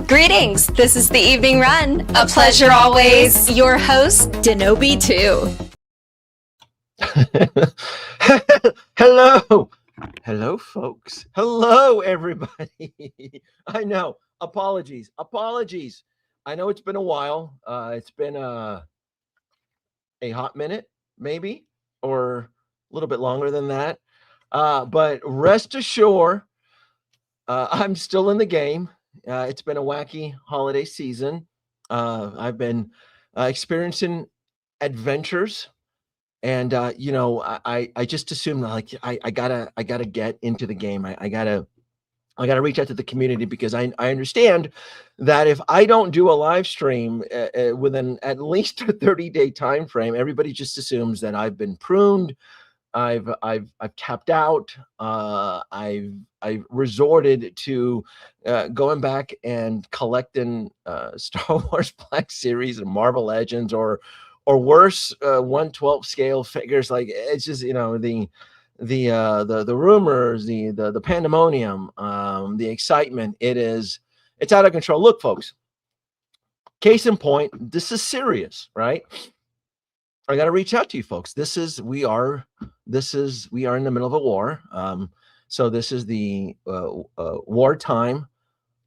Greetings, this is the Evening Run. A pleasure always. Your host, Denobi 2. Hello. Hello, folks. Hello, everybody. I know. Apologies. I know it's been a while. It's been a hot minute, maybe, or a little bit longer than that. But rest assured, I'm still in the game. It's been a wacky holiday season. I've been experiencing adventures, and I just assumed like I gotta get into the game. I gotta reach out to the community, because I understand that if I don't do a live stream within at least a 30-day time frame, everybody just assumes that I've been pruned. I've tapped out. I've resorted to going back and collecting Star Wars Black Series and Marvel Legends, or worse, 1/12 scale figures. Like, it's just, the rumors, the pandemonium, the excitement. It's out of control. Look, folks. Case in point, this is serious, right? I got to reach out to you folks. We are in the middle of a war. So this is the Wartime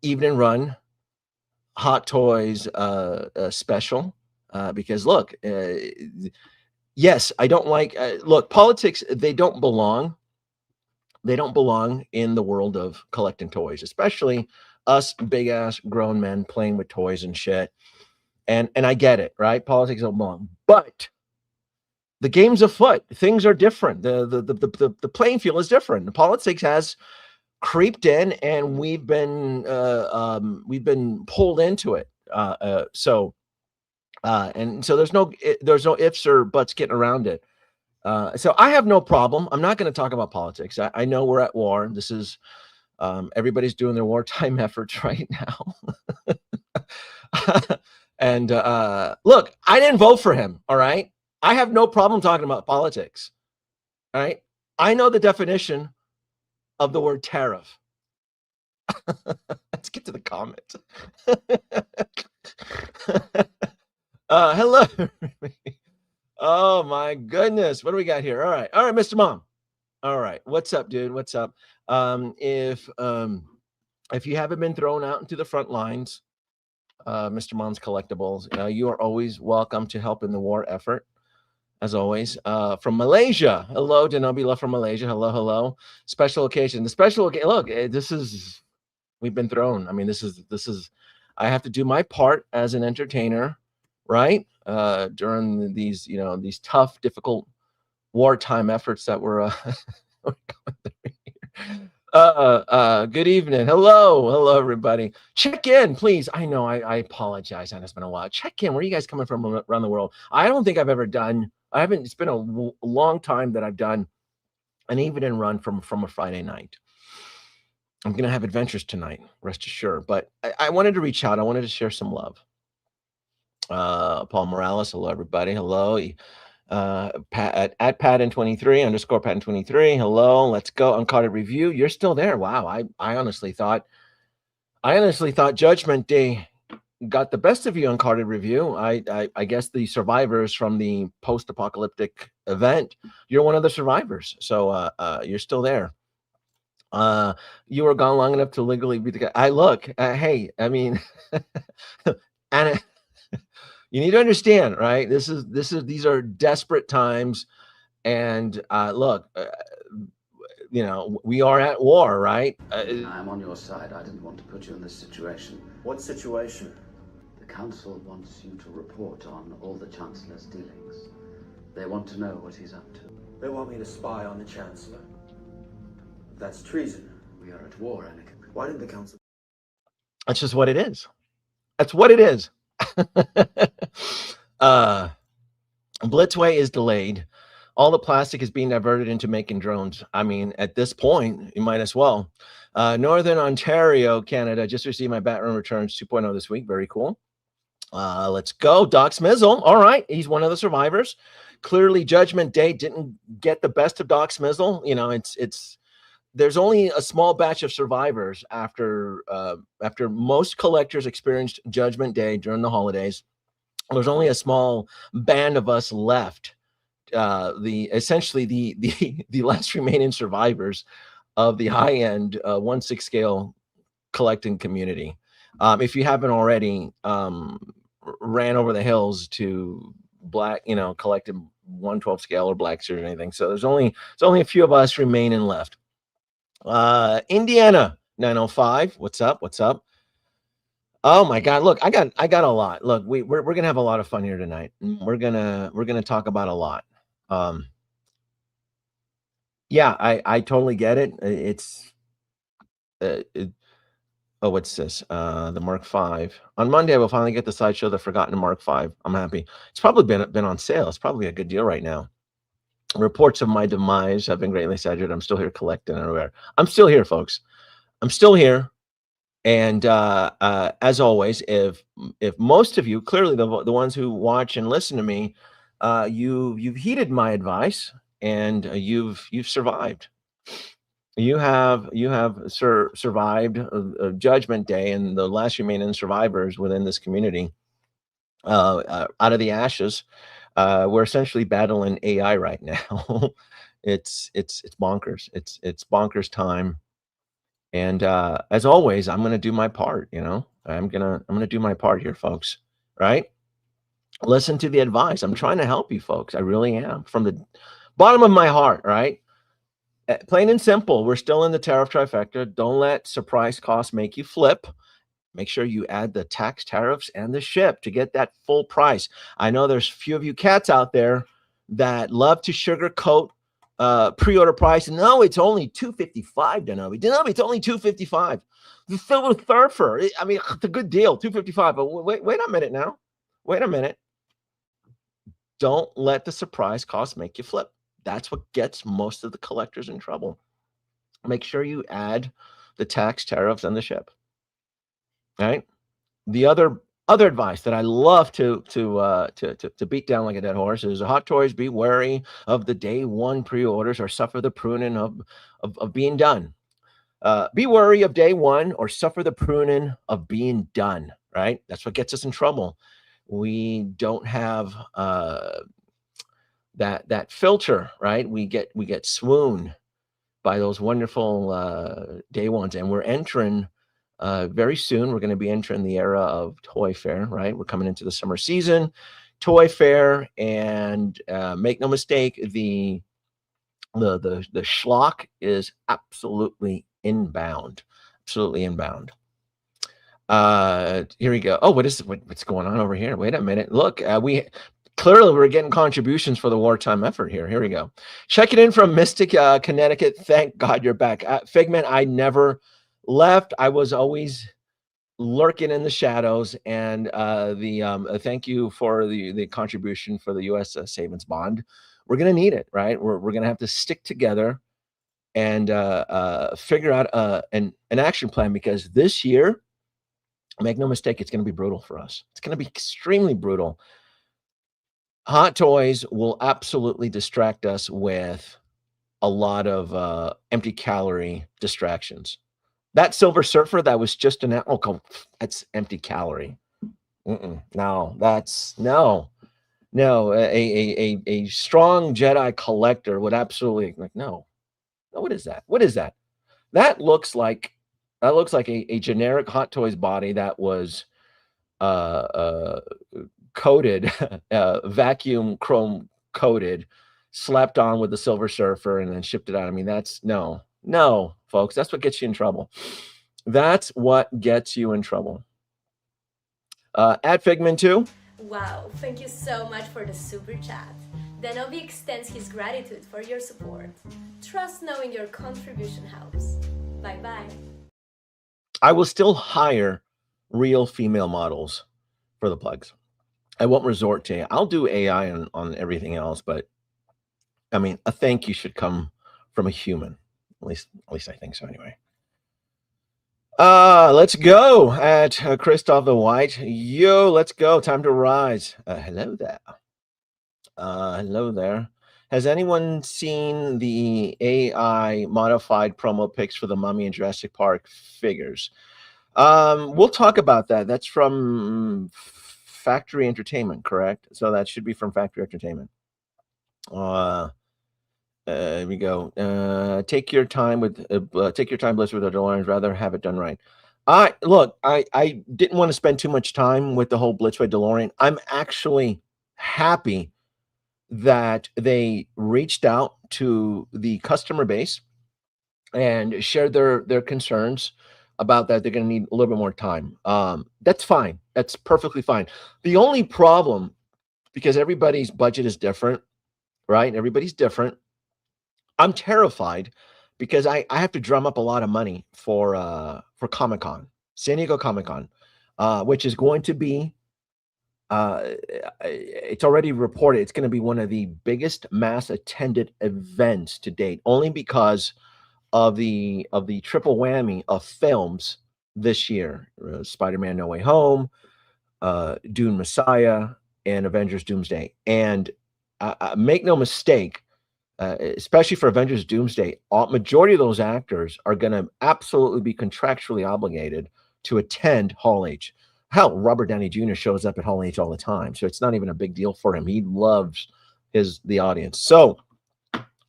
Evening Run Hot Toys special. Because look, yes, I don't like, look, politics, they don't belong in the world of collecting toys, especially us big ass grown men playing with toys and shit. And I get it, right? Politics don't belong, but the game's afoot. Things are different. The playing field is different. The politics has creeped in, and we've been pulled into it. So there's no ifs or buts getting around it. So I have no problem. I'm not going to talk about politics. I know we're at war. This is everybody's doing their wartime efforts right now. And look, I didn't vote for him. All right. I have no problem talking about politics. All right. I know the definition of the word tariff. Let's get to the comments. Hello. Oh my goodness. What do we got here? All right, Mr. Mom. All right. What's up, dude? What's up? If you haven't been thrown out into the front lines, Mr. Mom's Collectibles, you are always welcome to help in the war effort. As always, from Malaysia. Hello, Denobila from Malaysia. Hello. Special occasion. The special occasion. Look, we've been thrown. I mean, this is. I have to do my part as an entertainer, right? During these tough, difficult wartime efforts that we're going through here. Good evening. Hello, everybody. Check in, please. I know. I apologize. It's been a while. Check in. Where are you guys coming from around the world? I don't think I've ever done. I haven't. It's been a long time that I've done an evening run from a Friday night. I'm gonna have adventures tonight, rest assured. But I wanted to reach out. I wanted to share some love. Paul Morales. Hello, everybody. Hello. Pat at Patton23 _ Patton23. Hello. Let's go. Uncarded review. You're still there. Wow. I honestly thought Judgment Day got the best of you. Uncarded review. I guess the survivors from the post-apocalyptic event, you're one of the survivors. So you're still there. You were gone long enough to legally be the guy. Hey, I mean, and you need to understand, right? These are desperate times, and we are at war, right? I'm on your side. I didn't want to put you in this situation. What situation? The council wants you to report on all the Chancellor's dealings. They want to know what he's up to. They want me to spy on the Chancellor. That's treason. We are at war, Anakin. Why didn't the council? That's just what it is. That's what it is. Blitzway is delayed. All the plastic is being diverted into making drones. I mean, at this point, you might as well. Northern Ontario, Canada, just received my Batroom Returns 2.0 this week. Very cool. Let's go. Doc Smizzle. All right. He's one of the survivors. Clearly, Judgment Day didn't get the best of Doc Smizzle. there's only a small batch of survivors after most collectors experienced Judgment Day during the holidays. There's only a small band of us left. Essentially the last remaining survivors of the high-end 1/6 scale collecting community. If you haven't already ran over the hills to collected 1/12 scale or black series or anything. So there's only a few of us remaining left. Indiana 905, what's up? Oh my God! Look, I got a lot. Look, we're gonna have a lot of fun here tonight. We're gonna talk about a lot. Yeah, I totally get it. It's what's this? The Mark V. On Monday, I will finally get the Sideshow The Forgotten Mark V. I'm happy. It's probably been on sale. It's probably a good deal right now. Reports of my demise have been greatly exaggerated. I'm still here collecting everywhere. I'm still here, folks. I'm still here. And as always, if most of you, clearly the ones who watch and listen to me, you've heeded my advice and you've survived. You have survived Judgment Day, and the last remaining survivors within this community out of the ashes. We're essentially battling AI right now. it's bonkers. It's bonkers time. And as always, I'm going to do my part. I'm going to do my part here, folks. Right? Listen to the advice. I'm trying to help you, folks. I really am, from the bottom of my heart. Right? Plain and simple. We're still in the tariff trifecta. Don't let surprise costs make you flip. Make sure you add the tax, tariffs, and the ship to get that full price. I know there's a few of you cats out there that love to sugarcoat pre-order price. No, it's only $255, Denobi. It's only $255. The Silver Surfer. I mean, it's a good deal, $255. But wait a minute now. Wait a minute. Don't let the surprise cost make you flip. That's what gets most of the collectors in trouble. Make sure you add the tax, tariffs, and the ship. Right. The other advice that I love to beat down like a dead horse is Hot Toys. Be wary of the day one pre-orders or suffer the pruning of being done. Be wary of day one or suffer the pruning of being done. Right. That's what gets us in trouble. We don't have that filter. Right. We get swooned by those wonderful day ones, and we're entering. Very soon, we're going to be entering the era of Toy Fair, right? We're coming into the summer season, Toy Fair, and make no mistake, the schlock is absolutely inbound, absolutely inbound. Here we go. Oh, what's going on over here? Wait a minute. Look, we're getting contributions for the wartime effort here. Here we go. Check it in from Mystic, Connecticut. Thank God you're back. Figment, I never left. I was always lurking in the shadows, and thank you for the contribution for the U.S. savings bond. We're gonna need it, right? We're gonna have to stick together and figure out an action plan, because this year, make no mistake, it's gonna be brutal for us. It's gonna be extremely brutal. Hot Toys will absolutely distract us with a lot of empty calorie distractions. That Silver Surfer that was just that's empty calorie. No, that's no. A strong Jedi collector would absolutely no. What is that? What is that? That looks like a generic Hot Toys body that was coated, vacuum chrome coated, slapped on with the Silver Surfer, and then shipped it out. I mean, that's no, folks. That's what gets you in trouble. That's what gets you in trouble. At Figment 2. Wow, thank you so much for the super chat. Denobi extends his gratitude for your support. Trust knowing your contribution helps. Bye-bye. I will still hire real female models for the plugs. I won't resort to I'll do AI on everything else, but I mean, a thank you should come from a human. At least I think so anyway. Let's go at Christoph the White. Yo, let's go. Time to rise. Hello there. Hello there. Has anyone seen the AI modified promo pics for the Mummy and Jurassic Park figures? We'll talk about that. That's from Factory Entertainment, correct? So that should be from Factory Entertainment. Here we go. Take your time, Bliss, with the DeLoreans. Rather have it done right. I didn't want to spend too much time with the whole Blitzway DeLorean. I'm actually happy that they reached out to the customer base and shared their concerns about that. They're going to need a little bit more time. That's fine. That's perfectly fine. The only problem, because everybody's budget is different, right? Everybody's different. I'm terrified because I have to drum up a lot of money for Comic-Con, San Diego Comic-Con, which is going to be, it's already reported, it's going to be one of the biggest mass attended events to date, only because of the triple whammy of films this year: Spider-Man No Way Home, Dune Messiah, and Avengers Doomsday. And make no mistake, especially for Avengers Doomsday, majority of those actors are going to absolutely be contractually obligated to attend Hall H. Hell, Robert Downey Jr. shows up at Hall H all the time, so it's not even a big deal for him. He loves the audience. So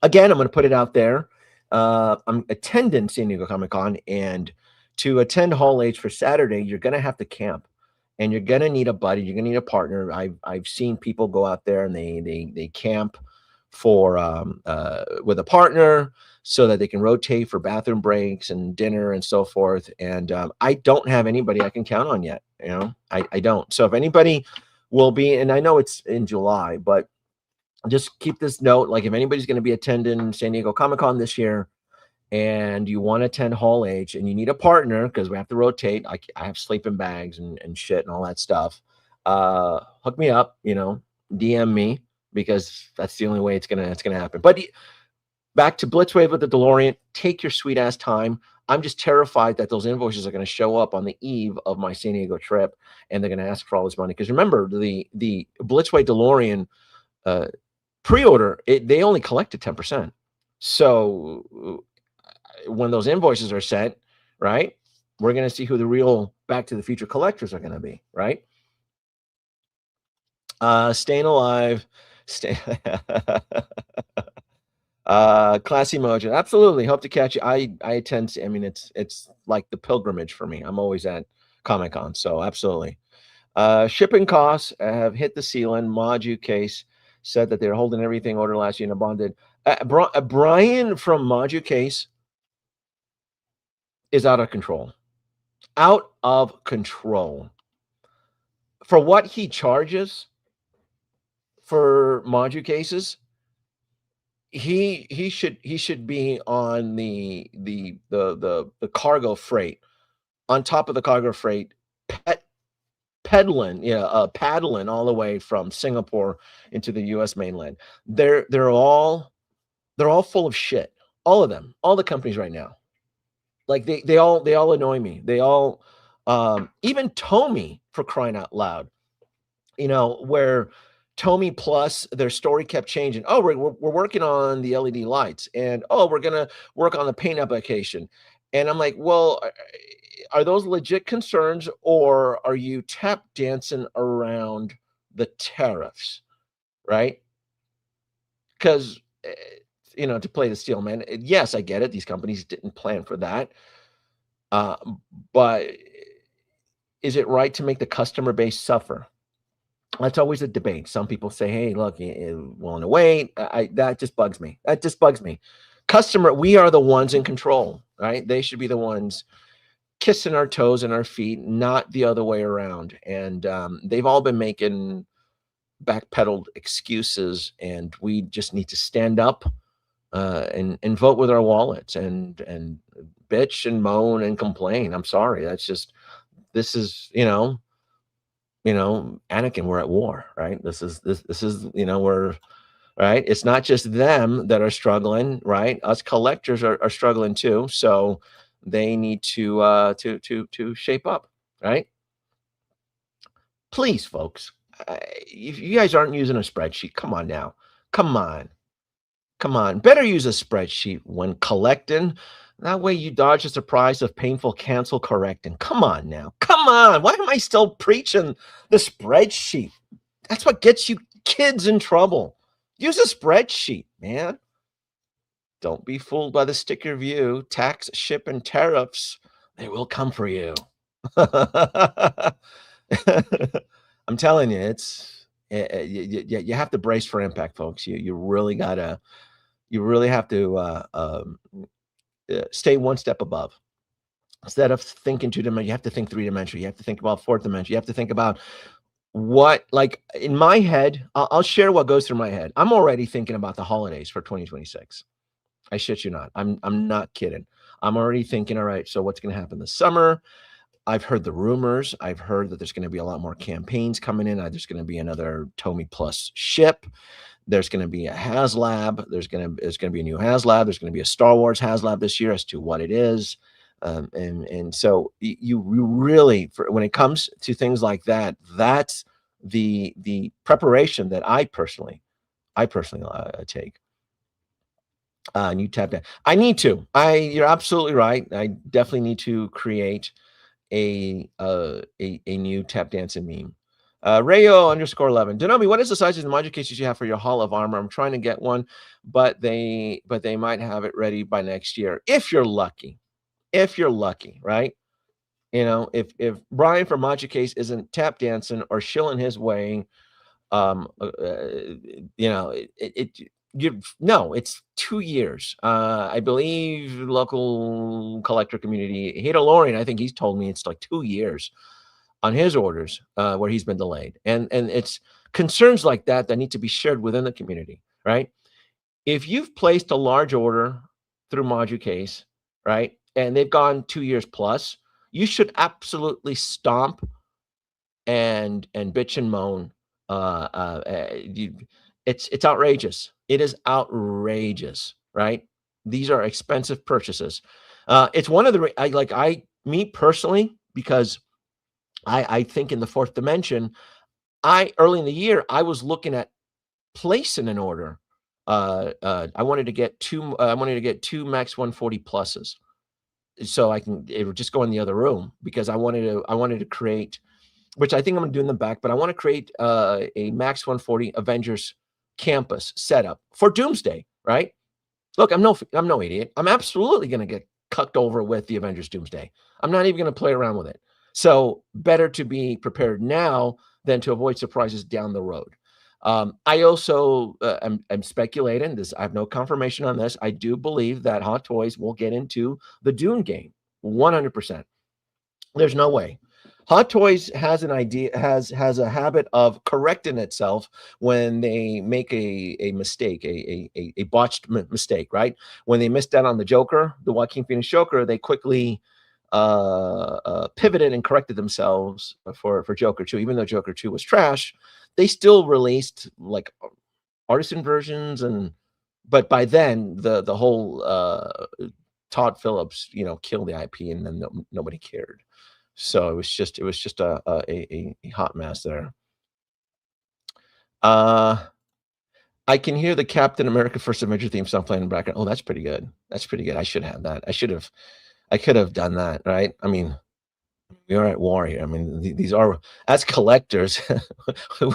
again, I'm going to put it out there. I'm attending San Diego Comic-Con, and to attend Hall H for Saturday, you're going to have to camp, and you're going to need a buddy. You're going to need a partner. I've seen people go out there and they camp for with a partner so that they can rotate for bathroom breaks and dinner and so forth. And I don't have anybody I can count on yet. You know, I don't. So if anybody will be, and I know it's in July, but just keep this note. Like, if anybody's going to be attending San Diego Comic-Con this year and you want to attend Hall H and you need a partner, because we have to rotate, I have sleeping bags and shit and all that stuff, hook me up, you know, DM me, because that's the only way it's gonna happen. But back to Blitzway with the DeLorean, take your sweet ass time. I'm just terrified that those invoices are going to show up on the eve of my San Diego trip, and they're going to ask for all this money. Because remember, the Blitzway DeLorean pre-order, they only collected 10%. So when those invoices are sent, right, we're going to see who the real Back to the Future collectors are going to be, right? Staying alive. Classy Mojo, absolutely. Hope to catch you. I attend. I mean, it's like the pilgrimage for me. I'm always at Comic-Con, so absolutely. Shipping costs have hit the ceiling. Moju Case said that they're holding everything ordered last year in a bonded. Brian from Moju Case is out of control. Out of control. For what he charges for Moju Cases, he should be on the cargo freight, on top of the cargo freight, paddling all the way from Singapore into the U.S. mainland. They're all full of shit. All of them, all the companies right now. Like they all annoy me. They all, even Tomy, for crying out loud, you know, where Tomy Plus, their story kept changing. Oh, we're working on the LED lights, and oh, we're gonna work on the paint application. And I'm like, well, are those legit concerns, or are you tap dancing around the tariffs, right? Because you know, to play the steel man, yes, I get it. These companies didn't plan for that, but is it right to make the customer base suffer? That's always a debate. Some people say, hey, look, you're willing to wait. That just bugs me. That just bugs me. Customer, we are the ones in control, right? They should be the ones kissing our toes and our feet, not the other way around. And they've all been making backpedaled excuses, and we just need to stand up and vote with our wallets and bitch and moan and complain. I'm sorry. This is, you know, Anakin, we're at war, right? This is, you know, we're right. It's not just them that are struggling, right? Us collectors are struggling too. So they need to shape up, right? Please, folks, if you guys aren't using a spreadsheet, come on now. Come on. Come on, better use a spreadsheet when collecting. That way you dodge the surprise of painful cancel correcting. Come on now. Come on. Why am I still preaching the spreadsheet? That's what gets you kids in trouble. Use a spreadsheet, man. Don't be fooled by the sticker view. Tax, ship, and tariffs, they will come for you. I'm telling you, you have to brace for impact, folks. You really gotta, you really have to stay one step above. Instead of thinking 2-dimensional, you have to think 3-dimensional. You have to think about 4th dimension. You have to think about what, like in my head, I'll share what goes through my head. I'm already thinking about the holidays for 2026. I shit you not. I'm not kidding. I'm already thinking, all right, so what's going to happen this summer? I've heard the rumors. I've heard that there's going to be a lot more campaigns coming in. There's going to be another Tomy Plus ship. There's going to be a HasLab. There's going to be a new HasLab. There's going to be a Star Wars HasLab this year as to what it is. And so you really, when it comes to things like that, that's the preparation that I personally take. New tap dance. I need to. You're absolutely right. I definitely need to create a new tap dancing meme. Rayo_11. Denomi, what is the size of the module cases you have for your Hall of Armor? I'm trying to get one, but they might have it ready by next year if you're lucky. If you're lucky, right? You know, if Brian from Module Case isn't tap dancing or shilling his way, you know, it's 2 years. I believe local collector community, Hado Lorian, I think he's told me it's like 2 years on his orders where he's been delayed. And it's concerns like that need to be shared within the community, right? If you've placed a large order through Module Case, right, and they've gone 2 years plus, you should absolutely stomp and bitch and moan. It's outrageous. It is outrageous, right? These are expensive purchases. It's one of the me personally, because I think in the 4th dimension, early in the year I was looking at placing an order. I wanted to get two Max 140 pluses, so it would just go in the other room, because I wanted to create, which I think I'm going to do in the back, but I want to create a Max 140 Avengers campus setup for Doomsday, right? Look, I'm no idiot. I'm absolutely going to get cucked over with the Avengers Doomsday. I'm not even going to play around with it. So better to be prepared now than to avoid surprises down the road. I also am speculating this. I have no confirmation on this. I do believe that Hot Toys will get into the Dune game 100%. There's no way. Hot Toys has an idea, has a habit of correcting itself when they make a mistake, a botched mistake, right? When they missed out on the Joker, the Joaquin Phoenix Joker, they quickly pivoted and corrected themselves for Joker 2. Even though Joker 2 was trash, they still released like artisan versions, but by then the whole Todd Phillips, killed the IP, and then nobody cared. So it was just a hot mess there. I can hear the Captain America First Avenger theme song playing in the background. Oh, that's pretty good. That's pretty good. I should have that. I could have done that, right? I mean, we are at war here. I mean, these are, as collectors,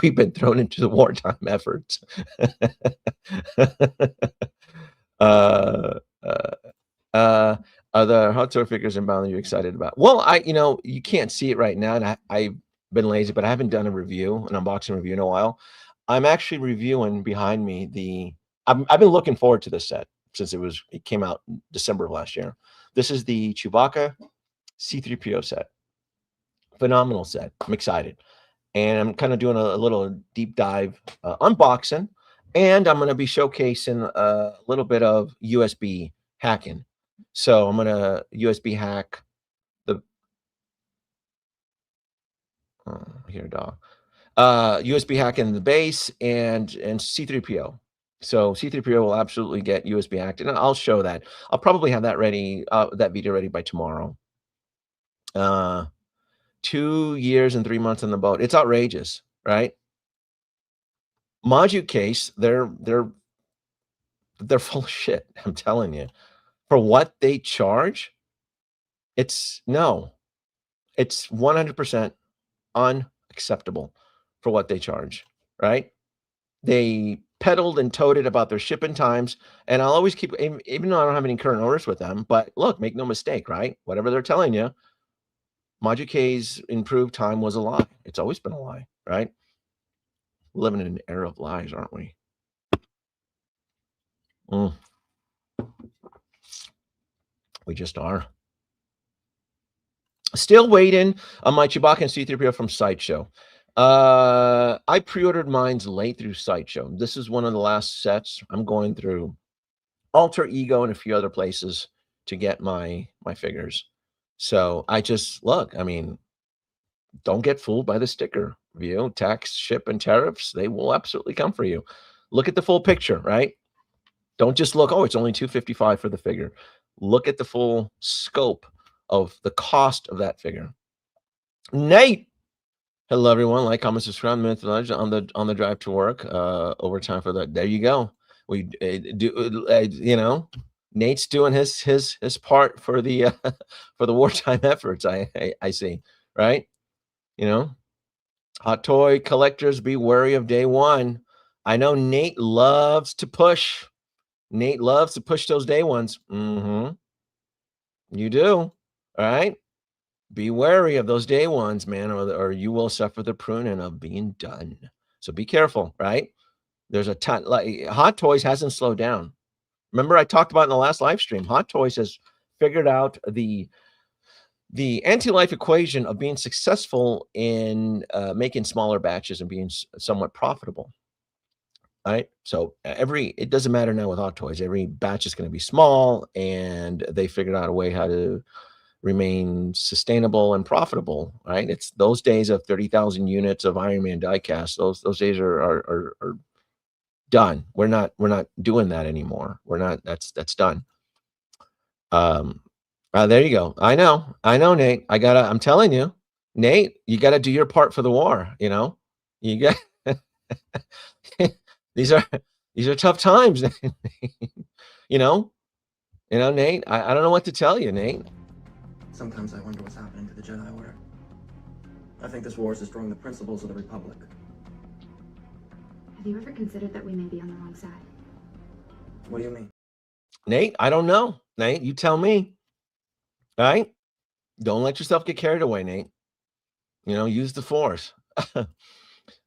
we've been thrown into the wartime efforts. Are the Hot Toy figures inbound that you're excited about? Well, you can't see it right now, and I've been lazy, but I haven't done an unboxing review in a while. I'm actually reviewing behind me I've been looking forward to this set since it came out in December of last year. This is the Chewbacca C-3PO set. Phenomenal set. I'm excited. And I'm kind of doing a little deep dive unboxing, and I'm going to be showcasing a little bit of USB hacking. So I'm going to USB hack the USB hacking the base and C-3PO. So C-3PO will absolutely get USB hacked, and I'll show that. I'll probably have that ready, that video ready by tomorrow. 2 years and 3 months on the boat. It's outrageous, right? Module Case, they're They're full of shit. I'm telling you. For what they charge, it's 100% unacceptable for what they charge, right? They peddled and toted about their shipping times, and I'll always keep, even though I don't have any current orders with them, but look, make no mistake, right? Whatever they're telling you, Module K's improved time was a lie. It's always been a lie, right? We're living in an era of lies, aren't we? We just are. Still waiting on my Chewbacca and C-3PO from Sideshow. I pre-ordered mine's late through Sideshow. This is one of the last sets. I'm going through Alter Ego and a few other places to get my figures. So I just, look, I mean, don't get fooled by the sticker view. Tax, ship, and tariffs, they will absolutely come for you. Look at the full picture, right? Don't just look, oh, it's only $255 for the figure. Look at the full scope of the cost of that figure. Nate, hello everyone. Like, comment, subscribe, methodology on the drive to work. Overtime for that. There you go. We do, you know, Nate's doing his part for the for the wartime efforts. I see, right? You know, hot toy collectors, be wary of day one. I know Nate loves to push. Nate loves to push those day ones. You do. All right. Be wary of those day ones, man, or you will suffer the pruning of being done. So be careful, right? There's a ton, like Hot Toys hasn't slowed down. Remember, I talked about in the last live stream, Hot Toys has figured out the anti-life equation of being successful in making smaller batches and being somewhat profitable. Right. So it doesn't matter now with Hot Toys. Every batch is going to be small, and they figured out a way how to remain sustainable and profitable. Right. It's those days of 30,000 units of Iron Man diecast. Those days are done. We're not doing that anymore. We're not. That's done. There you go. I know, Nate. I'm telling you, Nate, you gotta do your part for the war. You know, you got. These are tough times. you know, Nate. I don't know what to tell you, Nate. Sometimes I wonder what's happening to the Jedi Order. I think this war is destroying the principles of the Republic. Have you ever considered that we may be on the wrong side? What do you mean? Nate, I don't know. Nate, you tell me. All right? Don't let yourself get carried away, Nate. Use the force.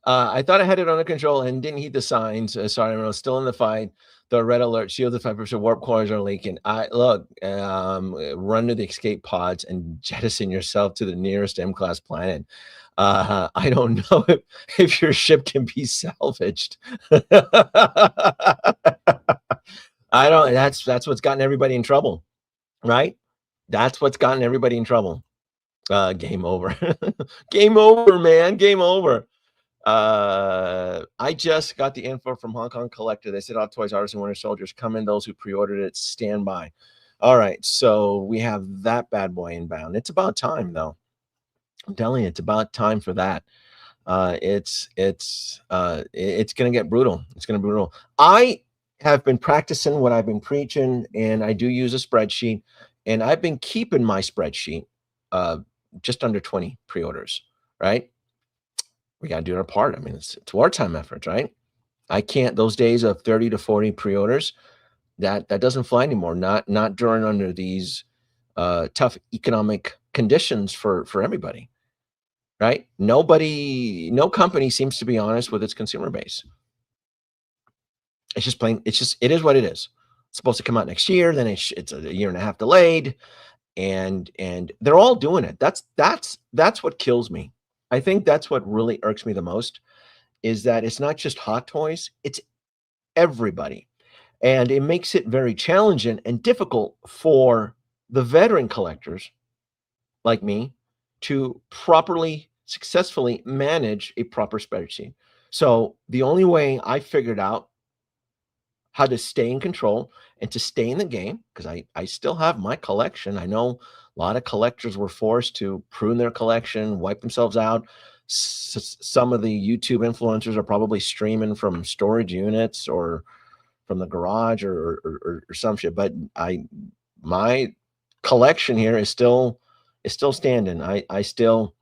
I thought I had it under control and didn't heed the signs. Sorry, I was still in the fight. The red alert, shield of 5% warp cores are leaking. Run to the escape pods and jettison yourself to the nearest M-class planet. I don't know if your ship can be salvaged. I don't. That's what's gotten everybody in trouble, right? That's what's gotten everybody in trouble. Game over. Game over, man. Game over. I just got the info from Hong Kong Collector. They said Hot Toys Artisan Winter Soldiers come in. Those who pre-ordered it, stand by. All right, so we have that bad boy inbound. It's about time, though. I'm telling you, it's about time for that. It's gonna get brutal. It's gonna be brutal. I have been practicing what I've been preaching, and I do use a spreadsheet, and I've been keeping my spreadsheet just under 20 pre-orders, right? We got to do our part. I mean, it's wartime efforts, right? I can't, those days of 30 to 40 pre-orders, that doesn't fly anymore. Not during under these tough economic conditions for everybody, right? No company seems to be honest with its consumer base. It's just plain, it is what it is. It's supposed to come out next year, then it's a year and a half delayed, and they're all doing it. That's what kills me. I think that's what really irks me the most, is that it's not just Hot Toys, it's everybody. And it makes it very challenging and difficult for the veteran collectors like me to properly, successfully manage a proper spreadsheet. So the only way I figured out how to stay in control and to stay in the game, because I still have my collection. I know a lot of collectors were forced to prune their collection, wipe themselves out. Some of the YouTube influencers are probably streaming from storage units or from the garage or some shit. But my collection here is still standing. I still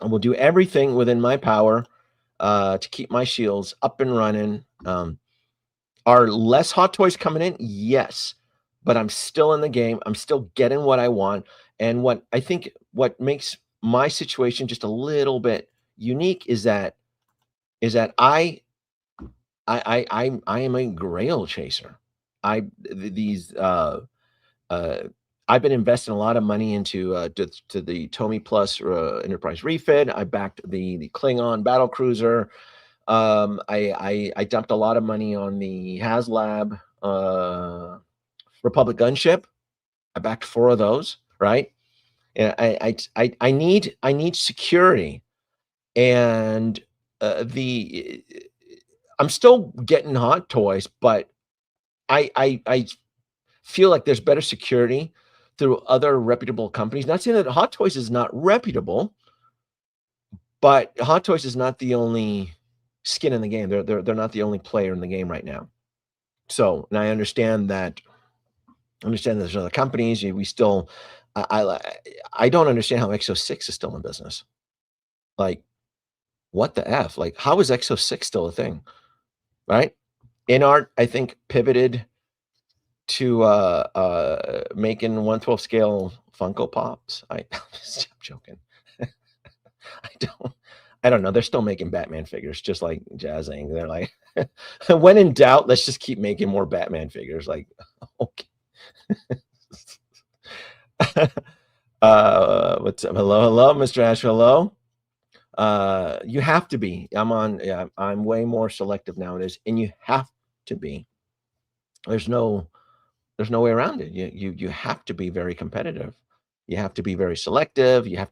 will do everything within my power to keep my shields up and running. Are less hot toys coming in? Yes, but I'm still in the game. I'm still getting what I want. And what I think what makes my situation just a little bit unique is that I am a grail chaser. I've been investing a lot of money into to the Tomy Plus Enterprise refit. I backed the Klingon battle cruiser. I dumped a lot of money on the HasLab Republic gunship. I backed 4 of those, right? And I need security, and I'm still getting hot toys, but I feel like there's better security through other reputable companies. Not saying that Hot Toys is not reputable, but Hot Toys is not the only skin in the game. They're not the only player in the game right now. So, and I understand that. There's other companies. We still, I don't understand how Exo-6 is still in business. Like, what the F? Like, how is Exo-6 still a thing? Right? InArt, I think, pivoted to making 1/12 scale Funko Pops. I'm joking. I don't know. They're still making Batman figures, just like Jazzing. They're like, when in doubt, let's just keep making more Batman figures. Like, okay. What's up? Hello, Mr. Ash. Hello. You have to be. I'm way more selective nowadays, and you have to be. There's no way around it. You have to be very competitive. You have to be very selective. You have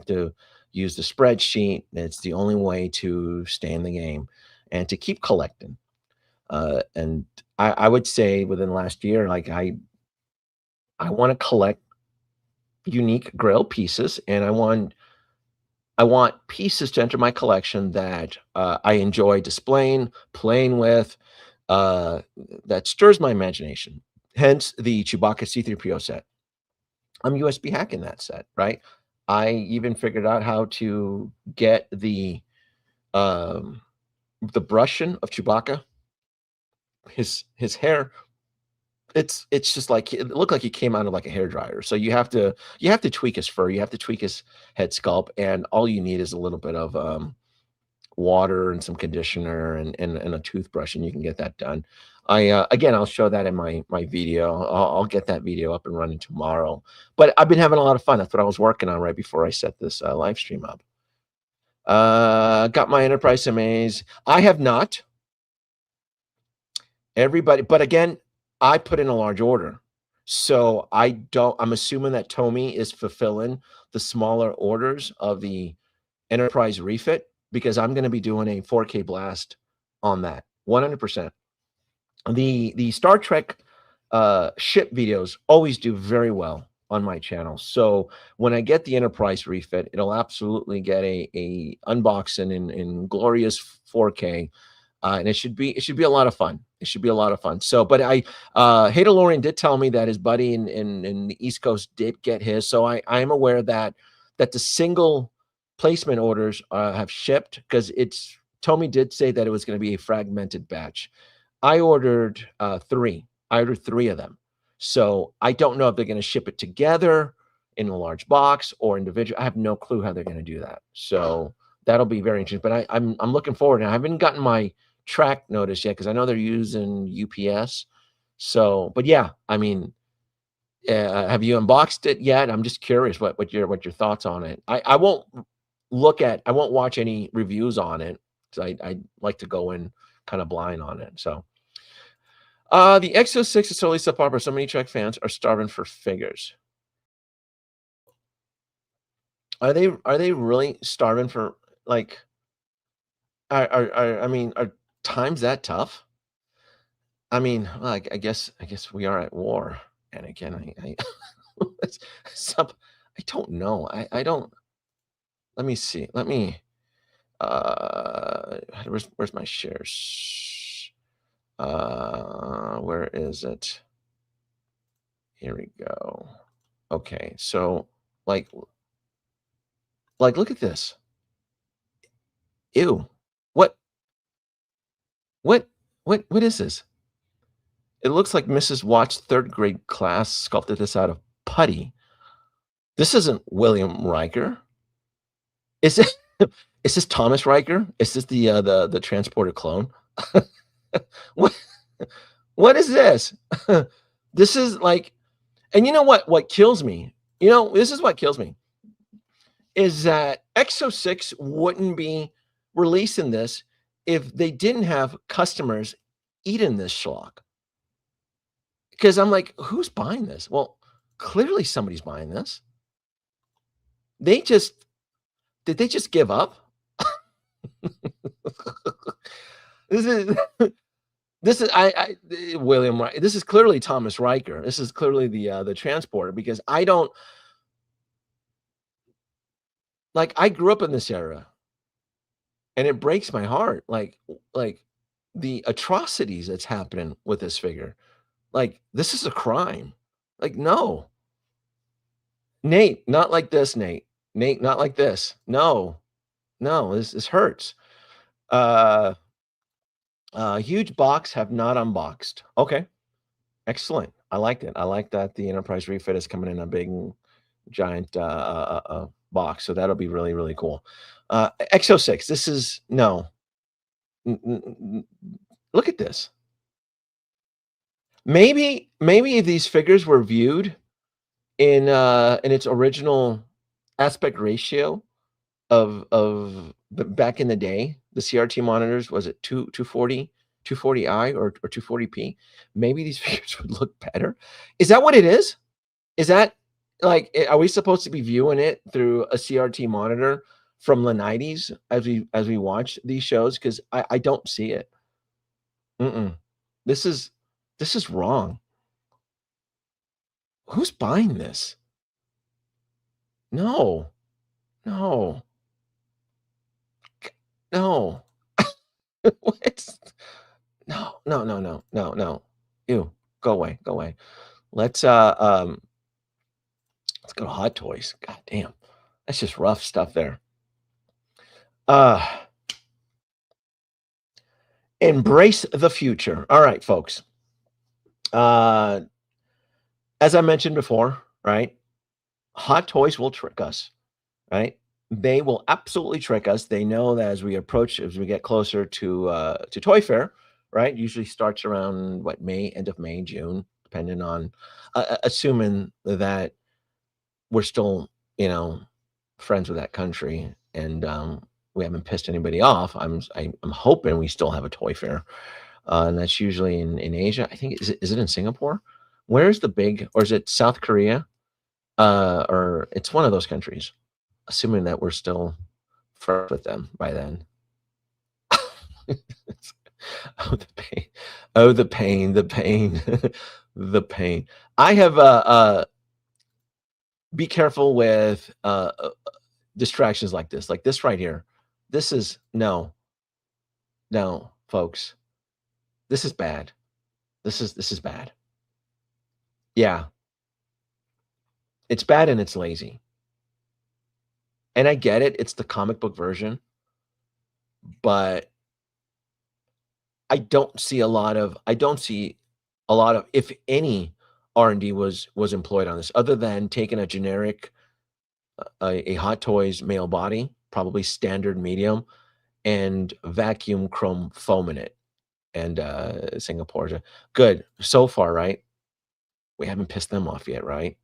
to use the spreadsheet. It's the only way to stay in the game and to keep collecting. And I would say within the last year, like I want to collect unique Grail pieces, and I want pieces to enter my collection that I enjoy displaying, playing with, that stirs my imagination. Hence the Chewbacca C-3PO set. I'm USB hacking that set, right? I even figured out how to get the brushing of Chewbacca. His hair, it's just like it looked like he came out of like a hairdryer. So you have to tweak his fur, you have to tweak his head sculpt, and all you need is a little bit of water and some conditioner and a toothbrush, and you can get that done. Again, I'll show that in my video. I'll get that video up and running tomorrow. But I've been having a lot of fun. That's what I was working on right before I set this live stream up. Got my Enterprise MAs. I have not. Everybody, but again, I put in a large order. So I'm assuming that Tomy is fulfilling the smaller orders of the Enterprise refit, because I'm going to be doing a 4K blast on that 100%. The Star Trek ship videos always do very well on my channel. So when I get the Enterprise refit, it'll absolutely get a unboxing in glorious 4K. And it should be a lot of fun. It should be a lot of fun. So, but Hadalorian did tell me that his buddy in the East Coast did get his. So I am aware that the single placement orders have shipped, because Tomy did say that it was going to be a fragmented batch. I ordered 3. I ordered 3 of them. So I don't know if they're going to ship it together in a large box or individual. I have no clue how they're going to do that. So that'll be very interesting. But I'm looking forward. And I haven't gotten my track notice yet, because I know they're using UPS. So, but yeah, I mean, have you unboxed it yet? I'm just curious what your thoughts on it. I won't watch any reviews on it, because I like to go in kind of blind on it. So the Exo-6 is totally subpar, but so many Trek fans are starving for figures. Are they really starving for, like, I mean, are times that tough? I mean, well, I guess we are at war. And again, I don't know. I don't. Let me see. Let me. Where's my shares? Where is it? Here we go. Okay, so like look at this. Ew. What what is this? It looks like Mrs. Watt's 3rd grade class sculpted this out of putty. This isn't William Riker. Is it is this Thomas Riker? Is this the transporter clone? What is this? This is like, and you know what kills me? You know, this is what kills me. Is that Exo-6 wouldn't be releasing this if they didn't have customers eating this schlock. Because I'm like, who's buying this? Well, clearly somebody's buying this. Did they just give up? This is William. This is clearly Thomas Riker. This is clearly the transporter, because I don't like. I grew up in this era, and it breaks my heart. Like the atrocities that's happening with this figure. Like, this is a crime. Like, no, Nate, not like this, Nate. Nate, not like this. No, this hurts. Huge box, have not unboxed. Okay, excellent. I liked it. I like that the Enterprise refit is coming in a big, giant box. So that'll be really, really cool. Exo-6, this is, no. Look at this. Maybe if these figures were viewed in its original aspect ratio of back in the day, the CRT monitors, was it 240i or 240p? Maybe these figures would look better. Is that what it is? Is that like, are we supposed to be viewing it through a CRT monitor from the 90s as we watch these shows? Because I don't see it. This is wrong. Who's buying this? No. What? No. Ew. Go away. Let's go to Hot Toys. God damn. That's just rough stuff there. Embrace the future. All right, folks. As I mentioned before, right? Hot Toys will trick us, right? They will absolutely trick us. They know that as we get closer to Toy Fair, right? Usually starts around end of May, June, depending on, assuming that we're still, friends with that country, and we haven't pissed anybody off. I'm hoping we still have a Toy Fair, and that's usually in Asia. I think is it in Singapore? Where's the big, or is it South Korea? Or it's one of those countries, assuming that we're still friends with them by then. Oh, the pain. The pain. I have be careful with distractions like this right here. This is no, folks. This is bad. This is bad. Yeah. It's bad and it's lazy. And I get it. It's the comic book version. But I don't see a lot of, if any, R&D was employed on this, other than taking a generic, a Hot Toys male body, probably standard medium, and vacuum chrome foaming it. And Singapore. Good. So far, right? We haven't pissed them off yet, right?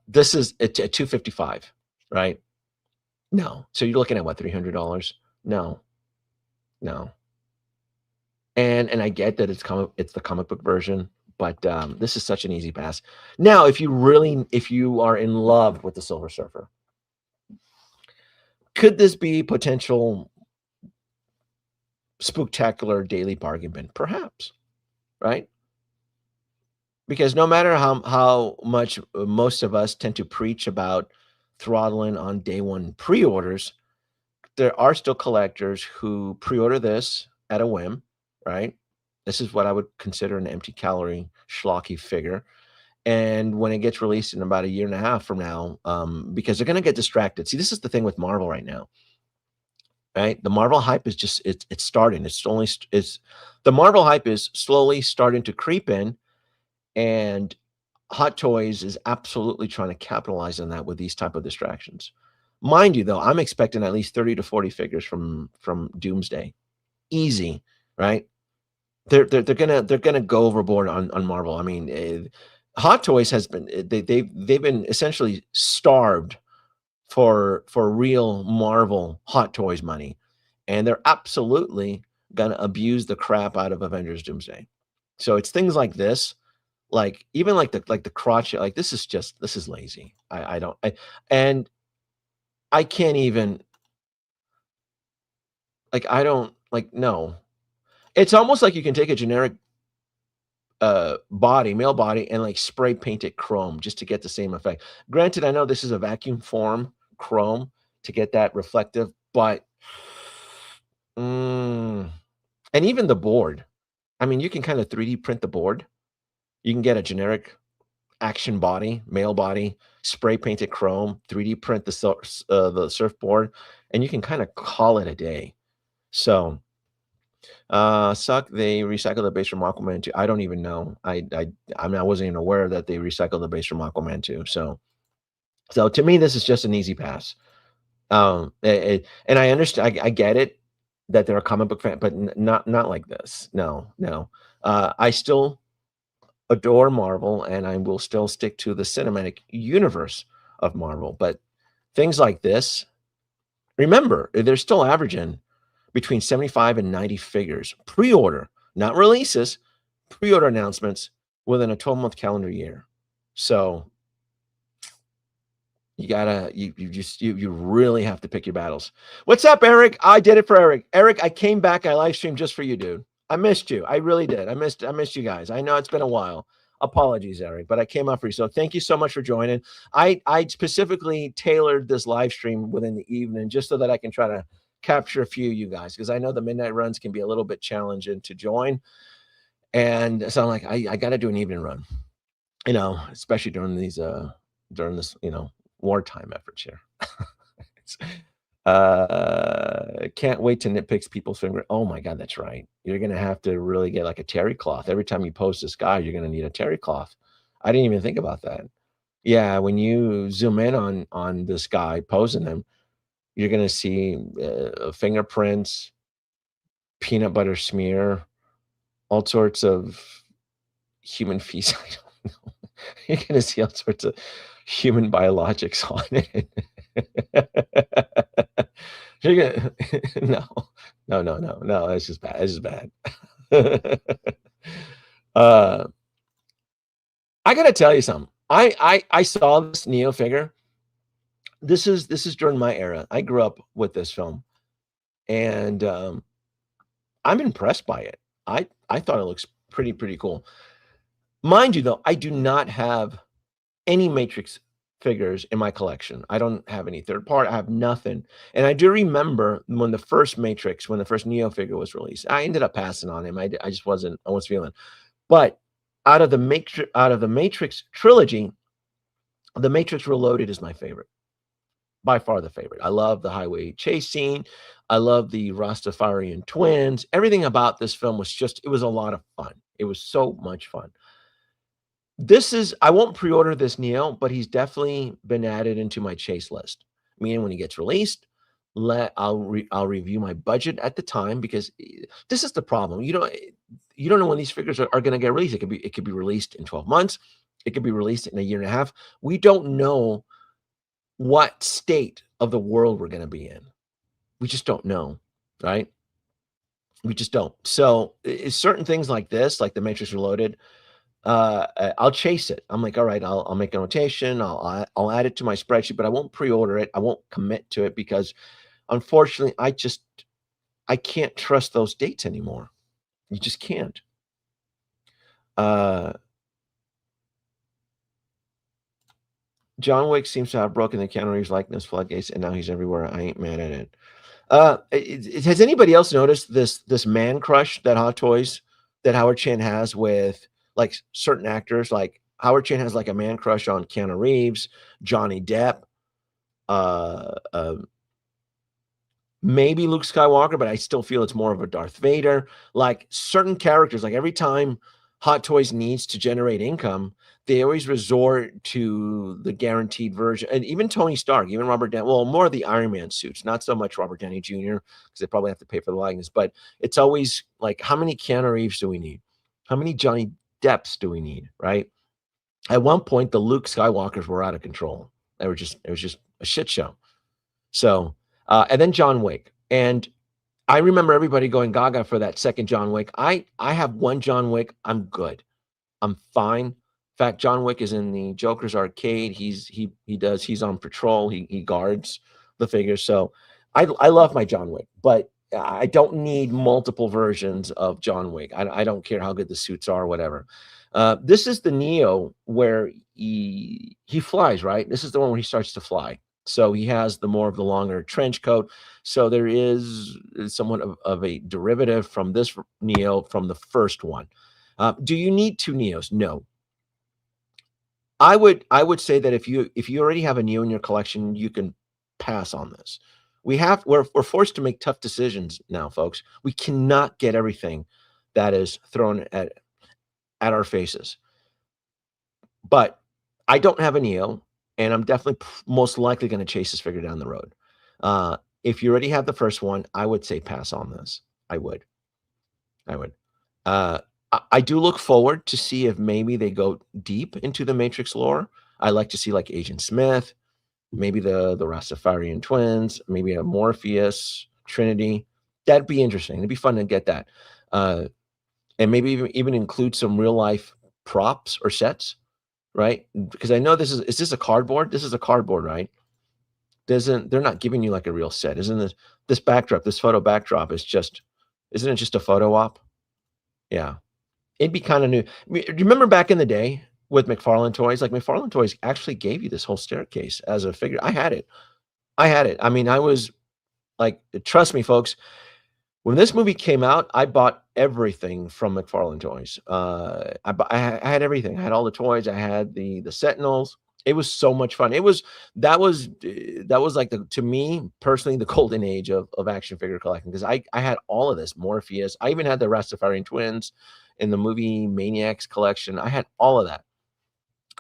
This is at $255, right? No. So you're looking at what, $300? No. And I get that it's the comic book version, but this is such an easy pass. Now, if you are in love with the Silver Surfer, could this be potential spooktacular daily bargain bin? Perhaps, right? Because no matter how much most of us tend to preach about throttling on day one pre-orders, there are still collectors who pre-order this at a whim, right? This is what I would consider an empty calorie schlocky figure. And when it gets released in about a year and a half from now, because they're going to get distracted. See, this is the thing with Marvel right now, right? The Marvel hype is just, it's starting. The Marvel hype is slowly starting to creep in, and Hot Toys is absolutely trying to capitalize on that with these type of distractions. Mind you, though, I'm expecting at least 30 to 40 figures from Doomsday. Easy, right? They're gonna go overboard on Marvel. I mean, Hot Toys has been they've been essentially starved for real Marvel Hot Toys money, and they're absolutely gonna abuse the crap out of Avengers Doomsday. So it's things like this, like even like the crotch, like this is lazy. And I can't even, like, I don't like, no. It's almost like you can take a generic male body, and like spray paint it chrome just to get the same effect. Granted, I know this is a vacuum form chrome to get that reflective, but and even the board. I mean, you can kind of 3D print the board. You can get a generic action body, male body, spray paint it chrome, 3D print the surfboard, and you can kind of call it a day. So suck, they recycle the base from Aquaman 2. I don't even know. I mean, I wasn't even aware that they recycled the base from Aquaman 2. So to me, this is just an easy pass. And I understand, I get it that they're a comic book fan, but not like this. No. I still adore Marvel, and I will still stick to the cinematic universe of Marvel. But things like this, remember, they're still averaging between 75 and 90 figures pre-order, not releases, pre-order announcements within a 12-month calendar year. So you gotta, you really have to pick your battles. What's up, Eric? I did it for Eric. Eric, I came back. I live streamed just for you, dude. I missed you. I really did. I missed you guys. I know it's been a while. Apologies, Eric, but I came out for you. So thank you so much for joining. I specifically tailored this live stream within the evening just so that I can try to capture a few of you guys, because I know the midnight runs can be a little bit challenging to join. And so I'm like, I got to do an evening run, especially during these, during this, wartime efforts here. Can't wait to nitpick people's finger. Oh my God, that's right. You're going to have to really get like a terry cloth. Every time you post this guy, you're going to need a terry cloth. I didn't even think about that. Yeah. When you zoom in on this guy posing them, you're going to see fingerprints, peanut butter smear, all sorts of human feces. I don't know. You're going to see all sorts of human biologics on it. You're gonna, no. It's just bad. It's just bad. I got to tell you something. I saw this Neo figure. This is during my era. I grew up with this film, and I'm impressed by it. I thought it looks pretty cool. Mind you, though, I do not have any Matrix figures in my collection. I don't have any third part. I have nothing. And I do remember when the first Neo figure was released, I ended up passing on him. I wasn't feeling. But out of the Matrix trilogy, the Matrix Reloaded is my favorite. By far the favorite. I love the highway chase scene. I love the Rastafarian twins. Everything about this film it was a lot of fun. It was so much fun. I won't pre-order this Neo, but he's definitely been added into my chase list. Meaning when he gets released, I'll review my budget at the time, because this is the problem. You don't know when these figures are going to get released. It could be released in 12 months. It could be released in a year and a half. We don't know what state of the world we're going to be in. We just don't know, right? We just don't. So certain things like this, like the Matrix Reloaded, I'll chase it. I'm like, all right, I'll make a notation. I'll add it to my spreadsheet, but I won't pre-order it. I won't commit to it, because unfortunately, I can't trust those dates anymore. You just can't. John Wick seems to have broken the Keanu Reeves likeness floodgates, and now he's everywhere. I ain't mad at it. Has anybody else noticed this man crush that Hot Toys that Howard Chan has with like certain actors? Like Howard Chan has like a man crush on Keanu Reeves, Johnny Depp, uh, uh, maybe Luke Skywalker, but I still feel it's more of a Darth Vader. Like certain characters, like every time Hot Toys needs to generate income, they always resort to the guaranteed version. And even Tony Stark, even Robert Downey, well, more of the Iron Man suits, not so much Robert Downey Jr., because they probably have to pay for the likeness. But it's always like, how many Keanu Reeves do we need? How many Johnny Depps do we need? Right? At one point, the Luke Skywalkers were out of control. It was just a shit show. So, and then John Wick. And I remember everybody going gaga for that second John Wick. I have one John Wick. I'm good. I'm fine. In fact, John Wick is in the Joker's arcade. He's on patrol. He guards the figures. So I love my John Wick, but I don't need multiple versions of John Wick. I don't care how good the suits are or whatever. This is the Neo where he flies, right? This is the one where he starts to fly. So he has the more of the longer trench coat. So there is somewhat of a derivative from this Neo from the first one. Do you need two Neos? No. I would say that if you already have a Neo in your collection, you can pass on this. We're forced to make tough decisions now, folks. We cannot get everything that is thrown at our faces. But I don't have a Neo, and I'm definitely most likely going to chase this figure down the road. If you already have the first one, I would say pass on this. I would. I do look forward to see if maybe they go deep into the Matrix lore. I like to see like Agent Smith, maybe the Rastafarian twins, maybe a Morpheus, Trinity. That'd be interesting. It'd be fun to get that. And maybe even include some real life props or sets, right? Because I know is this a cardboard? This is a cardboard, right? They're not giving you like a real set. Isn't this backdrop, this photo backdrop isn't it just a photo op? Yeah. It'd be kind of new. Do you remember back in the day with McFarlane Toys? Like McFarlane Toys actually gave you this whole staircase as a figure. I had it. I mean, I was like, trust me, folks. When this movie came out, I bought everything from McFarlane Toys. I had everything. I had all the toys. I had the Sentinels. It was so much fun. That was like to me personally the golden age of action figure collecting, because I had all of this Morpheus. I even had the Rastafarian twins in the movie Maniacs collection. I had all of that.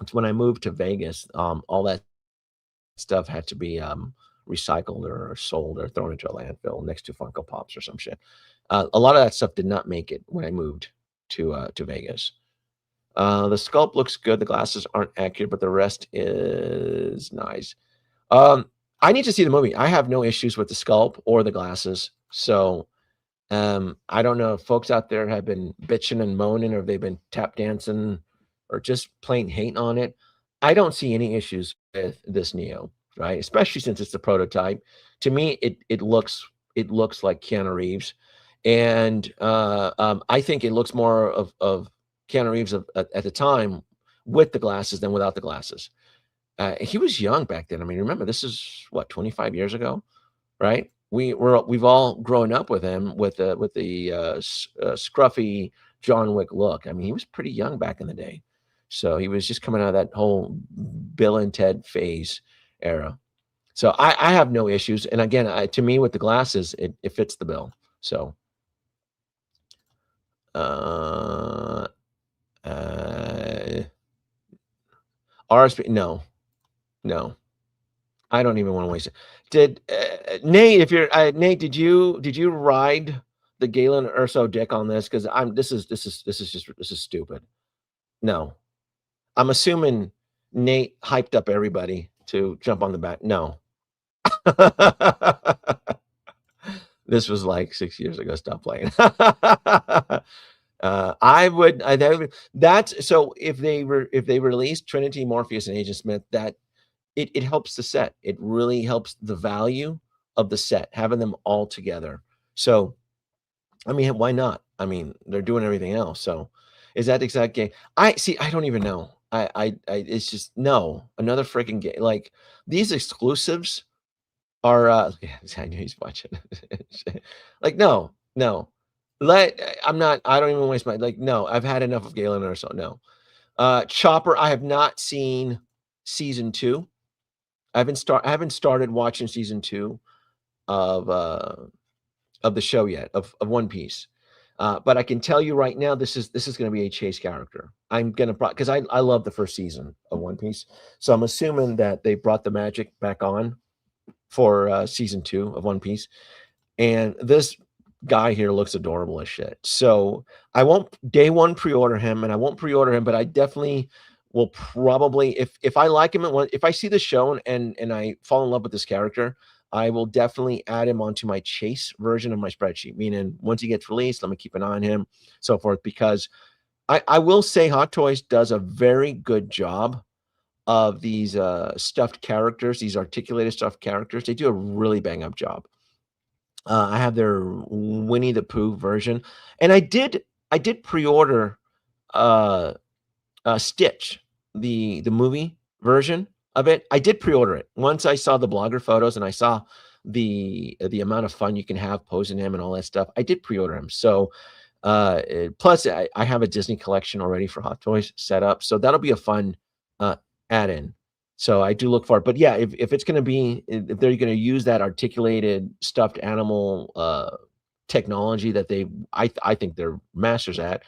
It's when I moved to Vegas, all that stuff had to be recycled or sold or thrown into a landfill next to Funko Pops or some shit. A lot of that stuff did not make it when I moved to Vegas. The sculpt looks good. The glasses aren't accurate, but the rest is nice. I need to see the movie. I have no issues with the sculpt or the glasses. So I don't know if folks out there have been bitching and moaning, or they've been tap dancing or just plain hating on it. I don't see any issues with this Neo, right? Especially since it's the prototype. To me, it looks like Keanu Reeves. And I think it looks more of Keanu Reeves at the time with the glasses than without the glasses. He was young back then. I mean, remember, this is what, 25 years ago, right? We've all grown up with him with the scruffy John Wick look. I mean, he was pretty young back in the day, so he was just coming out of that whole Bill and Ted phase era. So I have no issues. And again, to me, with the glasses, it fits the bill. So RSP, no. I don't even want to waste it. Did Nate? If you're Nate, did you ride the Galen Urso dick on this? Because this is stupid. No, I'm assuming Nate hyped up everybody to jump on the back. No, this was like 6 years ago. Stop playing. That's so if they released Trinity, Morpheus, and Agent Smith, that it helps the set. It really helps the value of the set, having them all together. So, I mean, why not? I mean, they're doing everything else. So, is that the exact game? I don't even know. It's just no, another freaking game. Like these exclusives Are yeah, I knew he's watching. Like, no. I'm not, I don't even waste my, like, no, I've had enough of Galen or so. No. Chopper, I have not seen season 2. I haven't started watching season 2 of the show yet, of One Piece. But I can tell you right now, this is going to be a chase character. I'm going to, because I love the first season of One Piece. So I'm assuming that they brought the magic back on for season 2 of One Piece. And this guy here looks adorable as shit. So I won't day one pre-order him, and I won't pre-order him, but I definitely will probably, if I like him, if I see the show and I fall in love with this character, I will definitely add him onto my chase version of my spreadsheet, meaning once he gets released, let me keep an eye on him, so forth, because I will say Hot Toys does a very good job of these stuffed characters, these articulated stuffed characters. They do a really bang up job. I have their Winnie the Pooh version, and I did pre-order Stitch, the movie version of it. I did pre-order it once I saw the blogger photos and I saw the amount of fun you can have posing him and all that stuff. I did pre-order him. So plus I have a Disney collection already for Hot Toys set up, so that'll be a fun add-in. So I do look for it. But yeah, if it's going to be, if they're going to use that articulated stuffed animal technology that I think they're masters at,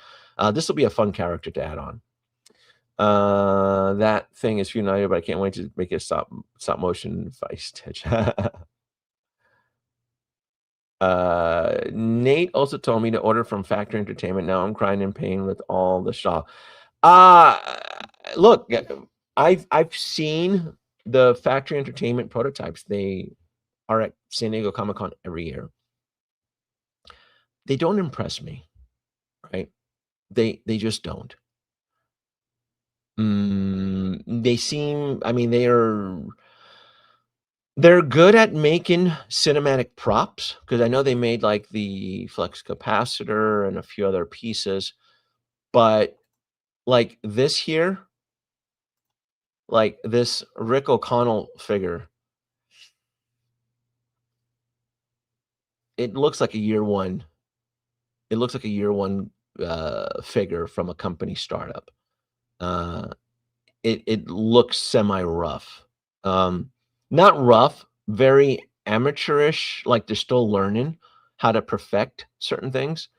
this will be a fun character to add on. That thing is united, but I can't wait to make it stop motion Vice Stitch. Nate also told me to order from Factory Entertainment. Now I'm crying in pain with all the shop. Look, I've seen the Factory Entertainment prototypes. They are at San Diego Comic-Con every year. They don't impress me, right? They just don't. They seem, I mean, they're good at making cinematic props, because I know they made like the flux capacitor and a few other pieces, but like this here, like this Rick O'Connell figure, it looks like a year one. It looks like a year one figure from a company startup. It looks semi-rough. Not rough, very amateurish, like they're still learning how to perfect certain things.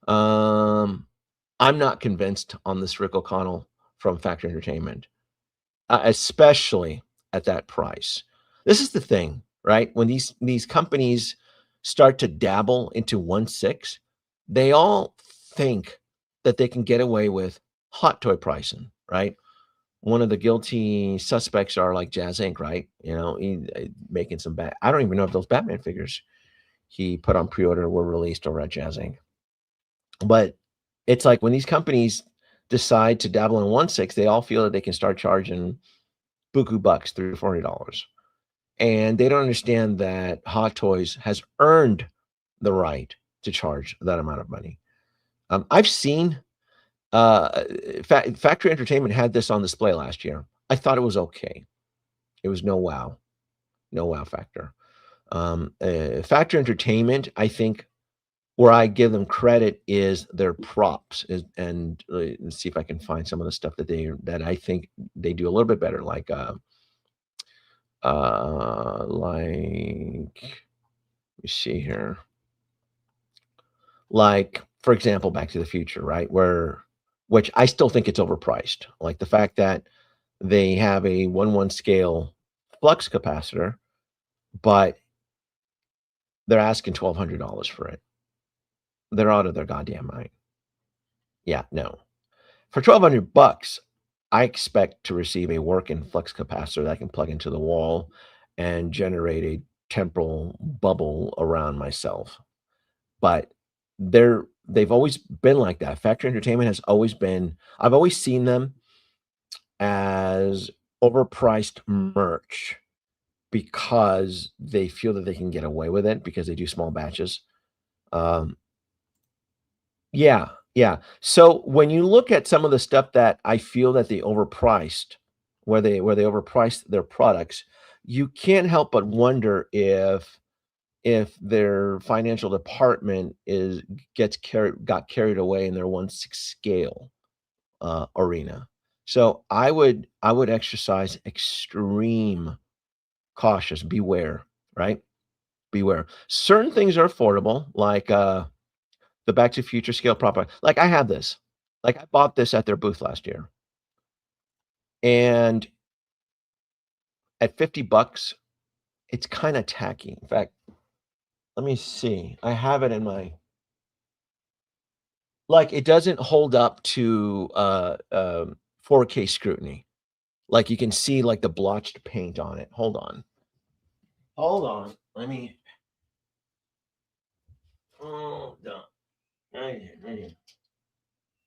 I'm not convinced on this Rick O'Connell from Factory Entertainment, especially at that price. This is the thing, right? When these companies start to dabble into 1/6, they all think that they can get away with hot toy pricing, right? One of the guilty suspects are like Jazz Inc., right? You know, making some I don't even know if those Batman figures he put on pre-order were released over at Jazz Inc. But it's like when these companies decide to dabble in 1/6, they all feel that they can start charging buku bucks, $30 to $40. And they don't understand that Hot Toys has earned the right to charge that amount of money. I've seen Factory Entertainment had this on display last year. I thought it was okay. It was no wow factor. Factory Entertainment, I think, where I give them credit is their props, and let's see if I can find some of the stuff that I think they do a little bit better, like let me see here, like for example, Back to the Future, right? Which I still think it's overpriced. Like the fact that they have a 1/1 scale flux capacitor, but they're asking $1,200 for it. They're out of their goddamn mind. Yeah, no. For $1,200, I expect to receive a working flux capacitor that I can plug into the wall and generate a temporal bubble around myself. But they've always been like that. Factory Entertainment has always been, I've always seen them as overpriced merch because they feel that they can get away with it because they do small batches. Yeah. So when you look at some of the stuff that I feel that they overpriced, where they overpriced their products, you can't help but wonder if their financial department got carried away in their 1/6 scale arena. So I would exercise extreme cautious, beware, right? Beware. Certain things are affordable, like the Back to the Future scale prop. Like I have this. Like I bought this at their booth last year. And at $50, it's kind of tacky. In fact, let me see. I have it in my, like it doesn't hold up to 4K scrutiny. Like you can see like the blotched paint on it. Hold on. Let me. Oh, done. Right here.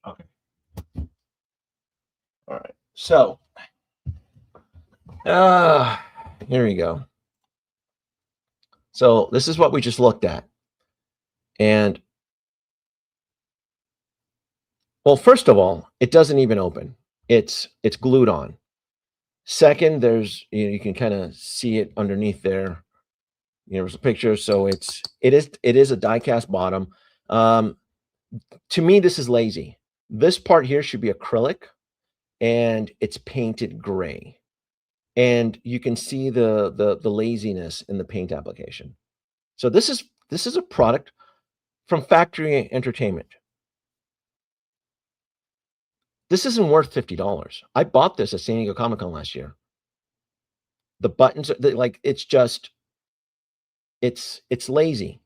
Okay. All right. So, here we go. So this is what we just looked at. And well, first of all, it doesn't even open. It's glued on. Second, there's you can kind of see it underneath there. There's a picture, so it is a die-cast bottom. To me, this is lazy. This part here should be acrylic, and it's painted gray. And you can see the laziness in the paint application. So this is a product from Factory Entertainment. This isn't worth $50. I bought this at San Diego Comic-Con last year. The buttons are like it's lazy.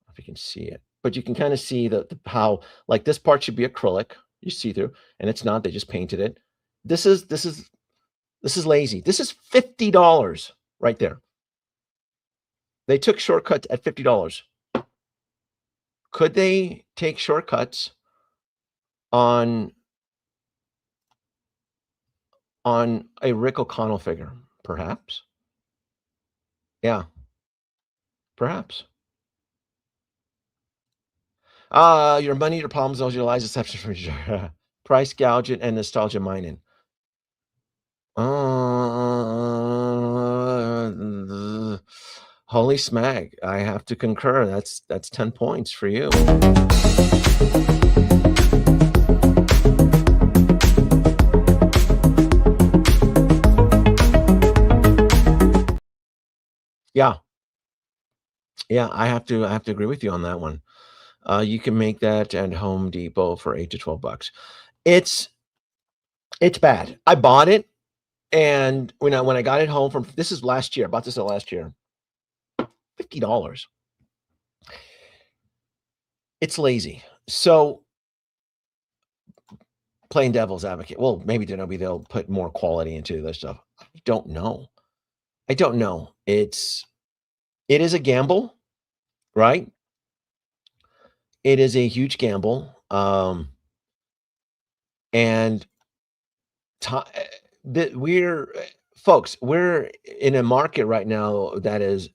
If you can see it, but you can kind of see how like this part should be acrylic. You see through, and it's not. They just painted it. This is lazy. This is $50 right there. They took shortcuts at $50. Could they take shortcuts on a Rick O'Connell figure? Perhaps. Yeah. Perhaps. Your money, your problems, those your lies, exception for sure. Price gouging and nostalgia mining. Holy smag. I have to concur. That's 10 points for you. Yeah. Yeah, I have to agree with you on that one. You can make that at Home Depot for $8 to $12. It's bad. I bought it, and when I got it home this is last year. I bought this last year. $50. It's lazy. So playing devil's advocate. Well, maybe they'll put more quality into this stuff. I don't know. It is a gamble, right? It is a huge gamble. And we're in a market right now that is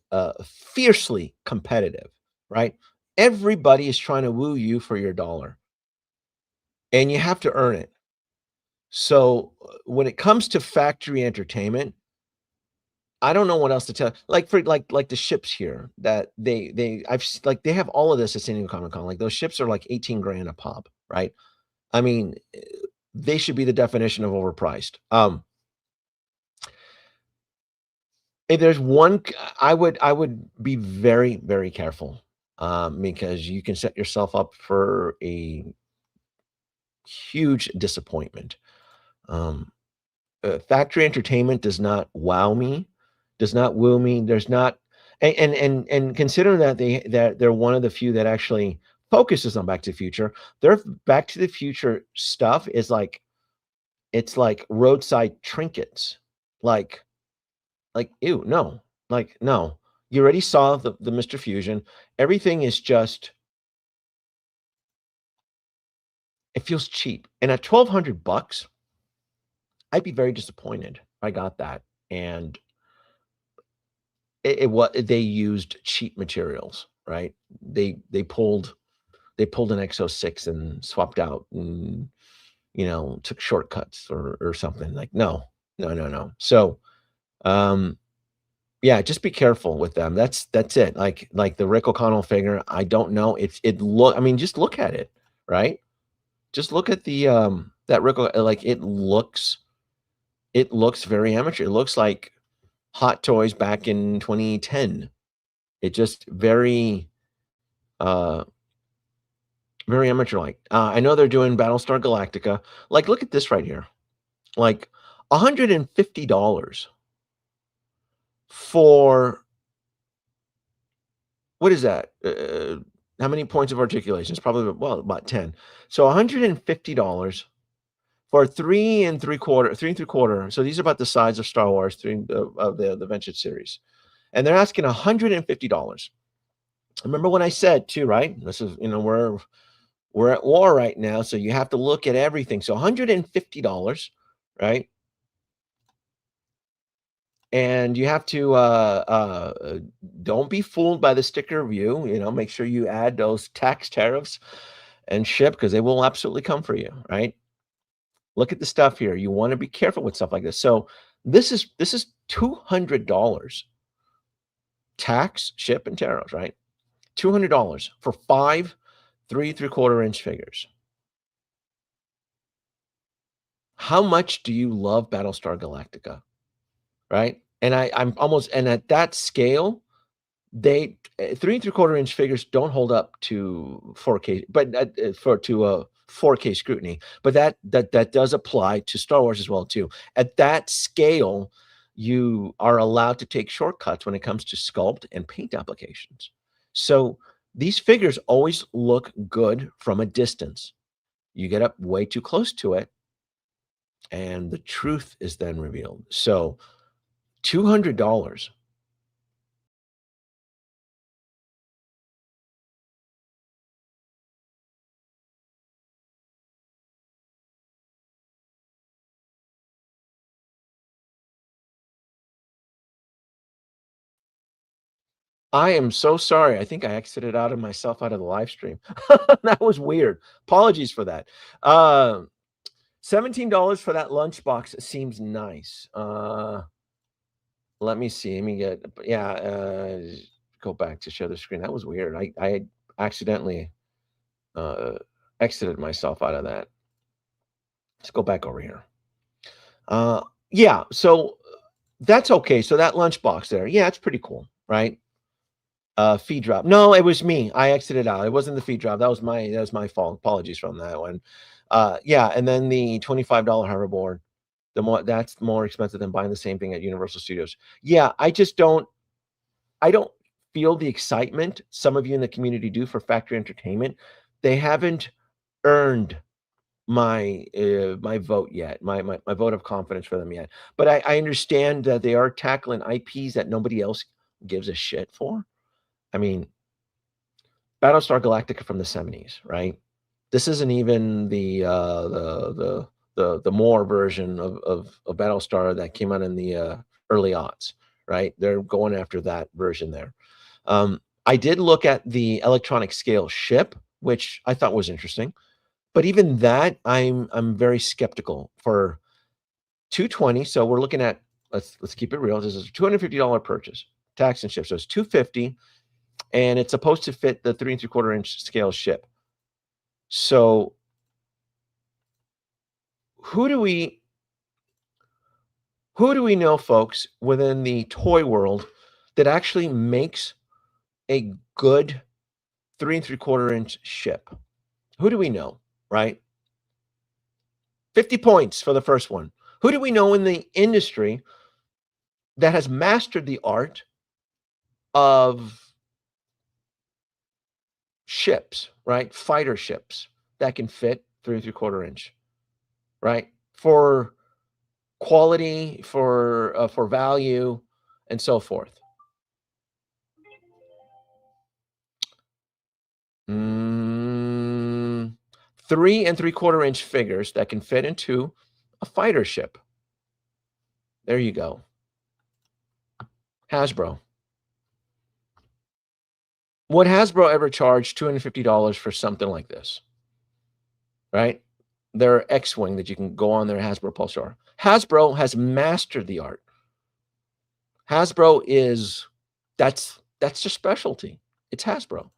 fiercely competitive, right? Everybody is trying to woo you for your dollar, and you have to earn it. So when it comes to factory entertainment, I don't know what else to tell. Like the ships here that they have all of this at San Diego Comic-Con. Like those ships are like 18 grand a pop, right? I mean, they should be the definition of overpriced. If there's one, I would be very, very careful, because you can set yourself up for a huge disappointment. Factory entertainment does not wow me, does not woo me. There's not, and considering that they're one of the few that actually focuses on Back to the Future. Their Back to the Future stuff is like, it's like roadside trinkets, like ew, no, like no. You already saw the Mr. Fusion. Everything is just, it feels cheap. And at $1,200, I'd be very disappointed if I got that. And what they used cheap materials, right? They pulled an X06 and swapped out and took shortcuts or something. Like no. So Yeah, just be careful with them. That's it. Like the Rick O'Connell figure. I don't know. I mean, just look at it, right? Just look at the that Rick. Like it looks very amateur. It looks like Hot Toys back in 2010. It just very very amateur like. I know they're doing Battlestar Galactica. Like, look at this right here. Like $150 for what is that? How many points of articulation? It's probably about 10. So $150 for 3 3/4. So these are about the size of Star Wars, of the Venture series, and they're asking $150. Remember when I said too, right? This is we're at war right now, so you have to look at everything. So $150, right? And you have to don't be fooled by the sticker view. Make sure you add those tax tariffs and ship, because they will absolutely come for you, right? Look at the stuff here. You want to be careful with stuff like this. So this is $200 tax, ship, and tariffs, right? $200 for 5 3 3/4 figures. How much do you love Battlestar Galactica? Right? And I'm almost, and at that scale, they 3 3/4 figures don't hold up to 4K, but to 4K scrutiny. But that does apply to Star Wars as well too. At that scale, you are allowed to take shortcuts when it comes to sculpt and paint applications. So these figures always look good from a distance. You get up way too close to it, and the truth is then revealed. So $200. I am so sorry. I think I exited myself out of the live stream. That was weird. Apologies for that. $17 for that lunchbox seems nice. Let me see. Let me get, go back to share the screen. That was weird. I accidentally exited myself out of that. Let's go back over here. Yeah, so that's okay. So that lunchbox there, yeah, it's pretty cool, right? Feed drop. No, it was me. I exited out. It wasn't the feed drop. That was my fault. Apologies from that one. Yeah, and then the $25 hoverboard. That's more expensive than buying the same thing at Universal Studios. Yeah, I don't feel the excitement some of you in the community do for factory entertainment. They haven't earned my vote yet, my vote of confidence for them yet. But I understand that they are tackling IPs that nobody else gives a shit for. I mean, Battlestar Galactica from the 70s, right? This isn't even the more version of Battlestar that came out in the early aughts, right? They're going after that version there. I did look at the electronic scale ship, which I thought was interesting, but even that I'm very skeptical for $220. So we're looking at, let's keep it real. This is a $250 purchase, tax and ship. So it's $250. And it's supposed to fit the 3 3/4 scale ship. So who do we know, folks, within the toy world that actually makes a good 3 3/4 ship? Who do we know, right? 50 points for the first one. Who do we know in the industry that has mastered the art of ships, right? Fighter ships that can fit 3 3/4, right? For quality, for value, and so forth. 3 3/4 figures that can fit into a fighter ship. There you go. Hasbro. Would Hasbro ever charge $250 for something like this? Right? Their X-Wing that you can go on their Hasbro Pulsar. Hasbro has mastered the art Hasbro is, that's their specialty. It's Hasbro.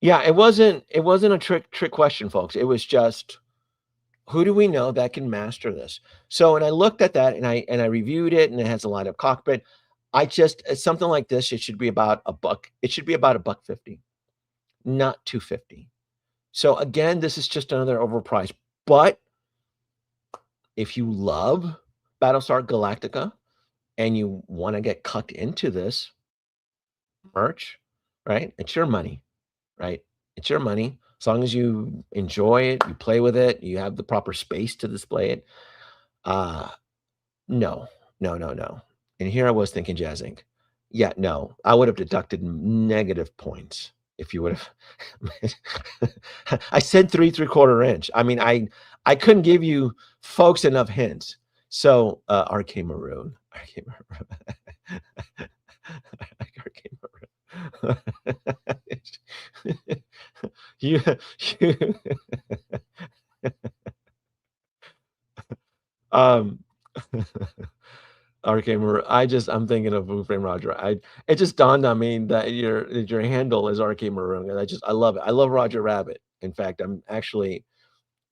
Yeah, it wasn't a trick question, folks. It was just, who do we know that can master this? So, and I looked at that and I reviewed it, and it has a light up cockpit. Something like this, it should be about $1. It should be about $1.50, not $2.50. So again, this is just another overpriced. But if you love Battlestar Galactica and you want to get cucked into this merch, right? It's your money, right? It's your money. As long as you enjoy it, you play with it, you have the proper space to display it. No. And here I was thinking Jazz Inc. Yeah, no, I would have deducted negative points if you would have. I said 3¾ inch. I mean, I couldn't give you folks enough hints. So RK Maroon. you RK Maroon. I'm thinking of Blue Frame Roger. It just dawned on me that your handle is RK Maroon, and I love it. I love Roger Rabbit. In fact, I'm actually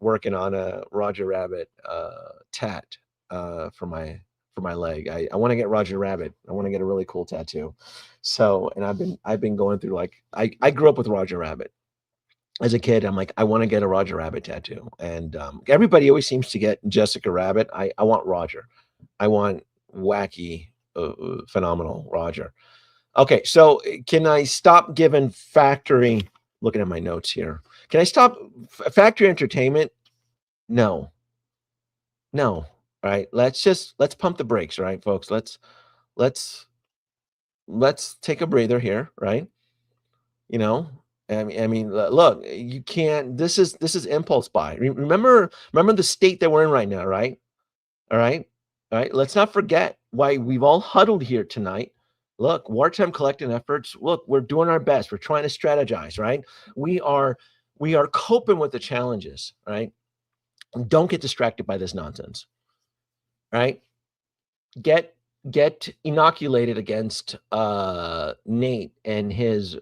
working on a Roger Rabbit tat for my leg. I want to get Roger Rabbit. I want to get a really cool tattoo. So, and I've been going through, like, I grew up with Roger Rabbit. As a kid, I'm like, I want to get a Roger Rabbit tattoo. And everybody always seems to get Jessica Rabbit. I want Roger. I want wacky, phenomenal Roger. Okay, so can I stop giving factory, looking at my notes here, can I stop factory entertainment? No. All right, let's pump the brakes, right, folks? Let's take a breather here, right? You know, I mean, look, you can't, this is impulse buy. Remember the state that we're in right now, right? All right. Let's not forget why we've all huddled here tonight. Look, wartime collecting efforts. Look, we're doing our best. We're trying to strategize, right? We are coping with the challenges, right? Don't get distracted by this nonsense, right? Get inoculated against Nate and his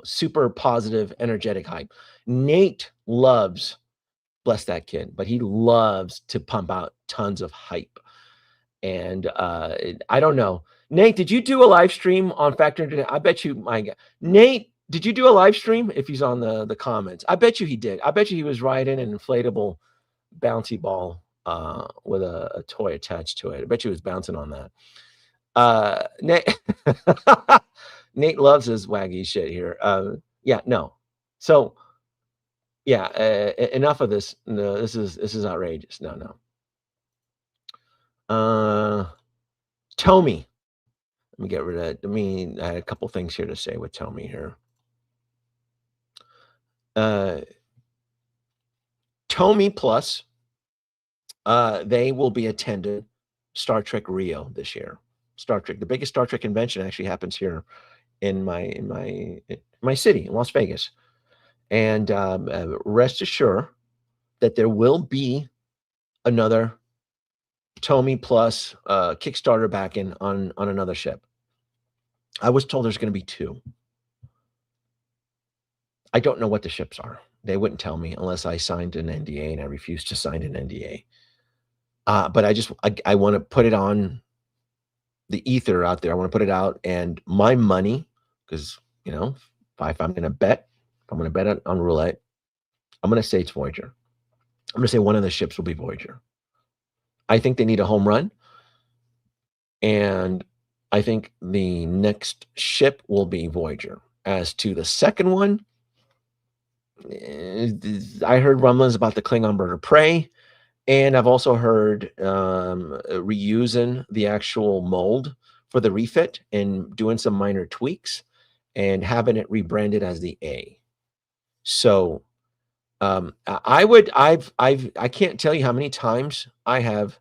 super positive, energetic hype. Nate loves, bless that kid, but he loves to pump out tons of hype. And I don't know, Nate, did you do a live stream on Factor Internet? I bet you, Nate, did you do a live stream? If he's on the comments, I bet you he did. I bet you he was riding an inflatable bouncy ball with a toy attached to it. I bet you was bouncing on that. Nate, Nate loves his waggy shit here. Yeah, no. So yeah, enough of this. No, this is outrageous. No. Tomy. Let me get rid of that. I had a couple things here to say with Tomy here. Tomy Plus, they will be attending Star Trek Rio this year. Star Trek, the biggest Star Trek convention, actually happens here in my city, in Las Vegas. And rest assured that there will be another Tomy Plus Kickstarter backing on another ship. I was told there's going to be 2. I don't know what the ships are. They wouldn't tell me unless I signed an NDA, and I refused to sign an NDA. But I want to put it on the ether out there. I want to put it out, and my money, because, you know, if I'm going to bet, on roulette, I'm going to say it's Voyager. I'm going to say one of the ships will be Voyager. I think they need a home run, and I think the next ship will be Voyager. As to the second one, I heard rumblings about the Klingon bird of prey, and I've also heard reusing the actual mold for the refit and doing some minor tweaks and having it rebranded as the A. So I can't tell you how many times I have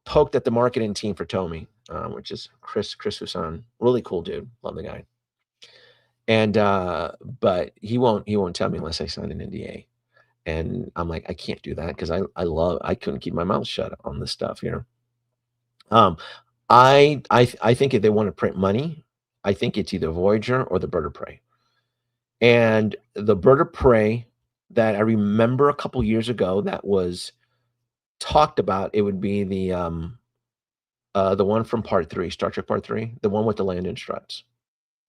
poked at the marketing team for Tomy. which is Chris Husan. Really cool dude. Love the guy. And but he won't tell me unless I sign an NDA. And I'm like, I can't do that because I couldn't keep my mouth shut on this stuff here. I think if they want to print money, I think it's either Voyager or the Bird of Prey. And the Bird of Prey that I remember a couple years ago that was talked about, it would be the one from Part 3, Star Trek Part 3, the one with the Landon struts.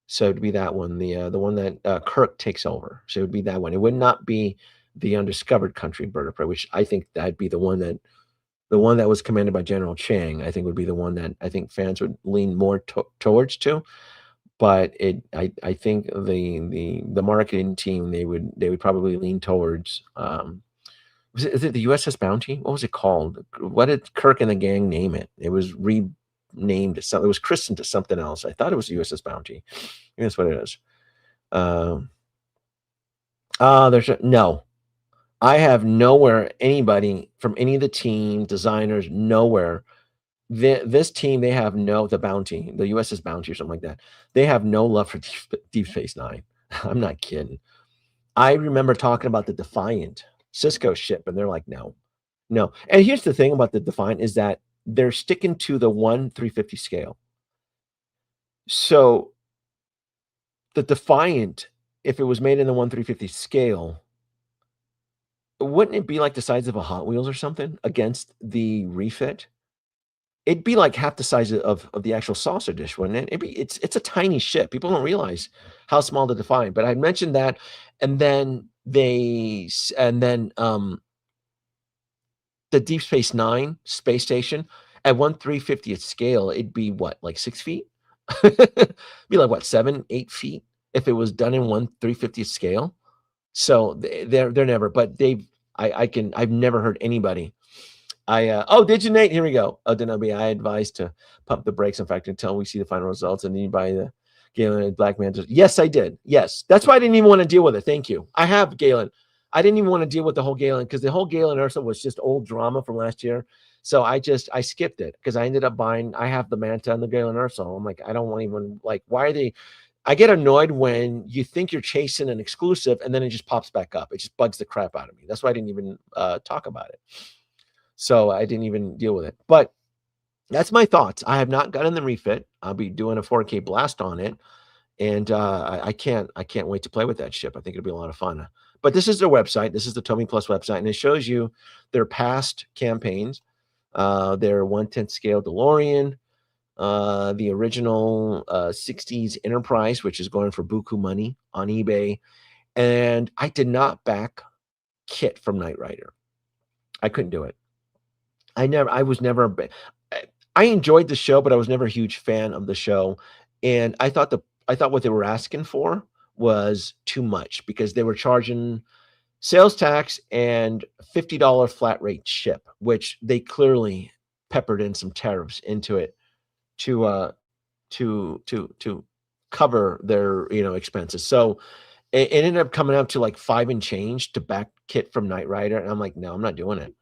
So it'd be that one, the one that Kirk takes over. So it would be that one. It would not be the Undiscovered Country Bird of Prey, which I think that'd be the one that was commanded by General Chang. I think would be the one that I think fans would lean more towards to. But I think the marketing team, they would probably lean towards. Is it the USS Bounty? What was it called? What did Kirk and the gang name it? It was renamed to something. It was christened to something else. I thought it was the USS Bounty. I think that's what it is. No. I have nowhere anybody from any of the team designers, nowhere. This team, they have the Bounty, the USS Bounty or something like that. They have no love for Deep Space Nine. I'm not kidding. I remember talking about the Defiant Cisco ship, and they're like, no. And here's the thing about the Defiant is that they're sticking to the 1/350 scale. So the Defiant, if it was made in the 1/350 scale, wouldn't it be like the size of a Hot Wheels or something against the refit? It'd be like half the size of the actual saucer dish, wouldn't it? It's a tiny ship. People don't realize how small the Defiant. But I mentioned that, and then the Deep Space Nine space station at 1/350th scale, it'd be what, like 6 feet? Be like what, 7, 8 feet if it was done in 1/350th scale. So they're never, but I've never heard anybody. Did you, Nate? Here we go. Denobi, I advised to pump the brakes, in fact, until we see the final results, and then you buy the Galen Black Manta. Yes, I did. Yes. That's why I didn't even want to deal with it. Thank you. I have Galen. I didn't even want to deal with the whole Galen because the whole Galen Ursa was just old drama from last year. So I skipped it because I ended up buying, I have the Manta and the Galen Ursa. I'm like, I don't want even, like, why are they? I get annoyed when you think you're chasing an exclusive and then it just pops back up. It just bugs the crap out of me. That's why I didn't even talk about it. So I didn't even deal with it. But that's my thoughts. I have not gotten the refit. I'll be doing a 4K blast on it. And I can't wait to play with that ship. I think it'll be a lot of fun. But this is their website. This is the Tomy Plus website. And it shows you their past campaigns. Their 1/10 scale DeLorean. The original 60s Enterprise, which is going for buku money on eBay. And I did not back Kit from Knight Rider. I couldn't do it. I enjoyed the show, but I was never a huge fan of the show. And I thought what they were asking for was too much because they were charging sales tax and $50 flat rate ship, which they clearly peppered in some tariffs into it to cover their expenses. So it ended up coming up to like $5 and change to back Kit from Knight Rider, and I'm like, no, I'm not doing it.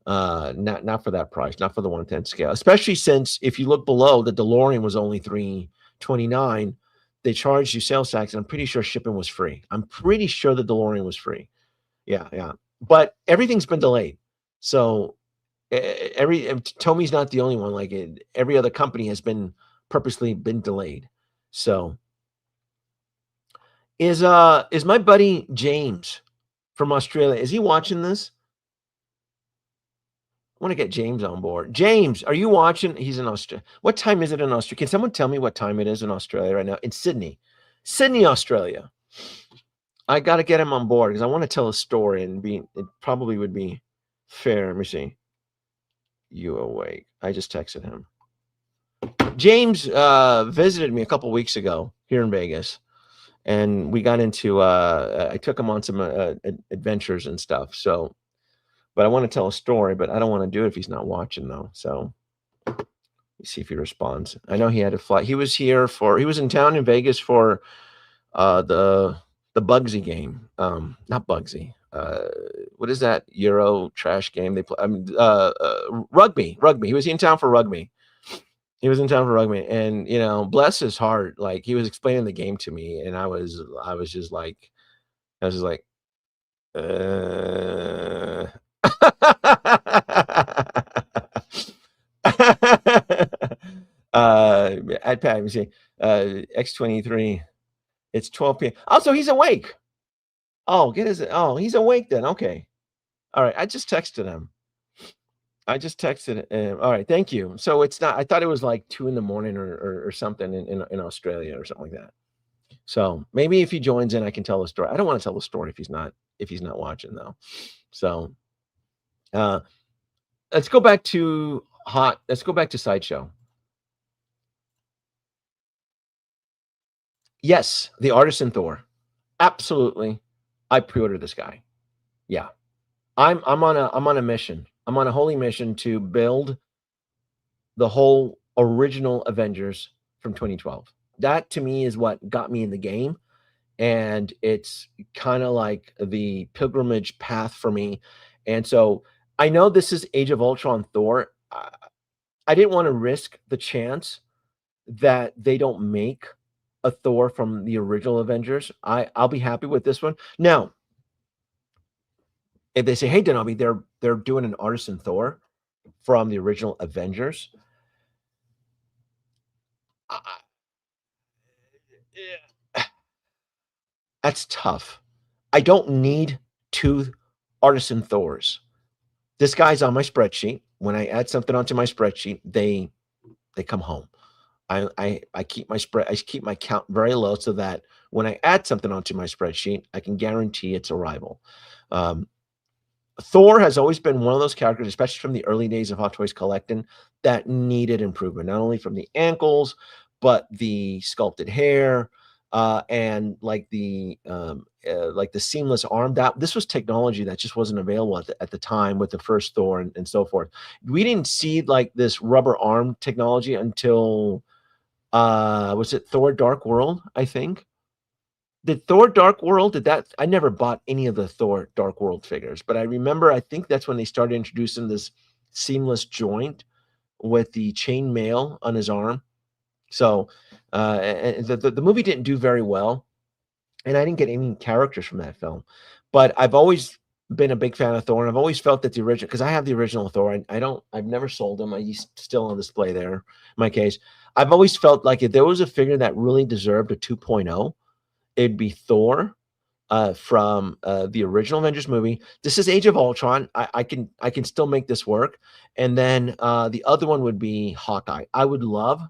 Not for that price, not for the 1/10 scale, especially since if you look below, the DeLorean was only $329. They charged you sales tax, and I'm pretty sure shipping was free. I'm pretty sure the DeLorean was free. Yeah. But everything's been delayed. So Tomy's not the only one. Like every other company has been purposely been delayed. So is my buddy James from Australia, is he watching this? I want to get James on board. James, are you watching? He's in Australia. What time is it in Australia? Can someone tell me what time it is in Australia right now? In Sydney, Australia. I got to get him on board because I want to tell a story and it probably would be fair. Let me see. You awake? I just texted him. James visited me a couple weeks ago here in Vegas, and we got into. I took him on some adventures and stuff. So. But I want to tell a story, but I don't want to do it if he's not watching, though. So let's see if he responds. I know he had to fly. He was in town in Vegas for the Bugsy game. Not Bugsy. What is that Euro trash game they play? Rugby. He was in town for rugby. He was in town for rugby, and you know, bless his heart, like he was explaining the game to me, and I was just like, I was just like, uh. At Pat, let me see, X23. It's 12 p.m. Also, he's awake. Oh, he's awake then. Okay. All right. I just texted him. All right. Thank you. So it's not, I thought it was like 2 in the morning or something in Australia or something like that. So maybe if he joins in, I can tell the story. I don't want to tell the story if he's not watching though. So, let's go back to Sideshow. Yes, the Artisan Thor. Absolutely. I pre-ordered this guy. Yeah. I'm on a mission. I'm on a holy mission to build the whole original Avengers from 2012. That to me is what got me in the game. And it's kind of like the pilgrimage path for me. And so I know this is Age of Ultron Thor. I didn't want to risk the chance that they don't make a Thor from the original Avengers. I'll be happy with this one. Now, if they say, "Hey, Denobi, they're doing an Artisan Thor from the original Avengers," that's tough. I don't need 2 Artisan Thors. This guy's on my spreadsheet. When I add something onto my spreadsheet, they come home. I keep my count very low so that when I add something onto my spreadsheet, I can guarantee its arrival. Thor has always been one of those characters, especially from the early days of Hot Toys collecting, that needed improvement, not only from the ankles, but the sculpted hair, and like the seamless arm. That this was technology that just wasn't available at the time with the first Thor and so forth. We didn't see like this rubber arm technology until was it Thor Dark World, I think. Did Thor Dark World, did that? I never bought any of the Thor Dark World figures, but I remember, I think that's when they started introducing this seamless joint with the chain mail on his arm. So and the movie didn't do very well, and I didn't get any characters from that film. But I've always been a big fan of Thor, and I've always felt that the original, because I have the original Thor. I've never sold them. He's still on display there in my case. I've always felt like if there was a figure that really deserved a 2.0, it'd be Thor from the original Avengers movie. This is Age of Ultron. I can still make this work. And then the other one would be Hawkeye. I would love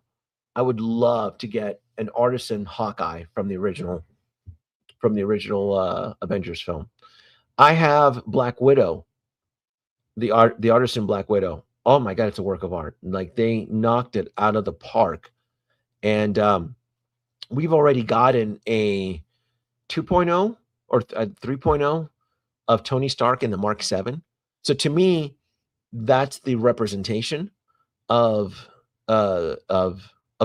to get an Artisan Hawkeye from the original Avengers film. I have Black Widow, the Artisan Black Widow. Oh my God, it's a work of art. Like they knocked it out of the park. And we've already gotten a 2.0 or 3.0 of Tony Stark in the Mark 7. So to me, that's the representation of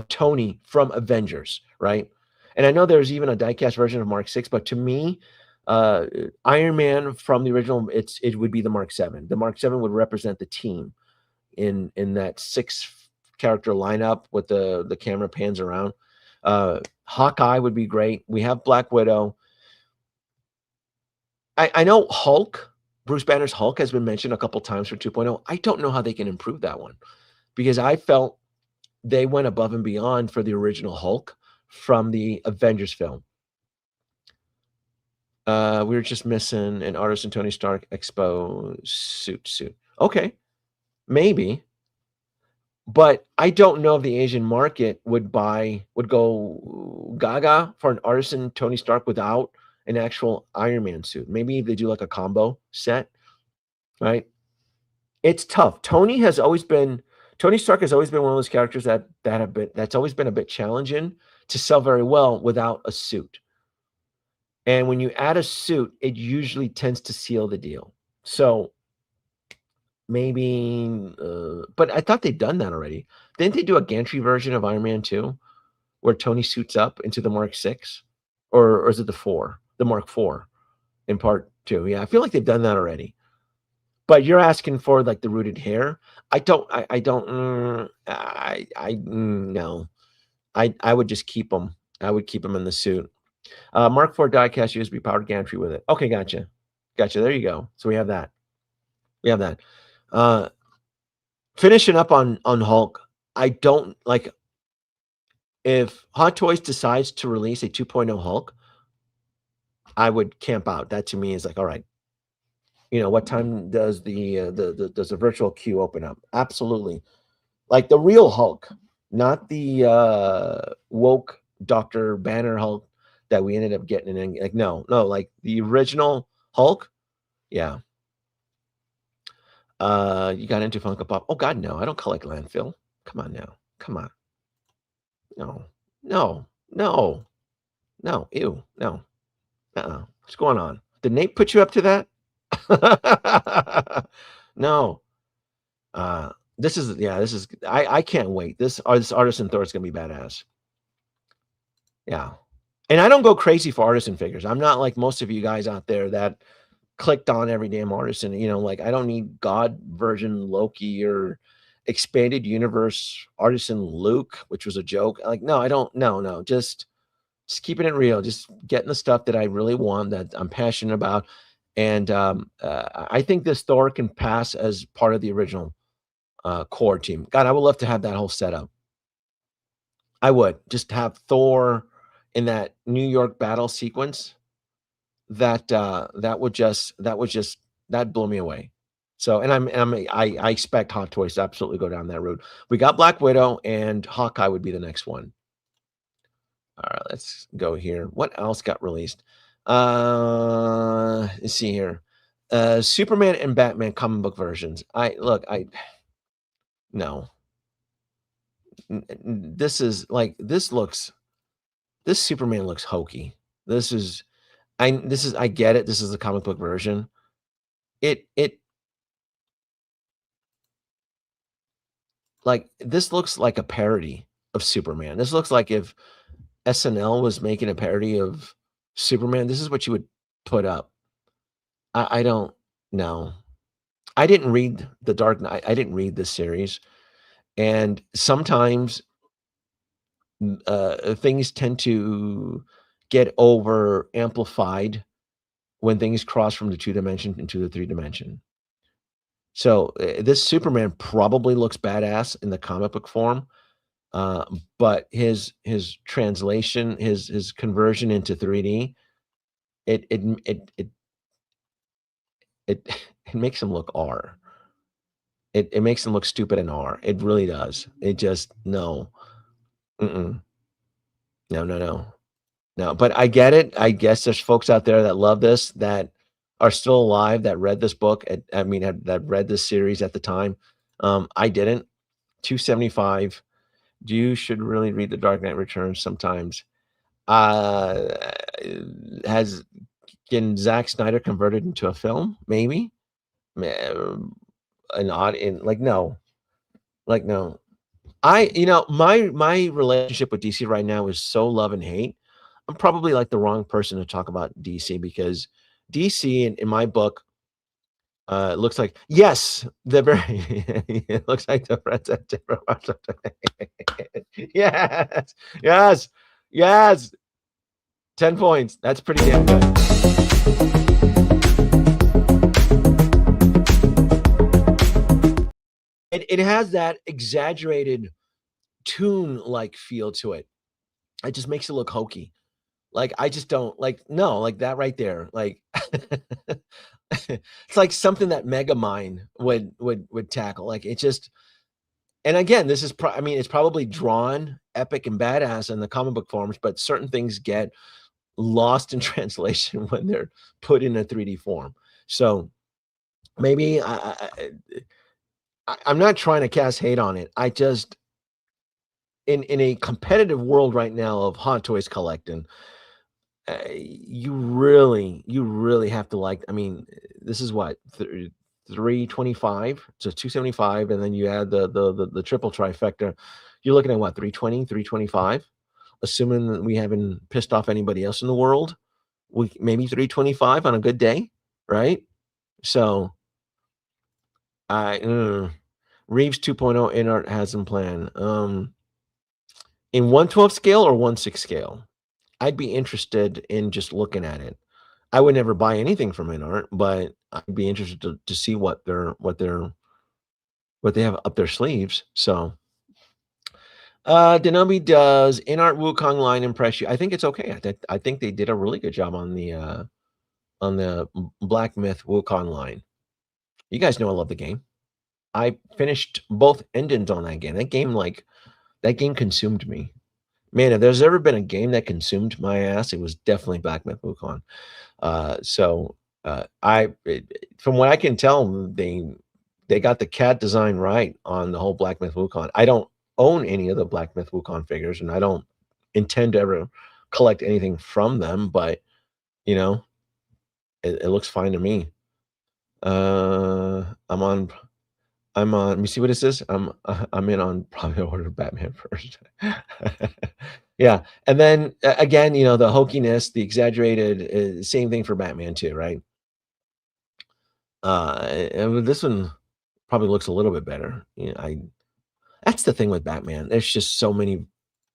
Tony from Avengers, right? And I know there's even a diecast version of Mark 6, but to me, Iron Man from the original, it would be the Mark 7. The Mark 7 would represent the team in that 6 character lineup with the camera pans around. Hawkeye would be great. We have Black Widow. I know Hulk, Bruce Banner's Hulk has been mentioned a couple times for 2.0. I don't know how they can improve that one, because I felt they went above and beyond for the original Hulk from the Avengers film. We were just missing an Artisan Tony Stark Expo suit. Okay, maybe. But I don't know if the Asian market would go gaga for an Artisan Tony Stark without an actual Iron Man suit. Maybe they do like a combo set, right? It's tough. Tony Stark has always been one of those characters that's always been a bit challenging to sell very well without a suit. And when you add a suit, it usually tends to seal the deal. So maybe, but I thought they'd done that already. Didn't they do a gantry version of Iron Man 2 where Tony suits up into the Mark 6? Or is it the Mark 4 in part 2? Yeah, I feel like they've done that already. But you're asking for like the rooted hair. No. I would just keep them. I would keep them in the suit. Mark IV diecast USB powered gantry with it. Okay, gotcha. There you go. So we have that. Finishing up on Hulk. I don't like if Hot Toys decides to release a 2.0 Hulk. I would camp out. That to me is like, all right. What time does the virtual queue open up? Absolutely. Like the real Hulk, not the woke Dr. Banner Hulk that we ended up getting in. Like, no, like the original Hulk. Yeah. You got into Funko Pop. Oh God, no, I don't collect landfill. Come on now. Come on. No. Ew. No. What's going on? Did Nate put you up to that? No. This is I can't wait. This Artisan Thor is gonna be badass. Yeah. And I don't go crazy for Artisan figures. I'm not like most of you guys out there that clicked on every damn Artisan. Like I don't need God version Loki or expanded universe Artisan Luke, which was a joke. Like, no, I don't. No. Just keeping it real. Just getting the stuff that I really want, that I'm passionate about. And I think this Thor can pass as part of the original core team. God, I would love to have that whole setup. I would just have Thor in that New York battle sequence. That blew me away. So, and I expect Hot Toys to absolutely go down that road. We got Black Widow and Hawkeye would be the next one. All right, let's go here. What else got released? Let's see here. Superman and Batman comic book versions. No. This Superman looks hokey. I get it. This is a comic book version. Like this looks like a parody of Superman. This looks like if SNL was making a parody of Superman, this is what you would put up. I don't know. I didn't read The Dark Knight. I didn't read this series. And sometimes things tend to get over amplified when things cross from the 2-dimension into the 3-dimension. So this Superman probably looks badass in the comic book form, but his translation, his conversion into 3D, it makes him look R. It makes him look stupid in R. It really does. It just no. No. But I get it. I guess there's folks out there that love this, that are still alive, that read this book. That read this series at the time. I didn't. $275. You should really read The Dark Knight Returns sometimes. Can Zack Snyder converted into a film? Maybe. No. My relationship with DC right now is so love and hate. I'm probably like the wrong person to talk about DC, because DC in my book looks like, yes, it looks like the Red Dead. Yes. 10 points. That's pretty damn good. It has that exaggerated toon-like feel to it. It just makes it look hokey. Like, I just don't like that right there. Like, it's like something that Megamind would tackle. Like, it just, and again, this is it's probably drawn epic and badass in the comic book forms, but certain things get lost in translation when they're put in a 3D form. So maybe I'm not trying to cast hate on it. I just, in a competitive world right now of Hot Toys collecting, you really have to like. This is what, 325, so 275, and then you add the triple trifecta. You're looking at what, 320, 325, assuming that we haven't pissed off anybody else in the world. Maybe 325 on a good day, right? So Reeves 2.0 InArt has in plan. In 1/12 scale or 1/6 scale? I'd be interested in just looking at it. I would never buy anything from InArt, but I'd be interested to see what they have up their sleeves. So Denobi, does InArt Wukong line impress you? I think it's okay. I think they did a really good job on the Black Myth Wukong line. You guys know I love the game. I finished both endings on that game. That game consumed me. Man, if there's ever been a game that consumed my ass, it was definitely Black Myth Wukong. From what I can tell, they got the cat design right on the whole Black Myth Wukong. I don't own any of the Black Myth Wukong figures, and I don't intend to ever collect anything from them, but you know, it looks fine to me. I'm on. Let me see what this is. I'm in on probably order Batman first. Yeah, and then again, the hokiness, the exaggerated, same thing for Batman too, right? And this one probably looks a little bit better. That's the thing with Batman. There's just so many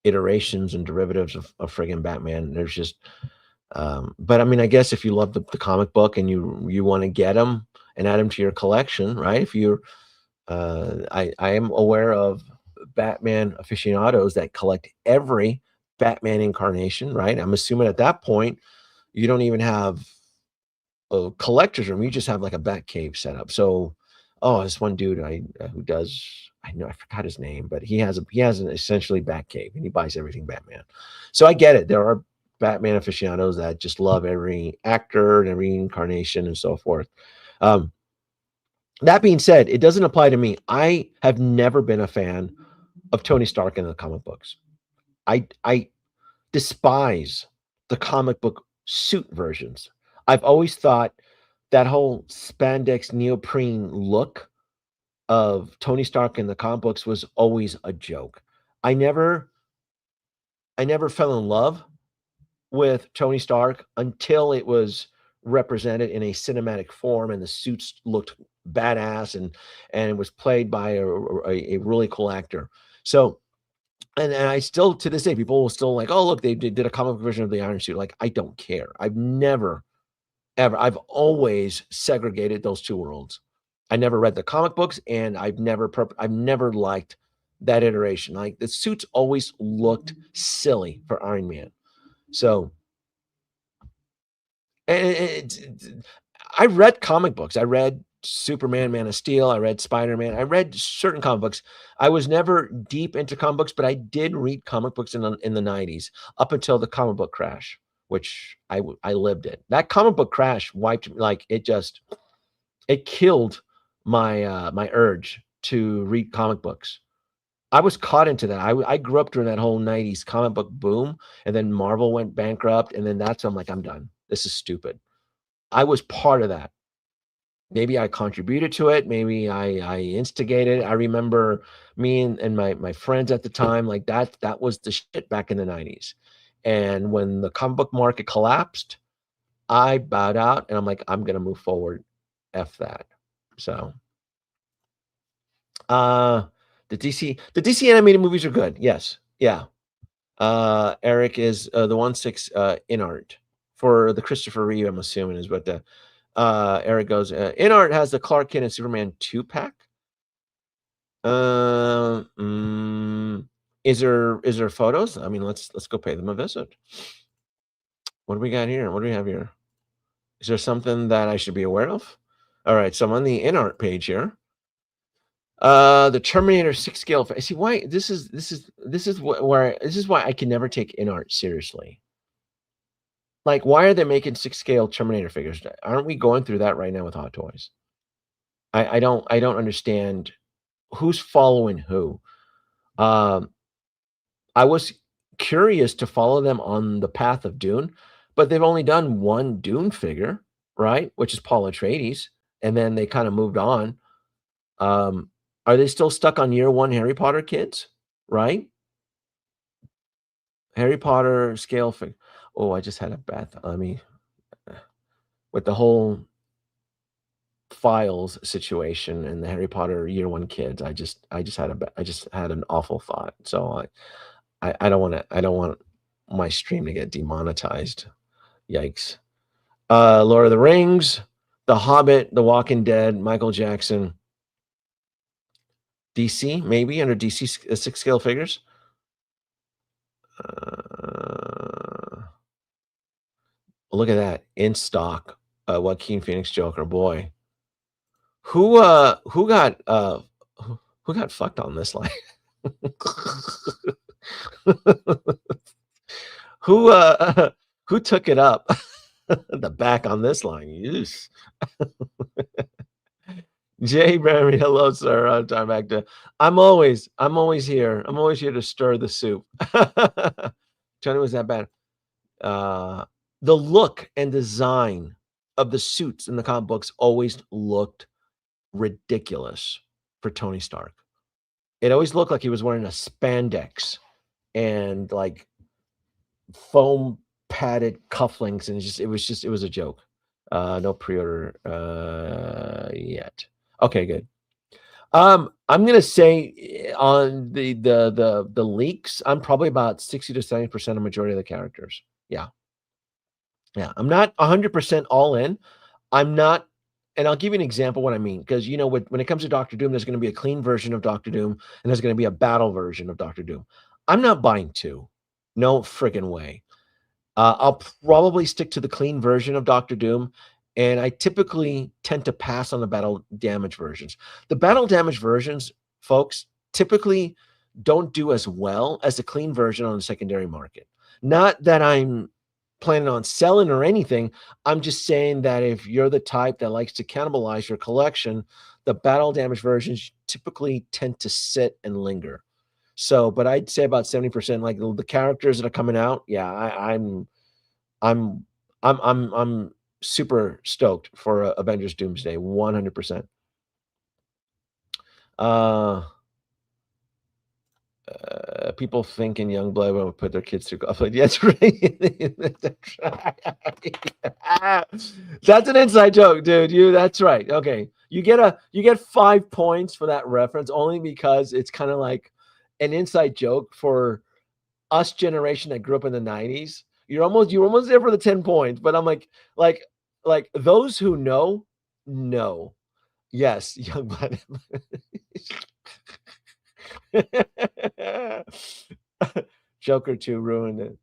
iterations and derivatives of friggin' Batman. There's just, but I mean, I guess if you love the comic book and you want to get them and add them to your collection, right? If you're I am aware of Batman aficionados that collect every Batman incarnation, right? I'm assuming at that point you don't even have a collector's room; you just have like a Bat cave set up. So, this one dude who does, I know I forgot his name, but he has an essentially Bat cave and he buys everything Batman. So I get it. There are Batman aficionados that just love every actor and every incarnation and so forth. That being said, it doesn't apply to me. I have never been a fan of Tony Stark in the comic books. I despise the comic book suit versions. I've always thought that whole spandex neoprene look of Tony Stark in the comic books was always a joke. I never fell in love with Tony Stark until it was represented in a cinematic form and the suits looked badass and it was played by a really cool actor. So and I still, to this day, people will still like, oh look, they did a comic version of the Iron Suit. Like, I don't care. I've always segregated those two worlds. I never read the comic books, and I've never liked that iteration. Like, the suits always looked silly for Iron Man. So I read comic books. I read Superman, Man of Steel. I read Spider-Man. I read certain comic books. I was never deep into comic books, but I did read comic books in the 90s up until the comic book crash, which I lived it. That comic book crash wiped me. Like, it killed my my urge to read comic books. I was caught into that. I grew up during that whole 90s comic book boom, and then Marvel went bankrupt, and then I'm like, I'm done. This is stupid. I was part of that. Maybe I contributed to it. Maybe I instigated. I remember me and my friends at the time, like that was the shit back in the 90s. And when the comic book market collapsed, I bowed out and I'm like, I'm gonna move forward. F that. So the DC animated movies are good. Yes. Yeah. Eric is the 1/6 InArt for the Christopher Reeve, I'm assuming, is what the Eric goes. InArt has the Clark Kent and Superman 2-pack. Is there photos? I mean, let's go pay them a visit. What do we got here? What do we have here? Is there something that I should be aware of? All right, so I'm on the InArt page here. The Terminator 6 scale. See why this is why I can never take InArt seriously. Like, why are they making 6 scale Terminator figures? Aren't we going through that right now with Hot Toys? I don't understand who's following who. I was curious to follow them on the path of Dune, but they've only done one Dune figure, right? Which is Paul Atreides, and then they kind of moved on. Are they still stuck on year one Harry Potter kids? Right? Harry Potter scale figure. Oh, I just had a bath. With the whole files situation and the Harry Potter year one kids. I just had an awful thought. So I don't want my stream to get demonetized. Yikes. Lord of the Rings, The Hobbit, The Walking Dead, Michael Jackson, DC, maybe under DC 6 scale figures. Look at that in stock. Joaquin Phoenix Joker, boy. Who got fucked on this line? Who took it up? The back on this line. Yes. Jay Barry, hello, sir. Time back to. I'm always here. I'm always here to stir the soup. Tony, was that bad? The look and design of the suits in the comic books always looked ridiculous for Tony Stark. It always looked like he was wearing a spandex and like foam padded cufflinks, and it was a joke. No pre-order yet. Okay, good. I'm gonna say on the leaks, I'm probably about 60 to 70% of majority of the characters. Yeah. I'm not 100% all in. I'm not, and I'll give you an example what I mean, because when it comes to Doctor Doom, there's going to be a clean version of Doctor Doom, and there's going to be a battle version of Doctor Doom. I'm not buying two. No friggin' way. I'll probably stick to the clean version of Doctor Doom, and I typically tend to pass on the battle damage versions. The battle damage versions, folks, typically don't do as well as the clean version on the secondary market. Not that I'm planning on selling or anything. I'm just saying that if you're the type that likes to cannibalize your collection, the battle damage versions typically tend to sit and linger. So, but I'd say about 70%, like the characters that are coming out. Yeah, I'm super stoked for Avengers Doomsday, 100%. People thinking Youngblood will put their kids through golf. That's right. That's an inside joke, dude. That's right. Okay, you get 5 points for that reference only because it's kind of like an inside joke for us generation that grew up in the 90s. You're almost there for the 10 points, but I'm like those who know. Yes, Youngblood. Joker 2 ruined it.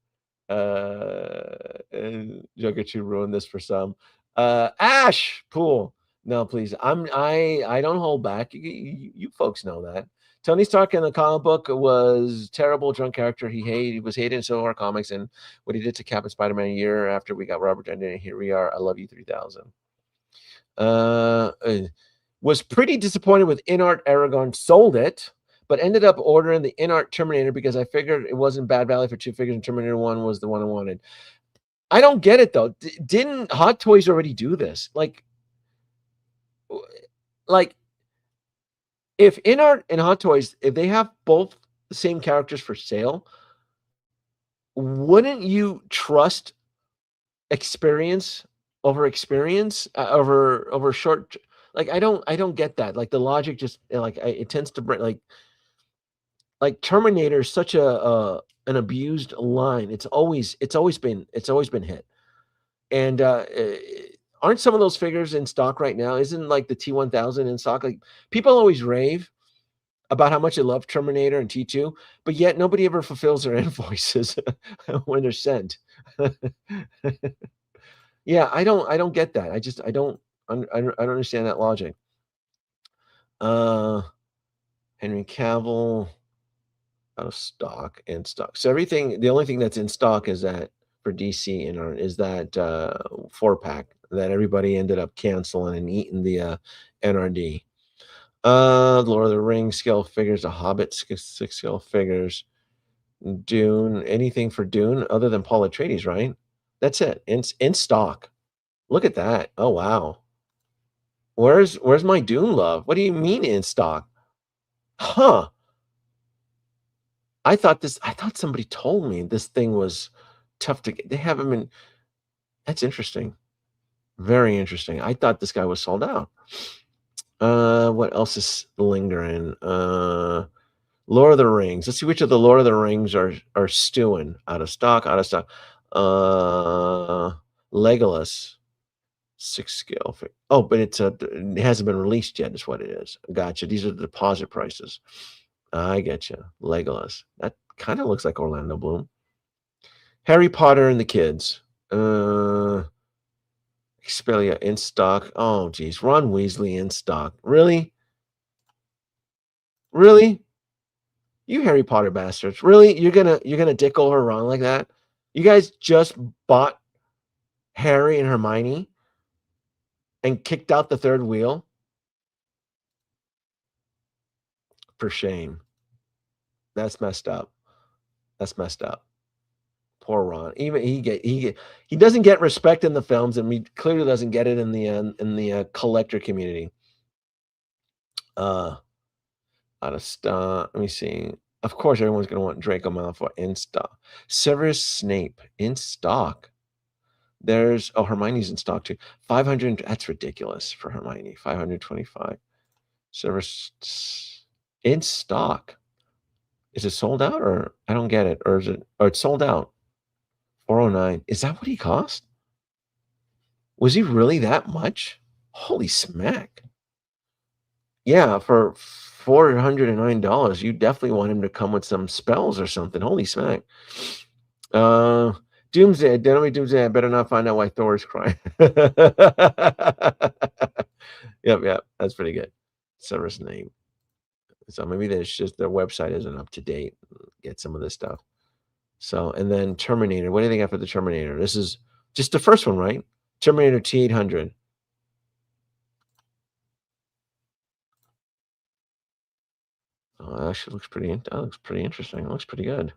Joker 2 ruined this for some. Ash Pool. No, please. I don't hold back. You folks know that. Tony Stark in the comic book was terrible, drunk character. He was hated in Civil War comics, and what he did to Cap and Spider-Man a year after we got Robert Downey, and here we are. I love you 3000. Was pretty disappointed with InArt Aragon. Sold it, but ended up ordering the InArt Terminator because I figured it wasn't bad value for 2 figures, and Terminator 1 was the one I wanted. I don't get it though. Didn't Hot Toys already do this? Like if InArt and Hot Toys, if they have both the same characters for sale, wouldn't you trust experience over short? Like I don't get that. Like the logic just it tends to bring like Terminator is such an abused line. It's always been hit. And aren't some of those figures in stock right now? Isn't like the T1000 in stock? Like people always rave about how much they love Terminator and T2, but yet nobody ever fulfills their invoices when they're sent. Yeah, I don't get that. I don't understand that logic. Henry Cavill out of stock and stock. So the only thing that's in stock is that for DC is that 4-pack that everybody ended up canceling and eating the NRD. Lord of the Rings scale figures, the Hobbit 6 scale figures, Dune, anything for Dune other than Paul Atreides, right? That's it. In stock. Look at that. Oh wow. Where's my Dune love? What do you mean in stock? Huh. I thought somebody told me this thing was tough to get. They have them in. That's interesting. Very interesting. I thought this guy was sold out. What else is lingering? Lord of the Rings. Let's see which of the Lord of the Rings are stewing. Out of stock. Legolas. 6 scale. Oh, but it hasn't been released yet, is what it is. Gotcha. These are the deposit prices. I get you. Legolas. That kind of looks like Orlando Bloom. Harry Potter and the Kids. Expelia in stock. Oh, geez. Ron Weasley in stock. Really? Really? You Harry Potter bastards. Really? You're gonna dick over Ron like that? You guys just bought Harry and Hermione and kicked out the third wheel? For shame. That's messed up. That's messed up. Poor Ron. Even he doesn't get respect in the films, and he clearly doesn't get it in the collector community. Out of stock. Let me see. Of course, everyone's going to want Draco Malfoy in stock. Severus Snape in stock. There's Hermione's in stock too. 500. That's ridiculous for Hermione. 525. Severus in stock. Is it sold out, or I don't get it, or is it? Or it's sold out. 409. Is that what he cost? Was he really that much? Holy smack. Yeah, for $409, you definitely want him to come with some spells or something. Holy smack. Doomsday, Doomsday, I better not find out why Thor is crying. Yep, that's pretty good. Severus name. So maybe there's just their website isn't up to date. Get some of this stuff. So, and then Terminator. What do you think after the Terminator? This is just the first one, right? Terminator T800. Oh, that actually looks pretty. That looks pretty interesting. It looks pretty good.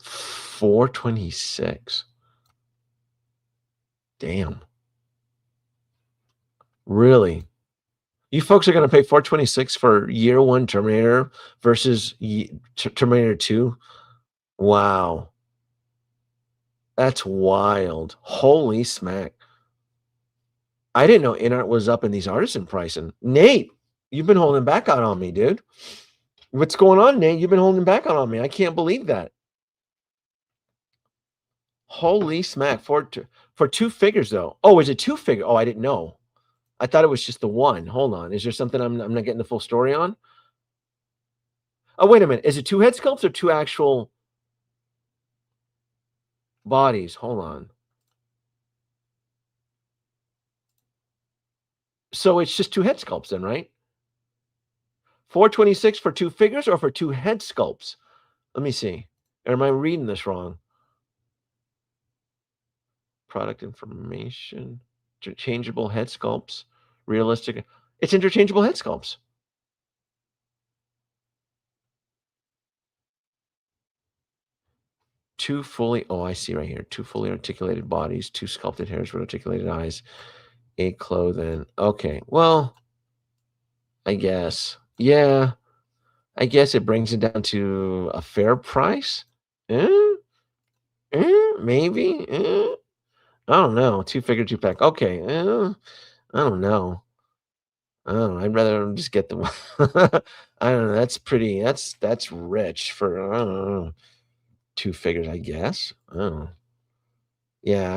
426. Damn. Really? You folks are going to pay 426 for year one Terminator versus Terminator 2? Wow. That's wild. Holy smack. I didn't know InArt was up in these Artisan pricing. Nate, you've been holding back out on me, dude. What's going on, Nate? You've been holding back out on me. I can't believe that. Holy smack. For 2 figures, though. Oh, is it 2 figure? Oh, I didn't know. I thought it was just the one. Hold on. Is there something I'm not getting the full story on? Oh, wait a minute. Is it 2 head sculpts or 2 actual bodies? Hold on. So it's just 2 head sculpts then, right? 426 for 2 figures or for 2 head sculpts? Let me see. Or am I reading this wrong? Product information. Interchangeable head sculpts. Realistic. It's interchangeable head sculpts. Two fully, I see right here. 2 fully articulated bodies, 2 sculpted hairs with articulated eyes, 8 clothing. Okay, well, I guess. Yeah, I guess it brings it down to a fair price. Maybe. I don't know. 2 figure, 2 pack. Okay. I don't know. I'd rather just get the I don't know. That's pretty. That's rich for, I don't know, 2 figures, I guess. Oh. Yeah,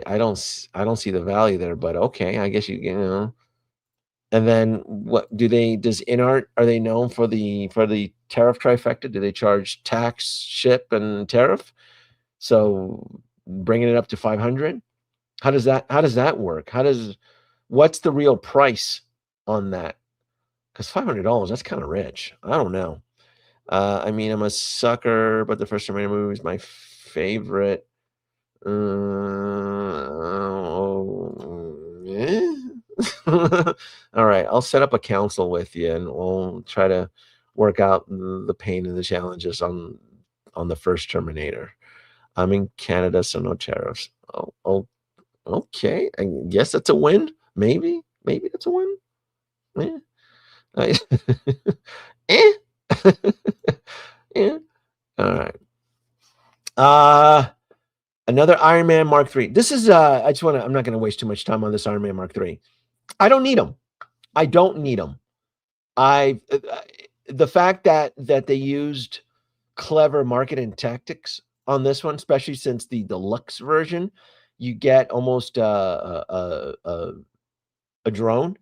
I don't see the value there, but okay, I guess you know. And then what does InArt, are they known for the tariff trifecta? Do they charge tax, ship, and tariff? So bringing it up to 500? How does that work? What's the real price on that? Because $500, that's kind of rich. I don't know. I mean, I'm a sucker, but the first Terminator movie is my favorite. All right, I'll set up a council with you, and we'll try to work out the pain and the challenges on the first Terminator. I'm in Canada, so no tariffs. Oh, okay. I guess that's a win. Maybe that's a win. Yeah. Yeah. All right. Another Iron Man Mark III. This is I just want to, I'm not going to waste too much time on this Iron Man Mark III. I don't need them. I don't need them. The fact that they used clever marketing tactics on this one, especially since the deluxe version, you get almost a drone,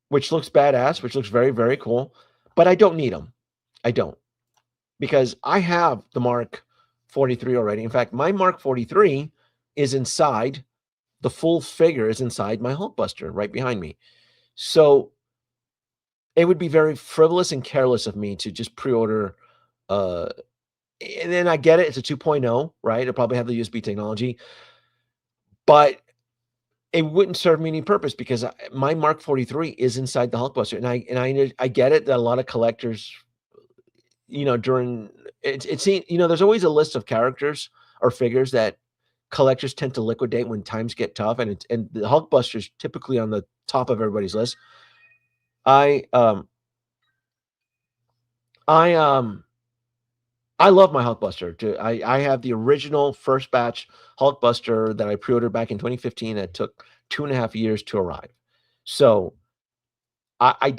which looks badass, which looks very, very cool. But I don't need them. I don't, because I have the Mark 43 already. In fact, my Mark 43 is inside, the full figure is inside my Hulkbuster right behind me. So it would be very frivolous and careless of me to just pre-order. And then I get it. It's a 2.0, right? It'll probably have the USB technology, but it wouldn't serve me any purpose because my Mark 43 is inside the Hulkbuster. And I get it that a lot of collectors, during it's there's always a list of characters or figures that collectors tend to liquidate when times get tough. And the Hulkbuster's typically on the top of everybody's list. I love my Hulkbuster. I have the original first batch Hulkbuster that I pre-ordered back in 2015 that took 2.5 years to arrive. So I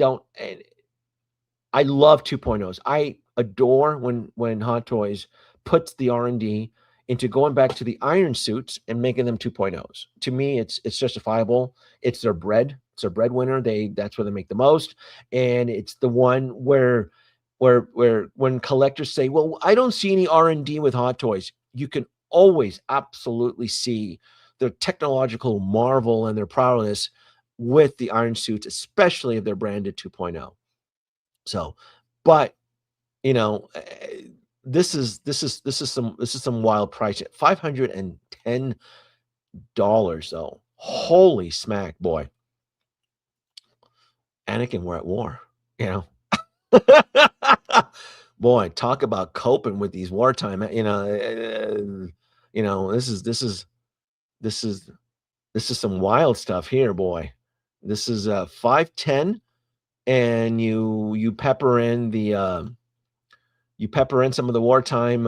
love 2.0s. I adore when Hot Toys puts the R&D into going back to the iron suits and making them 2.0s. To me, it's justifiable. It's their bread. It's their breadwinner. That's where they make the most. And it's the one where when collectors say, well, I don't see any R&D with Hot Toys, you can always absolutely see their technological marvel and their prowess with the iron suits, especially if they're branded 2.0. So, but this is some wild price at $510 though. Holy smack, boy. Anakin, we're at war, Boy, talk about coping with these wartime. This is some wild stuff here, boy. This is 510, and you pepper in the some of the wartime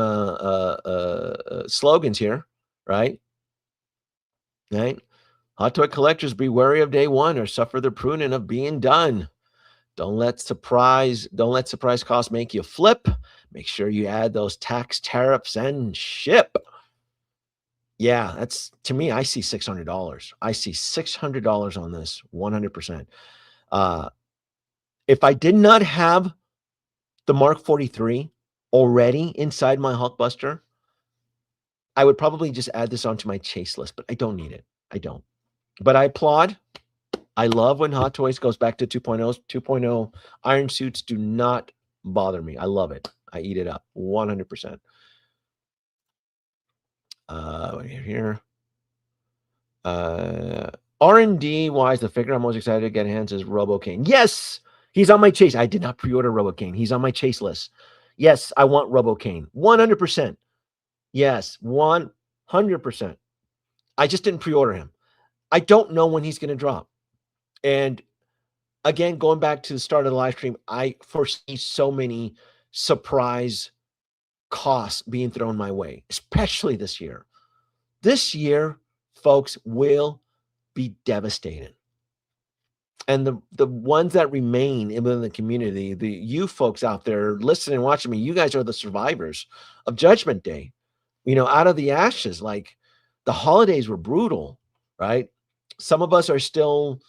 slogans here, right? Right. Hot toy collectors, be wary of day one or suffer the pruning of being done. Don't let surprise costs make you flip. Make sure you add those tax, tariffs, and ship. Yeah, that's, to me, I see $600. I see $600 on this, 100%. If I did not have the Mark 43 already inside my Hulkbuster, I would probably just add this onto my chase list, but I don't need it. I don't. But I applaud. I love when Hot Toys goes back to 2.0s. 2.0 iron suits do not bother me. I love it. I eat it up 100%. Here. R&D wise, the figure I'm most excited to get hands is RoboCane. Yes, he's on my chase. I did not pre-order RoboCane. He's on my chase list. Yes, I want RoboCane. 100%. Yes, 100%. I just didn't pre-order him. I don't know when he's going to drop. And again, going back to the start of the live stream, I foresee so many surprise costs being thrown my way, especially this year. This year, folks, will be devastating. And the ones that remain in the community, you folks out there listening and watching me, you guys are the survivors of Judgment Day. Out of the ashes, like the holidays were brutal, right? Some of us are still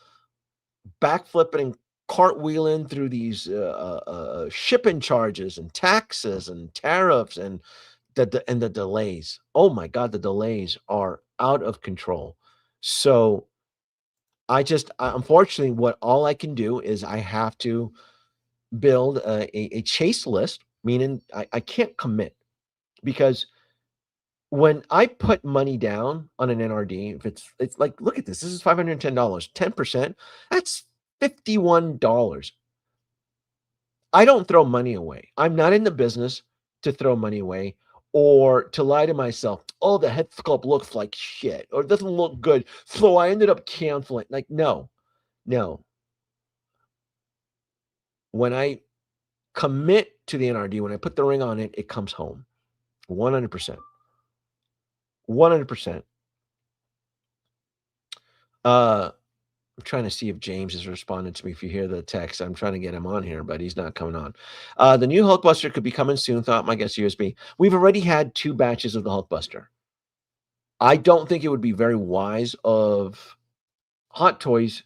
backflipping and cartwheeling through these shipping charges and taxes and tariffs and the delays. Oh my God, the delays are out of control. So unfortunately, all I can do is I have to build a chase list, meaning I can't commit, because when I put money down on an NRD, if it's like, look at this is $510, 10%, that's $51. I don't throw money away. I'm not in the business to throw money away or to lie to myself. Oh, the head sculpt looks like shit, or it doesn't look good, so I ended up canceling. Like, no. When I commit to the NRD, when I put the ring on it, it comes home. 100%. 100%. I'm trying to see if James has responded to me. If you hear the text, I'm trying to get him on here, but he's not coming on. The new Hulkbuster could be coming soon, thought my guest USB. We've already had 2 batches of the Hulkbuster. I don't think it would be very wise of Hot Toys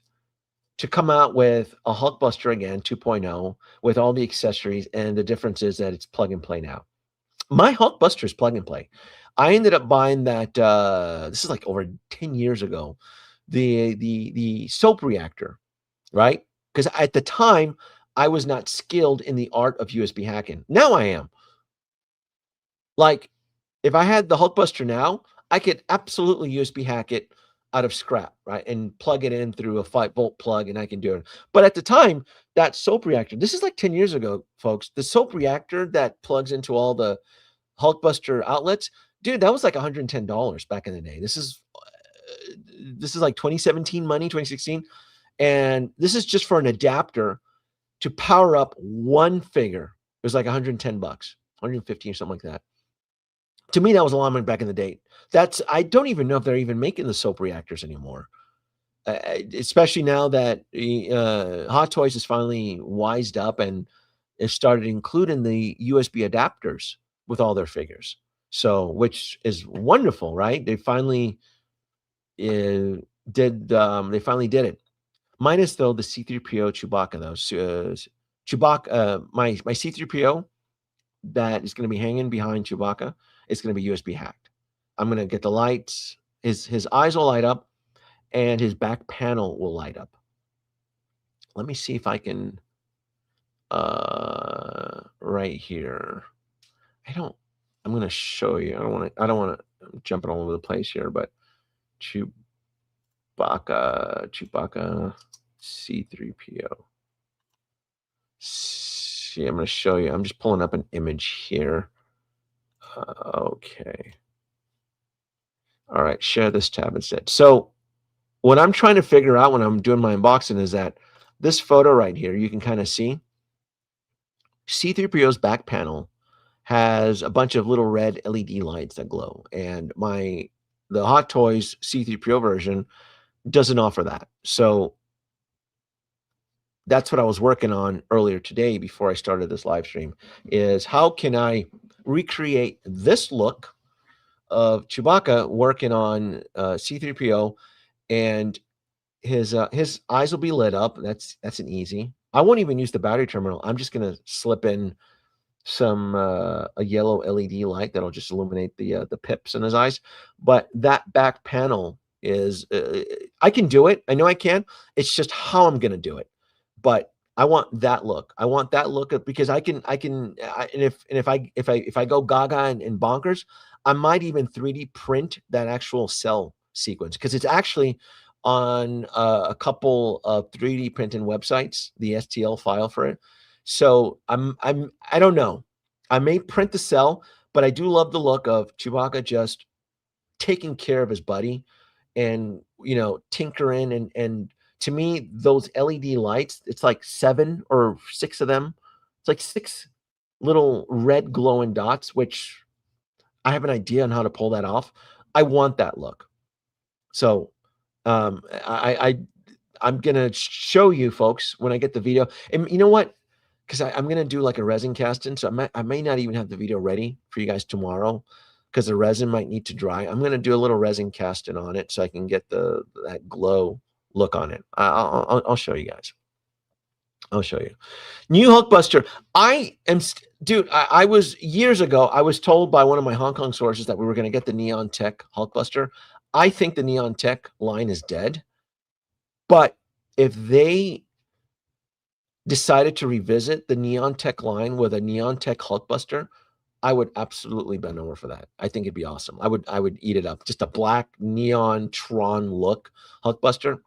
to come out with a Hulkbuster again, 2.0, with all the accessories, and the difference is that it's plug and play now. My Hulkbuster is plug and play. I ended up buying that, this is like over 10 years ago, the soap reactor, right? Because at the time, I was not skilled in the art of USB hacking. Now I am. Like, if I had the Hulkbuster now, I could absolutely USB hack it out of scrap, right? And plug it in through a 5-volt plug, and I can do it. But at the time, that soap reactor, this is like 10 years ago, folks. The soap reactor that plugs into all the Hulkbuster outlets, dude, that was like $110 back in the day. This is like 2017 money, 2016. And this is just for an adapter to power up one figure. It was like 110 bucks, 115 or something like that. To me, that was a lot of money back in the day. I don't even know if they're even making the soap reactors anymore. Especially now that Hot Toys is finally wised up and has started including the USB adapters with all their figures. So, which is wonderful, right? They finally did it. Minus though the C3PO Chewbacca though. Chewbacca, my C3PO that is going to be hanging behind Chewbacca is going to be USB hacked. I'm going to get the lights. His eyes will light up, and his back panel will light up. Let me see if I can. Right here. I'm going to show you. I don't want to. I'm jumping all over the place here, but Chewbacca C3PO. See, I'm going to show you. I'm just pulling up an image here. Okay. All right, share this tab instead. So what I'm trying to figure out when I'm doing my unboxing is that this photo right here, you can kind of see C3PO's back panel has a bunch of little red LED lights that glow. And the Hot Toys C3PO version doesn't offer that. So that's what I was working on earlier today before I started this live stream, is how can I recreate this look of Chewbacca working on C3PO, and his eyes will be lit up. That's an easy. I won't even use the battery terminal. I'm just going to slip in some a yellow LED light that'll just illuminate the pips in his eyes. But that back panel is I can do it. I know I can. It's just how I'm going to do it. But I want that look. I want that look because I can if I go gaga and bonkers, I might even 3D print that actual cell sequence, because it's actually on a couple of 3D printing websites, the STL file for it. So I don't know. I may print the cell, but I do love the look of Chewbacca just taking care of his buddy and, tinkering. And to me, those LED lights, it's like 7 or 6 of them. It's like 6 little red glowing dots, which I have an idea on how to pull that off. I want that look. So I'm going to show you folks when I get the video. And you know what? Because I'm going to do like a resin casting. So I may not even have the video ready for you guys tomorrow, because the resin might need to dry. I'm going to do a little resin casting on it so I can get that glow look on it. I'll show you guys. I'll show you. New Hulkbuster. Dude, I was years ago, I was told by one of my Hong Kong sources that we were going to get the Neon Tech Hulkbuster. I think the Neon Tech line is dead. But if they decided to revisit the Neon Tech line with a Neon Tech Hulkbuster, I would absolutely bend over for that. I think it'd be awesome. I would eat it up. Just a black neon Tron look Hulkbuster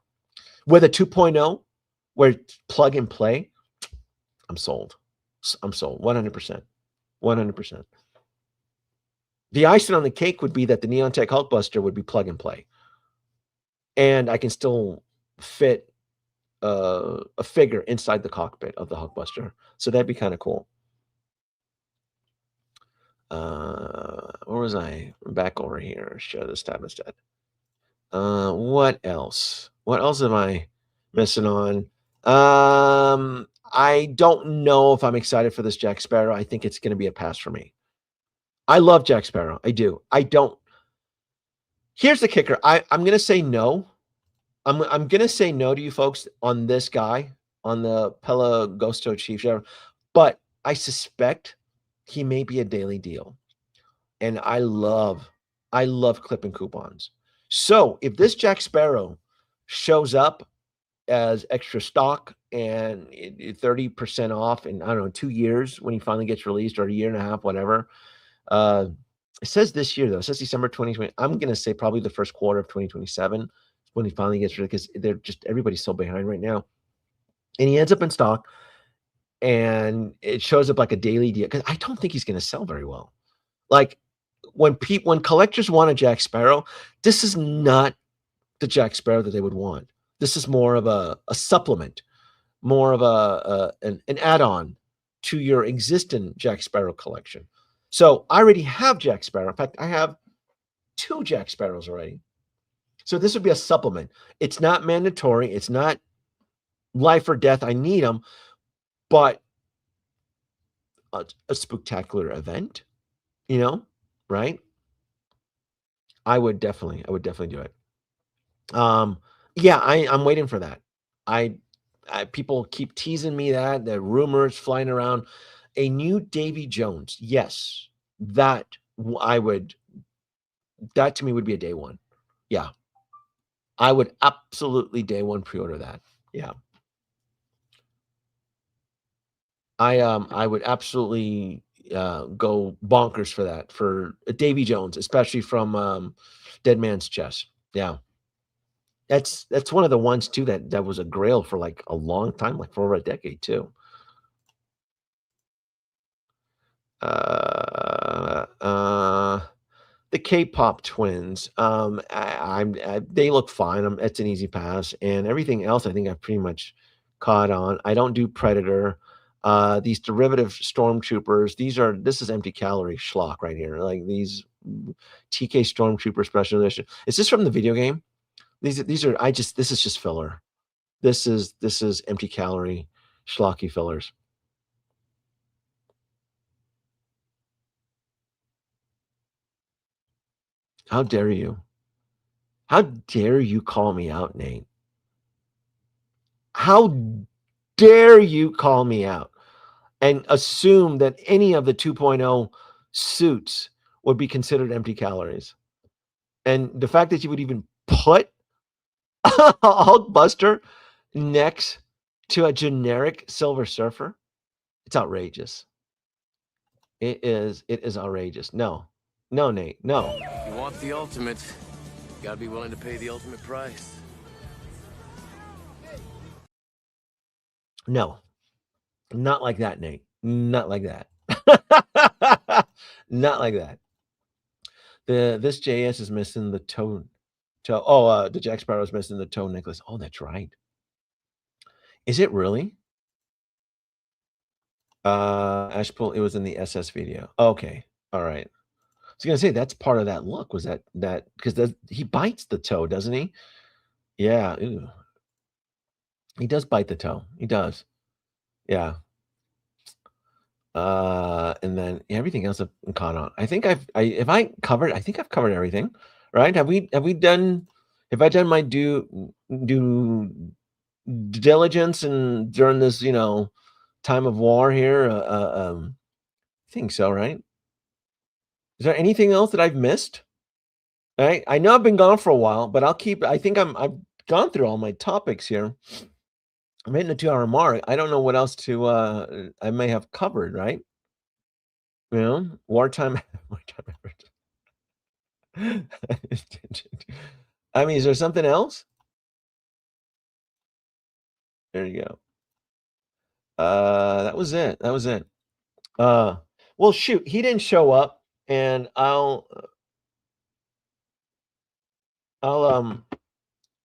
with a 2.0 where it's plug and play. I'm sold. 100%. 100%. The icing on the cake would be that the Neon Tech Hulkbuster would be plug and play. And I can still fit a figure inside the cockpit of the Hulkbuster. So that'd be kind of cool. Where was I? Back over here. Show this tab instead. What else? What else am I missing on? I don't know if I'm excited for this Jack Sparrow. I think it's going to be a pass for me. I love Jack Sparrow. I do. I don't. Here's the kicker. I'm going to say no. I'm going to say no to you folks on this guy, on the Pelagosto Chief Sheriff, but I suspect he may be a daily deal. And I love clipping coupons. So if this Jack Sparrow shows up as extra stock and 30% off in, I don't know, 2 years when he finally gets released, or a year and a half, whatever. It says this year, though. It says December 2020. I'm going to say probably the first quarter of 2027 when he finally gets released, because they're just, everybody's so behind right now. And he ends up in stock and it shows up like a daily deal, because I don't think he's going to sell very well. Like, when collectors want a Jack Sparrow, this is not the Jack Sparrow that they would want. This is more of a supplement, more of an add-on to your existing Jack Sparrow collection. So I already have Jack Sparrow. In fact, I have 2 Jack Sparrows already. So this would be a supplement. It's not mandatory. It's not life or death. I need them, but a spectacular event, you know, right? I would definitely do it. Yeah, I'm waiting for that. People keep teasing me that the rumors flying around. A new Davy Jones. Yes, that to me would be a day one. Yeah. I would absolutely day one pre-order that. Yeah. I would absolutely go bonkers for that, for Davy Jones, especially from Dead Man's Chest. Yeah. That's one of the ones too that was a grail for like a long time, like for over a decade too. The K-pop twins. They look fine. It's an easy pass, and everything else I think I've pretty much caught on. I don't do Predator. These derivative stormtroopers. This is empty calorie schlock right here. Like these TK Stormtrooper special edition. Is this from the video game? This is just filler. This is empty calorie schlocky fillers. How dare you? How dare you call me out, Nate? How dare you call me out and assume that any of the 2.0 suits would be considered empty calories? And the fact that you would even put a Hulkbuster next to a generic Silver Surfer, it's outrageous. It is outrageous. No, Nate, no. You want the ultimate, you gotta be willing to pay the ultimate price. No, not like that, Nate. Not like that. Not like that. This JS is missing the toe. The Jack Sparrow is missing the toe necklace. Oh, that's right. Is it really? Ashpool, it was in the SS video. Okay. All right. I was gonna say that's part of that look. Was that because he bites the toe, doesn't he? Yeah. Ew. He does bite the toe. He does. Yeah. And then everything else I've caught on. I think I've covered everything, right? Have I done my due diligence and during this, time of war here? I think so, right? Is there anything else that I've missed? Right? I know I've been gone for a while, but I think I've gone through all my topics here. I'm hitting the 2-hour mark. I don't know what else I may have covered, right? Wartime. I mean, is there something else? There you go. That was it. Well, shoot, he didn't show up, and I'm going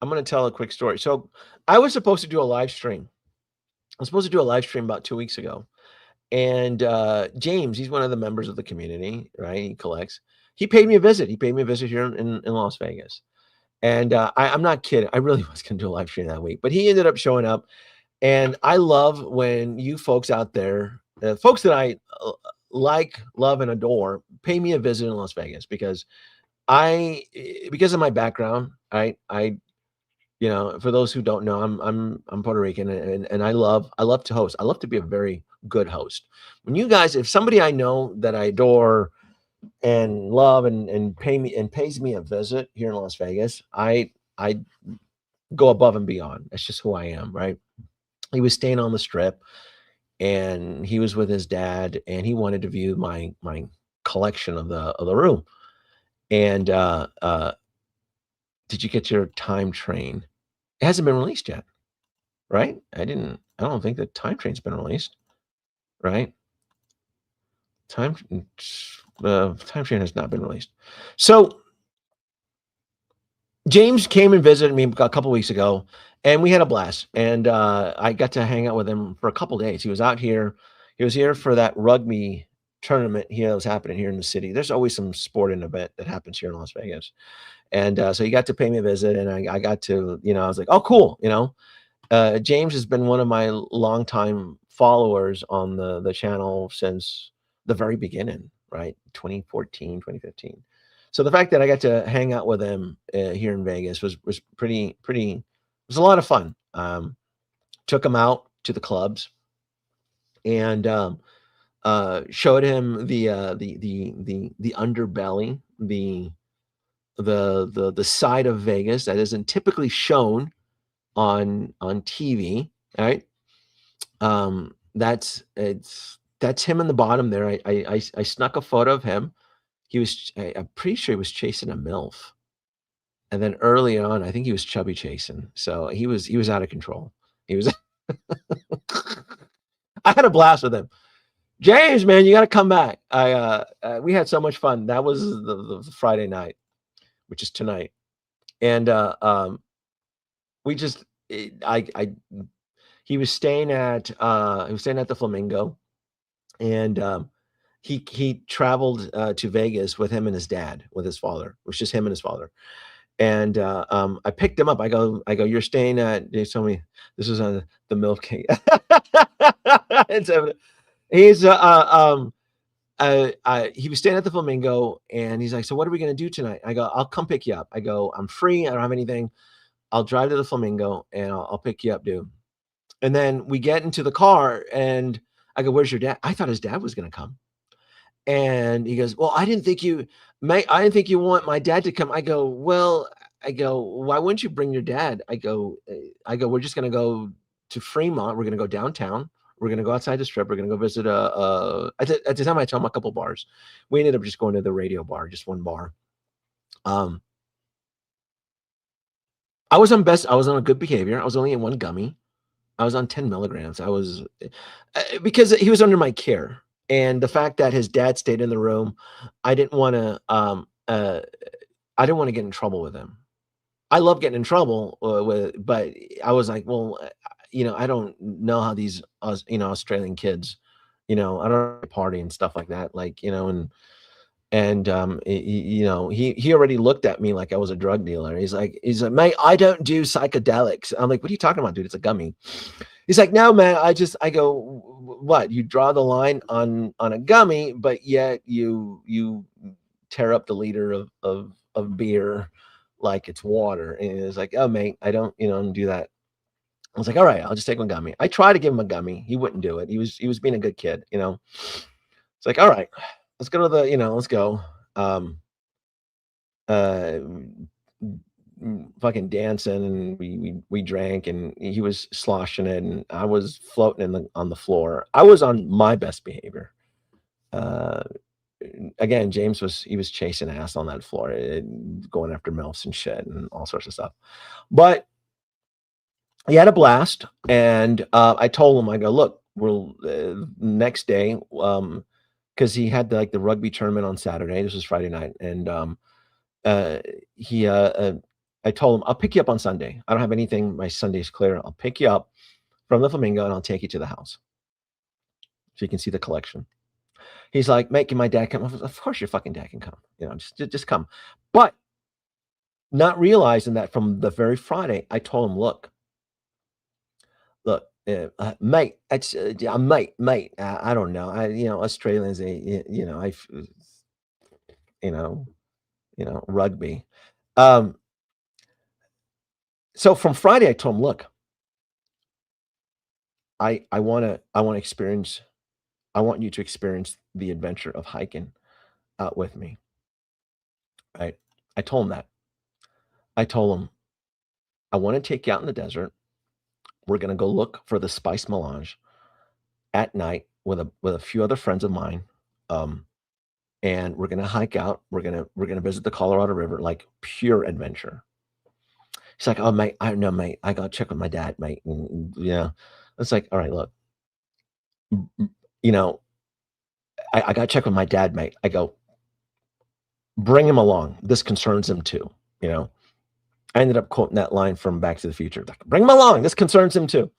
to tell a quick story. So I was supposed to do a live stream. I was supposed to do a live stream about 2 weeks ago. And James, he's one of the members of the community, right? He collects. he paid me a visit. He paid me a visit here in Las Vegas. And I'm not kidding. I really was going to do a live stream that week, but he ended up showing up. And I love when you folks out there, folks that I like, love, and adore, pay me a visit in Las Vegas because because of my background, I you know, for those who don't know, I'm Puerto Rican, and I love to host. I love to be a very good host. When you guys, if somebody I know that I adore and love and pays me a visit here in Las Vegas, I go above and beyond. That's just who I am, right? He was staying on the Strip, and he was with his dad, and he wanted to view my collection of the room. And did you get your Time Train? It hasn't been released yet, right? I don't think the Time Train's been released, right? Time Train has not been released. So James came and visited me a couple weeks ago, and we had a blast. And I got to hang out with him for a couple days. He was out here. He was here for that rugby tournament here that was happening here in the city. There's always some sporting event that happens here in Las Vegas. And so he got to pay me a visit, and I got to, you know, I was like, oh, cool. You know, James has been one of my longtime followers on the channel since the very beginning, right? 2014, 2015. So the fact that I got to hang out with him here in Vegas was pretty, it was a lot of fun. Took him out to the clubs and showed him the underbelly, the side of Vegas that isn't typically shown on TV, right? That's him in the bottom there. I snuck a photo of him. I'm pretty sure he was chasing a MILF. And then early on, I think he was chubby chasing. So he was out of control. He was I had a blast with him. James, man, you got to come back. We had so much fun. That was the Friday night, which is tonight. And we just he was staying at the Flamingo, and he traveled to Vegas with him and his dad, with his father. It was just him and his father. And I picked him up. I go, you're staying at, they told me this was on the Milk King. It's evident. He's he was staying at the Flamingo, and he's like, so what are we gonna do tonight? I go, I'll come pick you up. I go, I'm free, I don't have anything. I'll drive to the Flamingo and I'll pick you up, dude. And then we get into the car, and I go, where's your dad? I thought his dad was gonna come. And he goes, well, I didn't think you want my dad to come. I go, why wouldn't you bring your dad? I go, we're just going to go to Fremont. We're going to go downtown. We're going to go outside the Strip. We're going to go visit at the time I told him a couple bars. We ended up just going to the Radio Bar, just one bar. I was on a good behavior. I was only in one gummy. I was on 10 milligrams. I was, because he was under my care. And the fact that his dad stayed in the room, I didn't want to get in trouble with him. I love getting in trouble but I was like, well, you know, I don't know how these, Australian kids, I don't party and stuff like that. Like, he already looked at me like I was a drug dealer. He's like, mate, I don't do psychedelics. I'm like, what are you talking about, dude? It's a gummy. He's like, no, man, I go, what? You draw the line on a gummy, but yet you tear up the liter of beer like it's water. And it's like, oh, mate, I don't do that. I was like, all right, I'll just take one gummy. I tried to give him a gummy. He wouldn't do it. He was being a good kid, It's like, all right, let's go to let's go. Fucking dancing, and we drank, and he was sloshing it, and I was floating on the floor. I was on my best behavior. Again, James was chasing ass on that floor, going after MILFs and shit and all sorts of stuff. But he had a blast, and I told him, I go, look, we'll next day, because he had the rugby tournament on Saturday. This was Friday night, and I told him, I'll pick you up on Sunday. I don't have anything. My Sunday's clear. I'll pick you up from the Flamingo, and I'll take you to the house so you can see the collection. He's like, mate, can my dad come? Of course your fucking dad can come. You know, just come. But not realizing that from the very Friday, I told him, look, mate, it's mate. I don't know. Australians, rugby. So from Friday, I told him, look, I want to experience. I want you to experience the adventure of hiking out with me. Right? I told him that. I told him, I want to take you out in the desert. We're going to go look for the spice melange at night with a few other friends of mine. And we're going to hike out. We're going to visit the Colorado River, like pure adventure. He's like, oh, mate, I don't know, mate. I got to check with my dad, mate. And, it's like, all right, look, I got to check with my dad, mate. I go, bring him along. This concerns him too. I ended up quoting that line from Back to the Future. Like, bring him along. This concerns him too.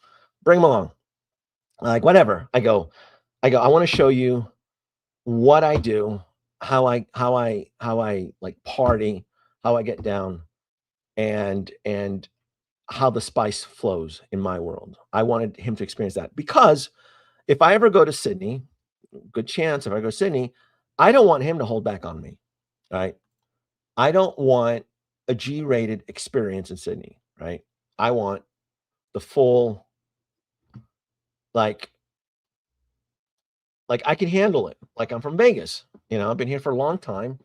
Bring him along. Like, whatever. I go, I want to show you what I do, how I like party, how I get down, and how the spice flows in my world. I wanted him to experience that, because if I ever go to Sydney, good chance if I go to Sydney, I don't want him to hold back on me, right? I don't want a G-rated experience in Sydney, right? I want the full, like I can handle it. Like, I'm from Vegas, I've been here for a long time.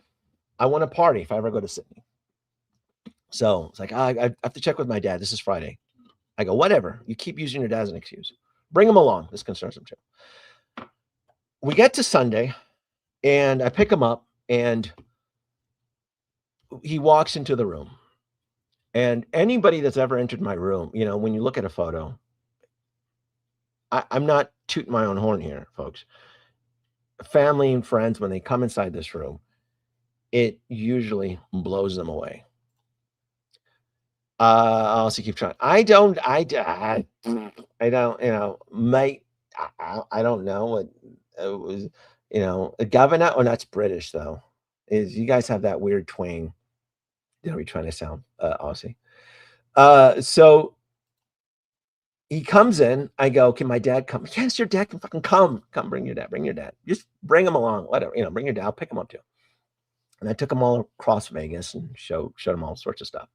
I want to party if I ever go to Sydney. So it's like, I have to check with my dad. This is Friday. I go, whatever. You keep using your dad as an excuse. Bring him along. This concerns him too. We get to Sunday, and I pick him up, and he walks into the room. And anybody that's ever entered my room, when you look at a photo, I'm not tooting my own horn here, folks. Family and friends, when they come inside this room, it usually blows them away. I'll also keep trying. I don't, mate, I don't know what it was, a governor, or that's British though, is you guys have that weird twang. Are we trying to sound Aussie? So he comes in. I go, can my dad come? Yes, your dad can fucking come. Come, bring your dad. Just bring him along. Whatever, bring your dad. I'll pick him up too. And I took him all across Vegas and showed him all sorts of stuff.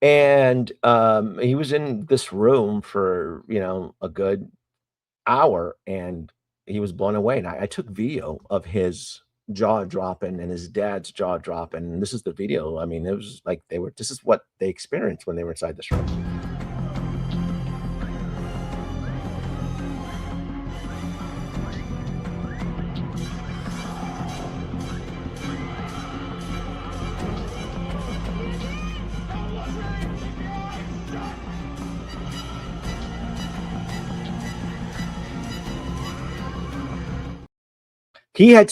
And he was in this room for, a good hour, and he was blown away. And I took video of his jaw dropping and his dad's jaw dropping. And this is the video. I mean, it was like this is what they experienced when they were inside this room. He had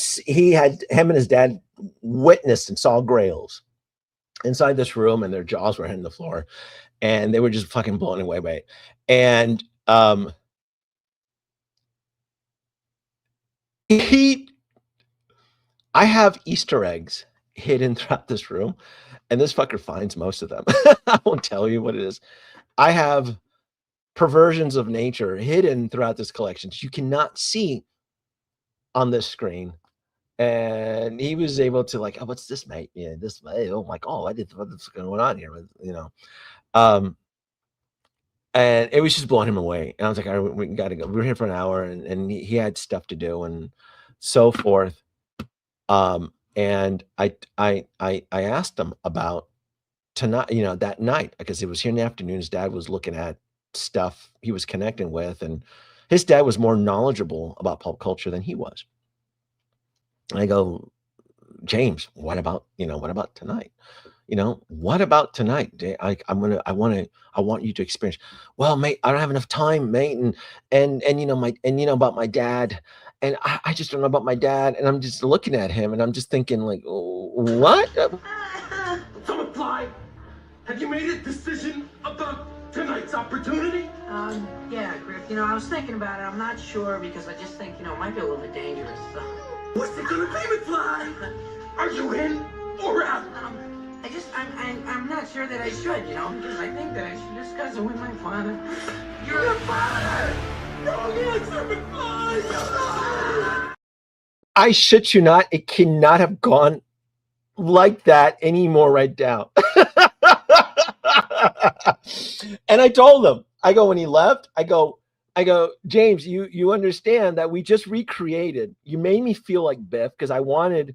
him and his dad witnessed and saw grails inside this room, and their jaws were hitting the floor, and they were just fucking blown away by it. And I have Easter eggs hidden throughout this room, and this fucker finds most of them. I won't tell you what it is. I have perversions of nature hidden throughout this collection you cannot see on this screen. And he was able to, like, oh, what's this, mate? Yeah, this, oh my God, what's going on here? And it was just blowing him away. And I was like, all right, we got to go. We were here for an hour, and he had stuff to do and so forth. And I asked him about tonight, that night, because it was here in the afternoon. His dad was looking at stuff he was connecting with, and his dad was more knowledgeable about pulp culture than he was. And I go, James, what about tonight? What about tonight? I want you to experience. Well, mate, I don't have enough time, mate. And about my dad. And I just don't know about my dad. And I'm just looking at him, and I'm just thinking, like, what? Someone fly. Have you made a decision about tonight's opportunity? Yeah, Griff. You know, I was thinking about it. I'm not sure because I just think, you know, it might be a little bit dangerous. What's it gonna be, McFly? Are you in or out? I'm not sure that I should, you know, because I think that I should discuss it with my father. You're a father! Wrong answer, McFly! I shit you not, it cannot have gone like that anymore right now. And I told him, I go, when he left, I go, James, you understand that we just recreated. You made me feel like Biff because I wanted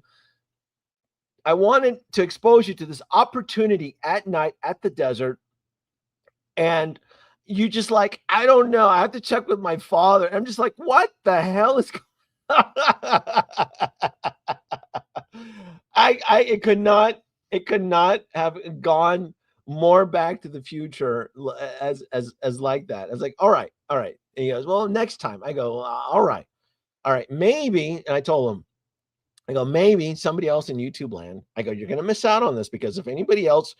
to expose you to this opportunity at night at the desert. And you just like, I don't know. I have to check with my father. I'm just like, what the hell is going on? It could not have gone more Back to the Future as like that. I was like, all right. And he goes, well, next time. I go, all right, maybe. And I told him, I go, maybe somebody else in YouTube land. I go, you're going to miss out on this because if anybody else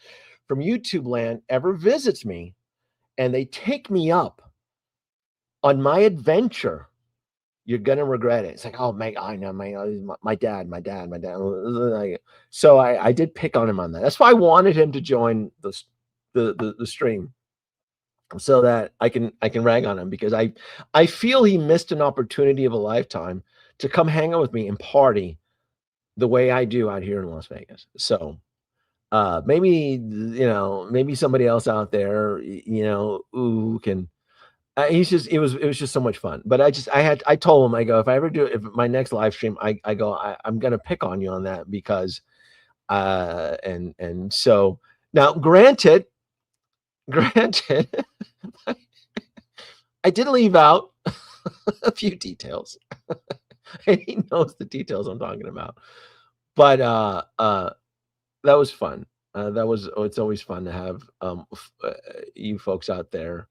from YouTube land ever visits me and they take me up on my adventure, you're going to regret it. It's like, oh, Meg, I know my dad. So I did pick on him on that. That's why I wanted him to join the stream so that I can rag on him because I feel he missed an opportunity of a lifetime to come hang out with me and party the way I do out here in Las Vegas. So maybe somebody else out there, who can. It was just so much fun. But I told him, I go, if my next live stream, I'm gonna pick on you on that because and so now granted I did leave out a few details. And he knows the details I'm talking about. But that was fun. It's always fun to have you folks out there.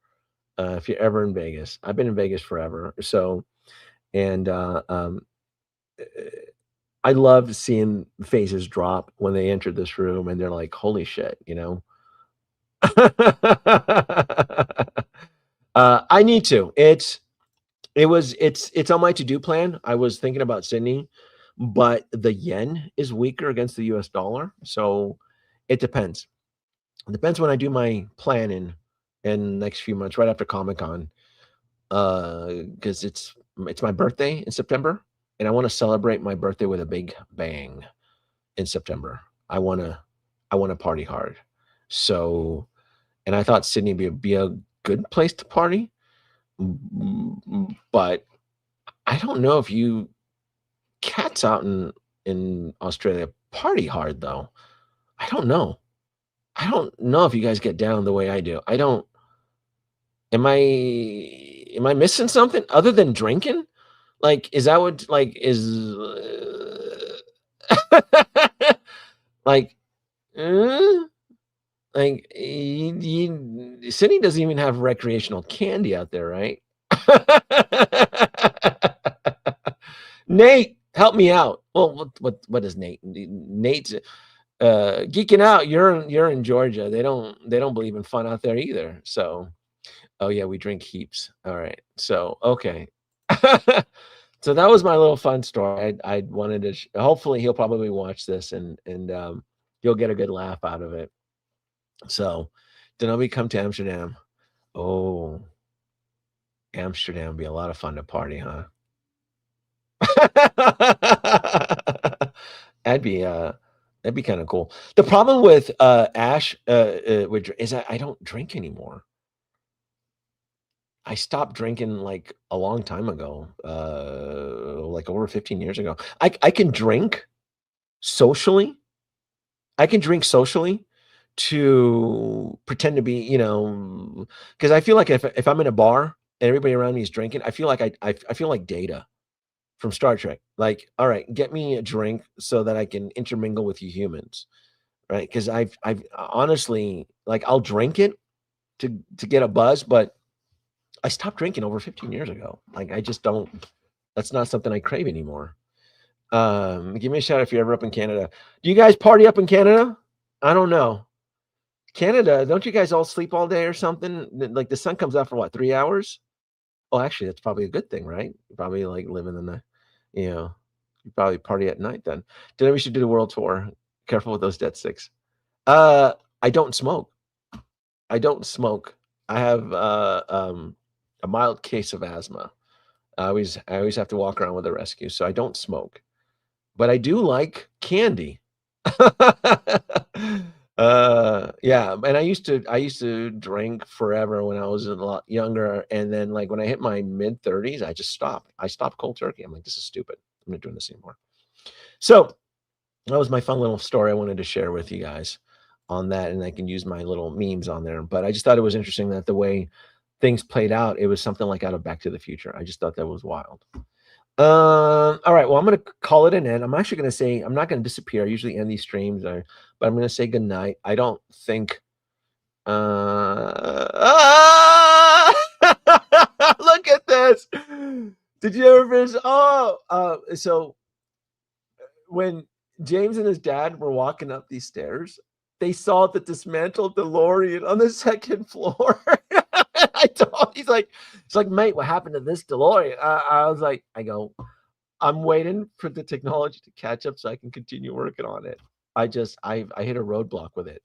If you're ever in Vegas, I've been in Vegas forever. So, and I love seeing faces drop when they enter this room and they're like, holy shit, I need to. It's on my to-do plan. I was thinking about Sydney, but the yen is weaker against the US dollar. So it depends. It depends when I do my planning in the next few months, right after Comic-Con. Because it's my birthday in September, and I want to celebrate my birthday with a big bang in September. I want to party hard. So, and I thought Sydney would be a good place to party. But I don't know if you cats out in Australia party hard though. I don't know if you guys get down the way I do. Am I missing something other than drinking? Like, is that what is like Sydney doesn't even have recreational candy out there, right? Nate, help me out. Well, what is Nate? Nate's geeking out. You're in Georgia. They don't believe in fun out there either. So, oh yeah, we drink heaps. All right. So okay. So that was my little fun story. I wanted to. Hopefully, he'll probably watch this and you'll get a good laugh out of it. So, Denobi, come to Amsterdam. Oh, Amsterdam would be a lot of fun to party, huh? That'd be kind of cool. The problem with Ash is that I don't drink anymore. I stopped drinking like a long time ago, like over 15 years ago. I can drink socially. To pretend to be, because I feel like if I'm in a bar and everybody around me is drinking, I feel like I feel like Data from Star Trek. Like, all right, get me a drink so that I can intermingle with you humans, right? Because I've honestly, like, I'll drink it to get a buzz, but I stopped drinking over 15 years ago. Like, I just don't. That's not something I crave anymore. Give me a shout if you're ever up in Canada. Do you guys party up in Canada? I don't know. Canada, don't you guys all sleep all day or something? Like the sun comes out for what, 3 hours? Oh, actually, that's probably a good thing, right? You probably like living in the, you know, you probably party at night then. Then we should do the world tour. Careful with those dead sticks. I don't smoke. I don't smoke. I have a mild case of asthma. I always have to walk around with a rescue, so I don't smoke. But I do like candy. Yeah, and I used to drink forever when I was a lot younger, and then like when I hit my mid-30s, I just stopped. I stopped cold turkey. I'm like, this is stupid. I'm not doing this anymore. So that was my fun little story I wanted to share with you guys on that, and I can use my little memes on there. But I just thought it was interesting that the way things played out, it was something like out of Back to the Future. I just thought that was wild. All right, well, I'm going to call it an end. I'm actually going to say I'm not going to disappear. I usually end these streams, but I'm going to say good night. I don't think look at this. Did you ever finish? So when James and his dad were walking up these stairs, they saw the dismantled DeLorean on the second floor. He's like, mate, what happened to this DeLorean? I was like, I'm waiting for the technology to catch up so I can continue working on it. I hit a roadblock with it.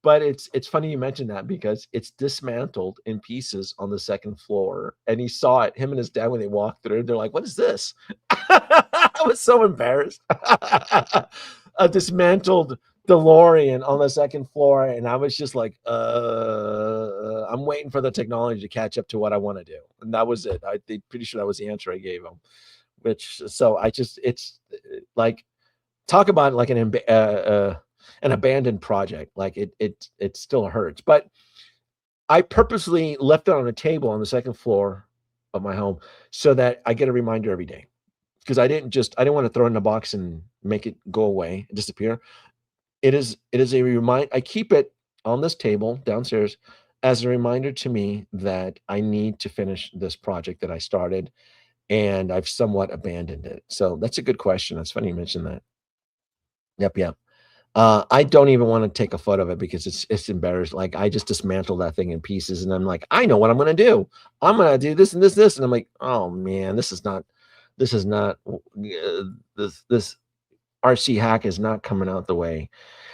But it's funny you mentioned that because it's dismantled in pieces on the second floor. And he saw it, him and his dad, when they walked through, they're like, what is this? I was so embarrassed. A dismantled DeLorean on the second floor. And I was just like, I'm waiting for the technology to catch up to what I want to do. And that was it. I'm pretty sure that was the answer I gave him. It's like, talk about like an abandoned project. Like it still hurts, but I purposely left it on a table on the second floor of my home so that I get a reminder every day, because I didn't want to throw it in a box and make it go away, disappear. It is a reminder. I keep it on this table downstairs as a reminder to me that I need to finish this project that I started, and I've somewhat abandoned it. So that's a good question. That's funny you mentioned that. Yep. I don't even want to take a photo of it because it's embarrassing. Like I just dismantled that thing in pieces, and I'm like, I know what I'm going to do. I'm going to do this and this, and I'm like, oh man, this RC hack is not coming out the way.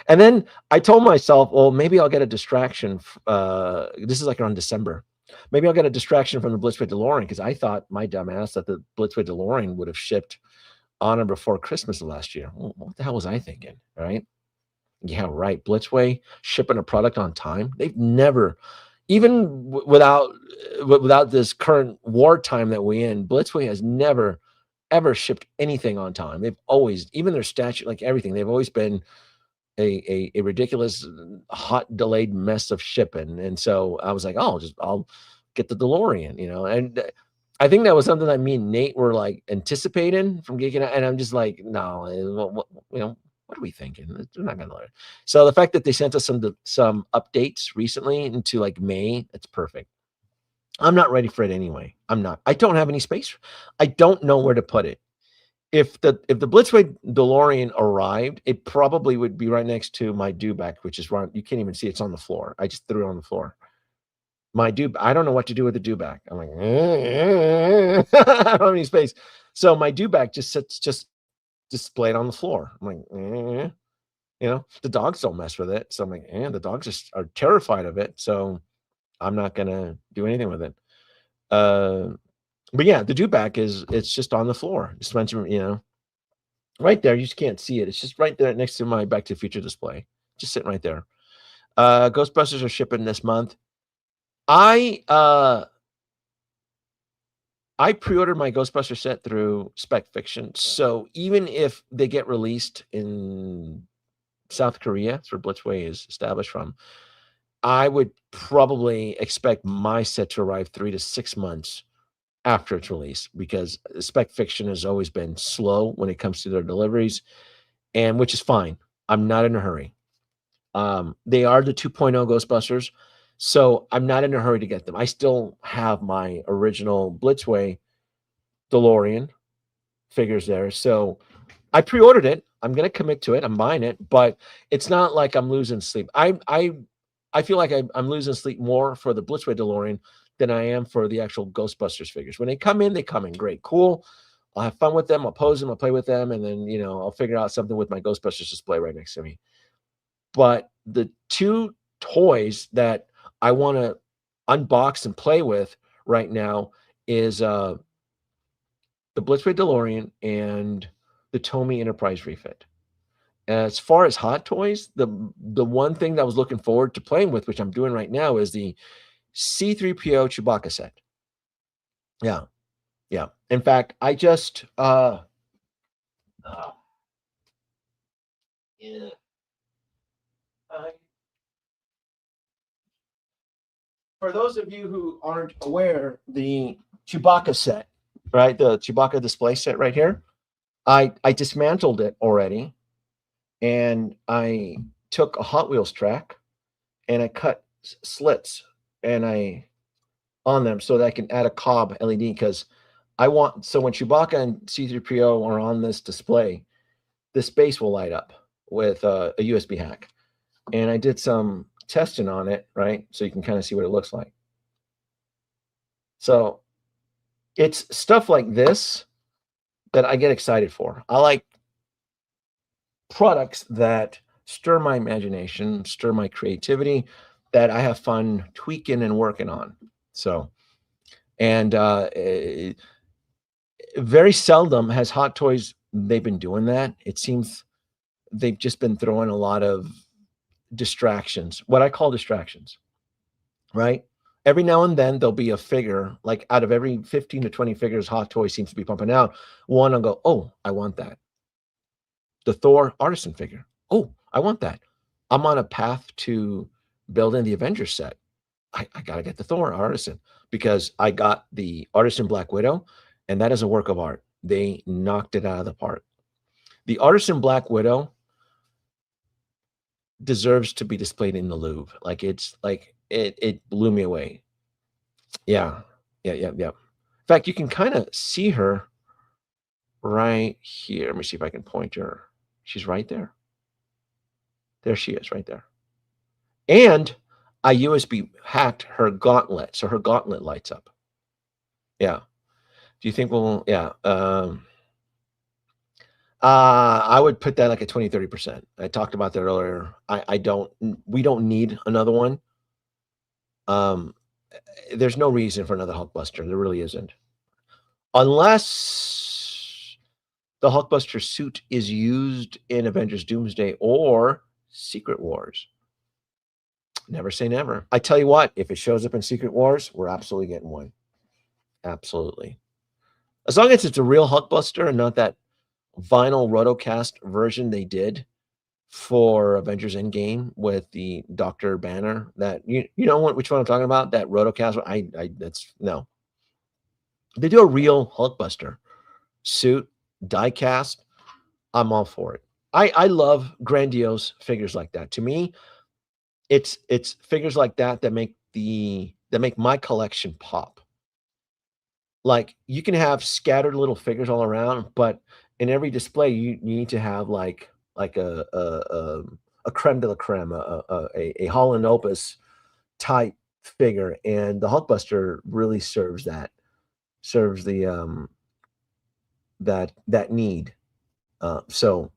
And then I told myself, well, maybe I'll get a distraction. This is like around December. Maybe I'll get a distraction from the Blitzway DeLorean, because I thought, my dumb ass, that the Blitzway DeLorean would have shipped on or before Christmas of last year. What the hell was I thinking? Right? Yeah, right. Blitzway shipping a product on time. They've never, even without this current wartime that we're in, Blitzway has never ever shipped anything on time. They've always, even their statute, like everything, they've always been a ridiculous hot delayed mess of shipping. And so I was like, oh, I'll get the DeLorean, and I think that was something that me and Nate were like anticipating from Geeking Out, and I'm just like, no, what are we thinking? They're not gonna learn. So the fact that they sent us some updates recently into like May, it's perfect. I'm not ready for it anyway. I'm not. I don't have any space. I don't know where to put it. If the Blitzway DeLorean arrived, it probably would be right next to my dewback, which is right. You can't even see it's on the floor. I just threw it on the floor. I don't know what to do with the dewback. I'm like, I don't have any space. So my dewback just sits displayed on the floor. I'm like, the dogs don't mess with it. So I'm like, the dogs just are terrified of it. So I'm not gonna do anything with it. But yeah, the dewback it's just on the floor. Just mentioned, right there. You just can't see it. It's just right there next to my Back to the Future display. Just sitting right there. Ghostbusters are shipping this month. I pre-ordered my Ghostbuster set through Spec Fiction. So even if they get released in South Korea, that's where Blitzway is established from, I would probably expect my set to arrive 3 to 6 months after its release, because Spec Fiction has always been slow when it comes to their deliveries, and which is fine. I'm not in a hurry. They are the 2.0 Ghostbusters, so I'm not in a hurry to get them. I still have my original Blitzway DeLorean figures there, so I pre-ordered it. I'm going to commit to it. I'm buying it, but it's not like I'm losing sleep. I I feel like I'm losing sleep more for the Blitzway DeLorean than I am for the actual Ghostbusters figures. When they come in great, cool. I'll have fun with them. I'll pose them. I'll play with them. And then, you know, I'll figure out something with my Ghostbusters display right next to me. But the two toys that I want to unbox and play with right now is the Blitzway DeLorean and the Tomy Enterprise refit. As far as hot toys, the one thing that I was looking forward to playing with, which I'm doing right now, is the C-3PO Chewbacca set. Yeah. Yeah. In fact, I just yeah. For those of you who aren't aware, the Chewbacca set, right? The Chewbacca display set right here, I dismantled it already, and I took a Hot Wheels track and I cut slits and I on them so that I can add a cob LED, because I want, so when Chewbacca and C-3PO are on this display, this base will light up with a USB hack. And I did some testing on it, right? So you can kind of see what it looks like. So it's stuff like this that I get excited for. I like products that stir my imagination, stir my creativity, that I have fun tweaking and working on. So, and very seldom has Hot Toys, they've been doing that. It seems they've just been throwing a lot of distractions, what I call distractions, right? Every now and then there'll be a figure, like out of every 15 to 20 figures Hot Toys seems to be pumping out, one I'll go, oh, I want that. The Thor Artisan figure. Oh, I want that. I'm on a path to building the Avengers set. I got to get the Thor Artisan because I got the Artisan Black Widow, and that is a work of art. They knocked it out of the park. The Artisan Black Widow deserves to be displayed in the Louvre. Like, it's like, it blew me away. Yeah. In fact, you can kind of see her right here. Let me see if I can point her. She's right there. There she is, right there. And I USB hacked her gauntlet, so her gauntlet lights up. Yeah. Do you think we'll, yeah. I would put that like a 20-30%. I talked about that earlier. We don't need another one. There's no reason for another Hulkbuster. There really isn't. Unless the Hulkbuster suit is used in Avengers Doomsday or Secret Wars. Never say never. I tell you what, if it shows up in Secret Wars, we're absolutely getting one. Absolutely. As long as it's a real Hulkbuster and not that vinyl rotocast version they did for Avengers Endgame with the Dr. Banner. That you know which one I'm talking about? That rotocast. That's no. They do a real Hulkbuster suit, die cast. I'm all for it. I love grandiose figures like that. To me, it's figures like that that make my collection pop. Like, you can have scattered little figures all around, but in every display you need to have like a creme de la creme, a Holland Opus type figure, and the Hulkbuster really serves the that need. So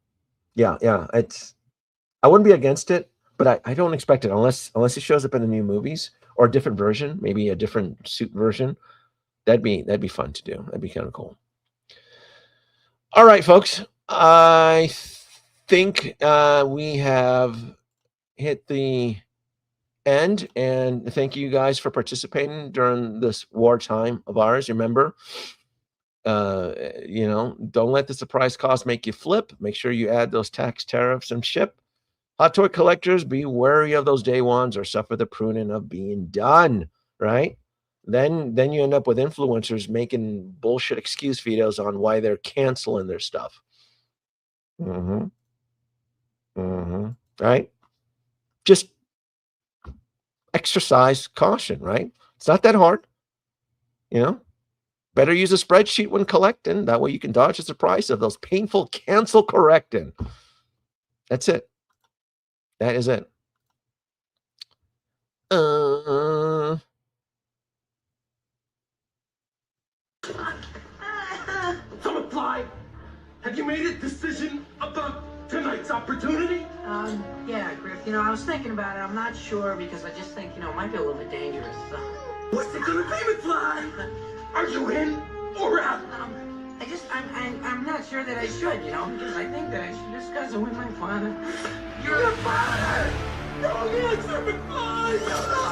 yeah, I wouldn't be against it, but I don't expect it unless it shows up in the new movies or a different version, maybe a different suit version. That'd be fun to do. That'd be kind of cool. All right, folks. I think we have hit the end, and thank you guys for participating during this wartime of ours. Remember, don't let the surprise cost make you flip. Make sure you add those tax, tariffs, and ship. Hot toy collectors, be wary of those day ones or suffer the pruning of being done, right? Then you end up with influencers making bullshit excuse videos on why they're canceling their stuff. Right? Just exercise caution, right? It's not that hard. Better use a spreadsheet when collecting. That way you can dodge the surprise of those painful cancel correcting. That's it. That is it. McFly, have you made a decision about tonight's opportunity? Yeah, Griff, you know, I was thinking about it. I'm not sure because I just think, you know, it might be a little bit dangerous. What's it gonna be, McFly? Are you in or out? I'm not sure that I should, you know, because I think that I should discuss it with my father. You're a father! Wrong answer, McFly!